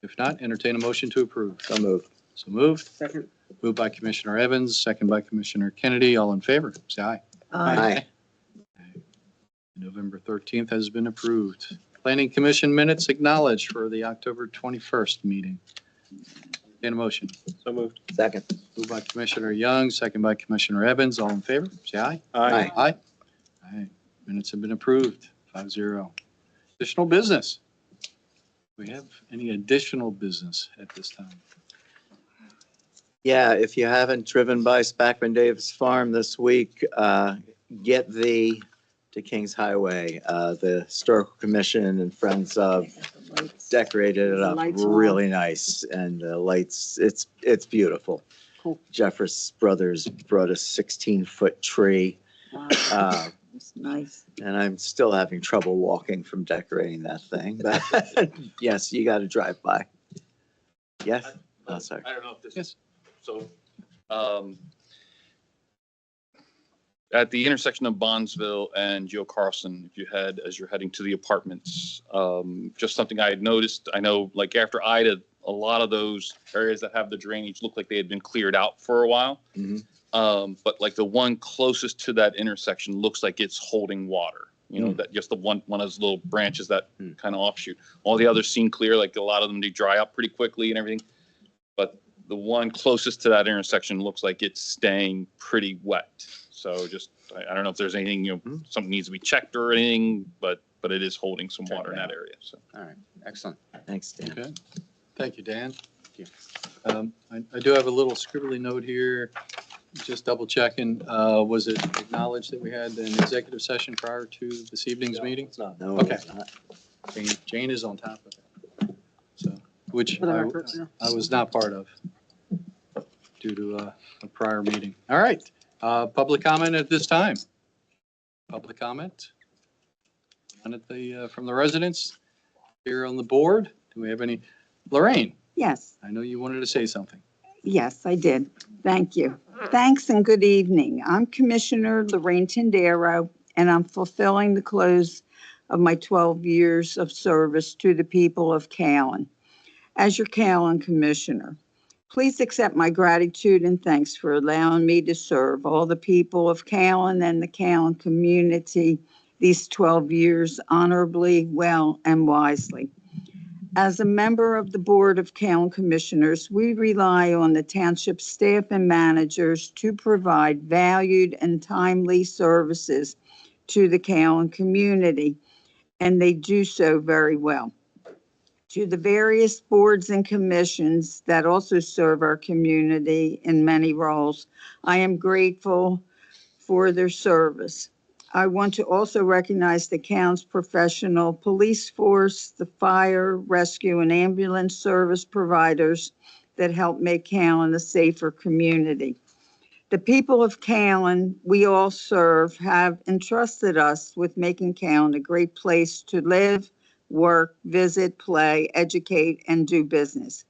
If not, entertain a motion to approve. So moved. So moved. Second. Moved by Commissioner Evans, second by Commissioner Kennedy. All in favor, say aye. Aye. November 13th has been approved. Planning Commission minutes acknowledged for the October 21st meeting. Entertain a motion. So moved. Second. Moved by Commissioner Young, second by Commissioner Evans. All in favor, say aye. Aye. Aye. Aye. Minutes have been approved, 5-0. Additional business. Do we have any additional business at this time? Yeah, if you haven't driven by Spackman Davis Farm this week, get thee to Kings Highway. The Historical Commission and Friends of decorated it up really nice, and the lights, it's beautiful. Cool. Jeffers Brothers brought a 16-foot tree. Wow. It's nice. And I'm still having trouble walking from decorating that thing. But yes, you got to drive by. Yes? Oh, sorry. I don't know if this Yes. So, at the intersection of Bondsville and Joe Carlson, if you head, as you're heading to the apartments, just something I had noticed. I know, like after Ida, a lot of those areas that have the drainage look like they had been cleared out for a while. But like the one closest to that intersection looks like it's holding water. You know, that just the one of those little branches that kind of offshoot. All the others seem clear, like a lot of them do dry up pretty quickly and everything. But the one closest to that intersection looks like it's staying pretty wet. So just, I don't know if there's anything, something needs to be checked or anything, but it is holding some water in that area. So. All right, excellent. Thanks, Dan. Okay. Thank you, Dan. Thank you. I do have a little scribbly note here, just double checking. Was it acknowledged that we had an executive session prior to this evening's meeting? No, Okay. it's not. Jane is on top of it. So, which For the record, yeah. I was not part of due to a prior meeting. All right. Public comment at this time. Public comment? None at the, from the residents here on the board. Do we have any? Lorraine, Yes, I know you wanted to say something. yes, I did. Thank you. Thanks and good evening. I'm Commissioner Lorraine Tindaro, and I'm fulfilling the close of my 12 years of service to the people of Callan. As your Callan Commissioner, please accept my gratitude and thanks for allowing me to serve all the people of Callan and the Callan community these 12 years honorably, well, and wisely. As a member of the Board of Callan Commissioners, we rely on the township staff and managers to provide valued and timely services to the Callan community, and they do so very well. To the various boards and commissions that also serve our community in many roles, I am grateful for their service. I want to also recognize the Callan's professional police force, the fire, rescue, and ambulance service providers that help make Callan a safer community. The people of Callan we all serve have entrusted us with making Callan a great place to live, work, visit, play, educate, and do business.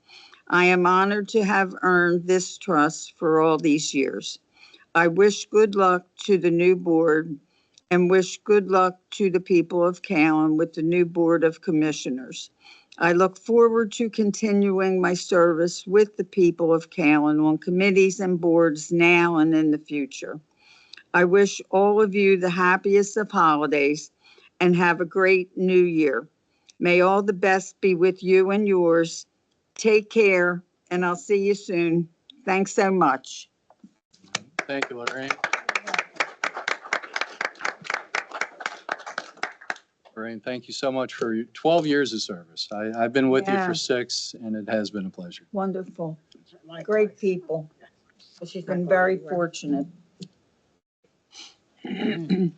I am honored to have earned this trust for all these years. I wish good luck to the new board and wish good luck to the people of Callan with the new Board of Commissioners. I look forward to continuing my service with the people of Callan on committees and boards now and in the future. I wish all of you the happiest of holidays and have a great new year. May all the best be with you and yours. Take care, and I'll see you soon. Thanks so much. Thank you, Lorraine. Lorraine, thank you so much for your 12 years of service. I've been with you Yeah. for 6, and it has been a pleasure. Wonderful. Great people. She's been very fortunate. Any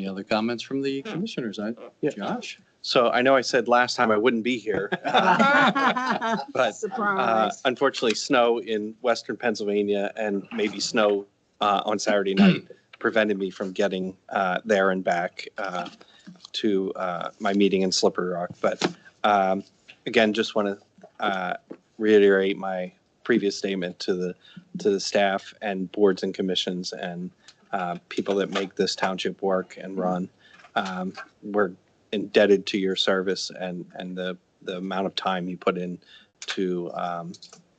other comments from the commissioners? Josh? So I know I said last time I wouldn't be here, but Surprise. unfortunately, snow in western Pennsylvania and maybe snow on Saturday night prevented me from getting there and back to my meeting in Slippery Rock. But again, just want to reiterate my previous statement to the staff and boards and commissions and people that make this township work and run. We're indebted to your service and the amount of time you put in to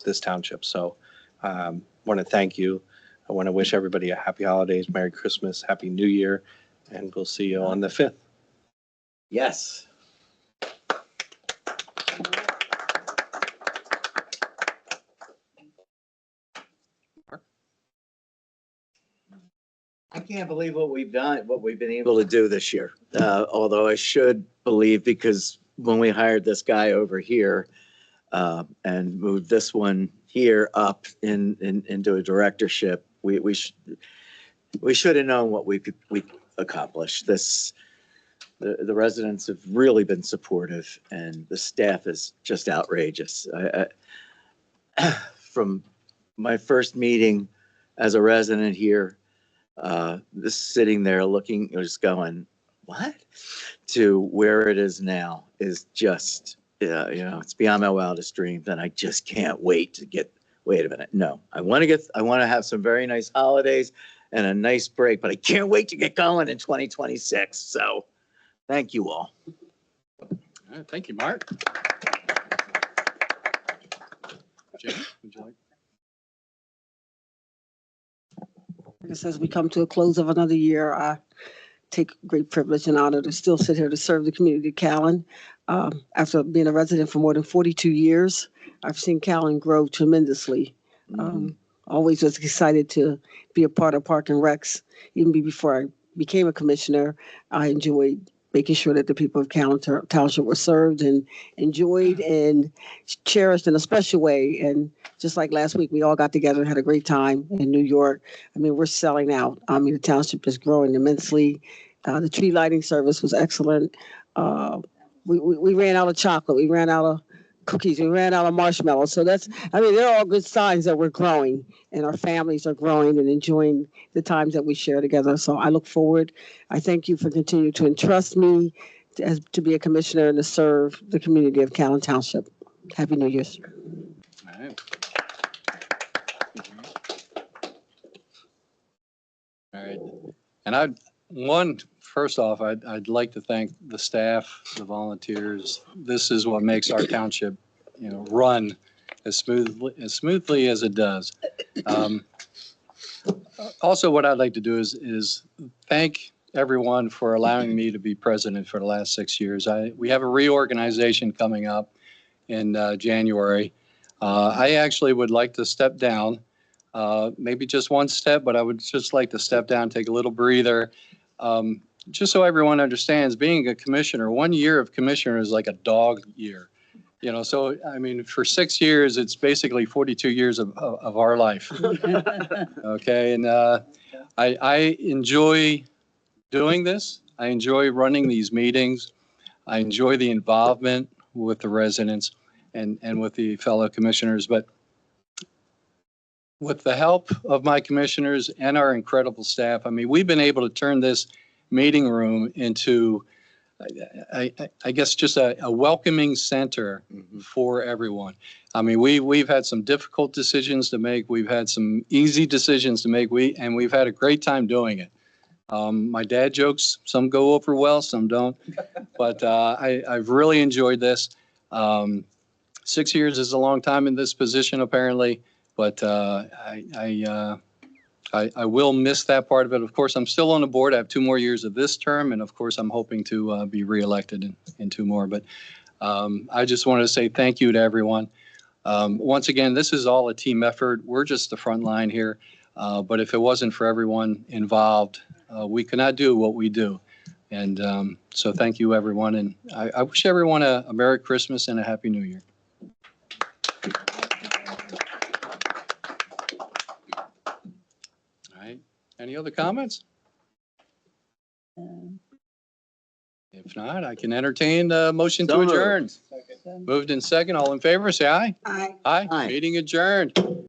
this township. So want to thank you. I want to wish everybody a happy holidays, Merry Christmas, Happy New Year, and we'll see you on the 5th. Yes. I can't believe what we've done, what we've been able to do this year. Although I should believe, because when we hired this guy over here and moved this one here up into a directorship, we should have known what we accomplished. The residents have really been supportive, and the staff is just outrageous. From my first meeting as a resident here, just sitting there looking, just going, what? To where it is now is just, it's beyond my wildest dreams, and I just can't wait to get. Wait a minute, no, I want to have some very nice holidays and a nice break, but I can't wait to get going in 2026. So, thank you all. All right, thank you, Mark. Jim, would you like? As we come to a close of another year, I take great privilege and honor to still sit here to serve the community of Callan. After being a resident for more than 42 years, I've seen Callan grow tremendously. Always was excited to be a part of Park and Recs. Even before I became a commissioner, I enjoyed making sure that the people of Callan Township were served and enjoyed and cherished in a special way. And just like last week, we all got together and had a great time in New York. I mean, we're selling out. I mean, the township is growing immensely. The tree lighting service was excellent. We ran out of chocolate. We ran out of cookies. We ran out of marshmallows. So they're all good signs that we're growing and our families are growing and enjoying the times that we share together. So I look forward. I thank you for continuing to entrust me to be a commissioner and to serve the community of Callan Township. Happy New Year. All right. All right. And first off, I'd like to thank the staff, the volunteers. This is what makes our township, run as smoothly as it does. Also, what I'd like to do is thank everyone for allowing me to be president for the last 6 years. We have a reorganization coming up in January. I actually would like to step down, maybe just one step, but I would just like to step down, take a little breather. Just so everyone understands, being a commissioner, 1 year of commissioner is like a dog year. So, I mean, for 6 years, it's basically 42 years of our life. Okay, and I enjoy doing this. I enjoy running these meetings. I enjoy the involvement with the residents and with the fellow commissioners. But with the help of my commissioners and our incredible staff, I mean, we've been able to turn this meeting room into I guess just a welcoming center for everyone. I mean, we've had some difficult decisions to make. We've had some easy decisions to make. We've had a great time doing it. My dad jokes, some go over well, some don't. But I've really enjoyed this. 6 years is a long time in this position, apparently. But I will miss that part of it. Of course, I'm still on the board. I have 2 more years of this term, and of course, I'm hoping to be reelected in 2 more. But I just wanted to say thank you to everyone. Once again, this is all a team effort. We're just the front line here. But if it wasn't for everyone involved, we could not do what we do. And so thank you, everyone. And I wish everyone a Merry Christmas and a Happy New Year. All right. Any other comments? If not, I can entertain a motion to So moved. adjourn. Moved in second. All in favor, say aye. Aye. Aye. Aye. Meeting adjourned.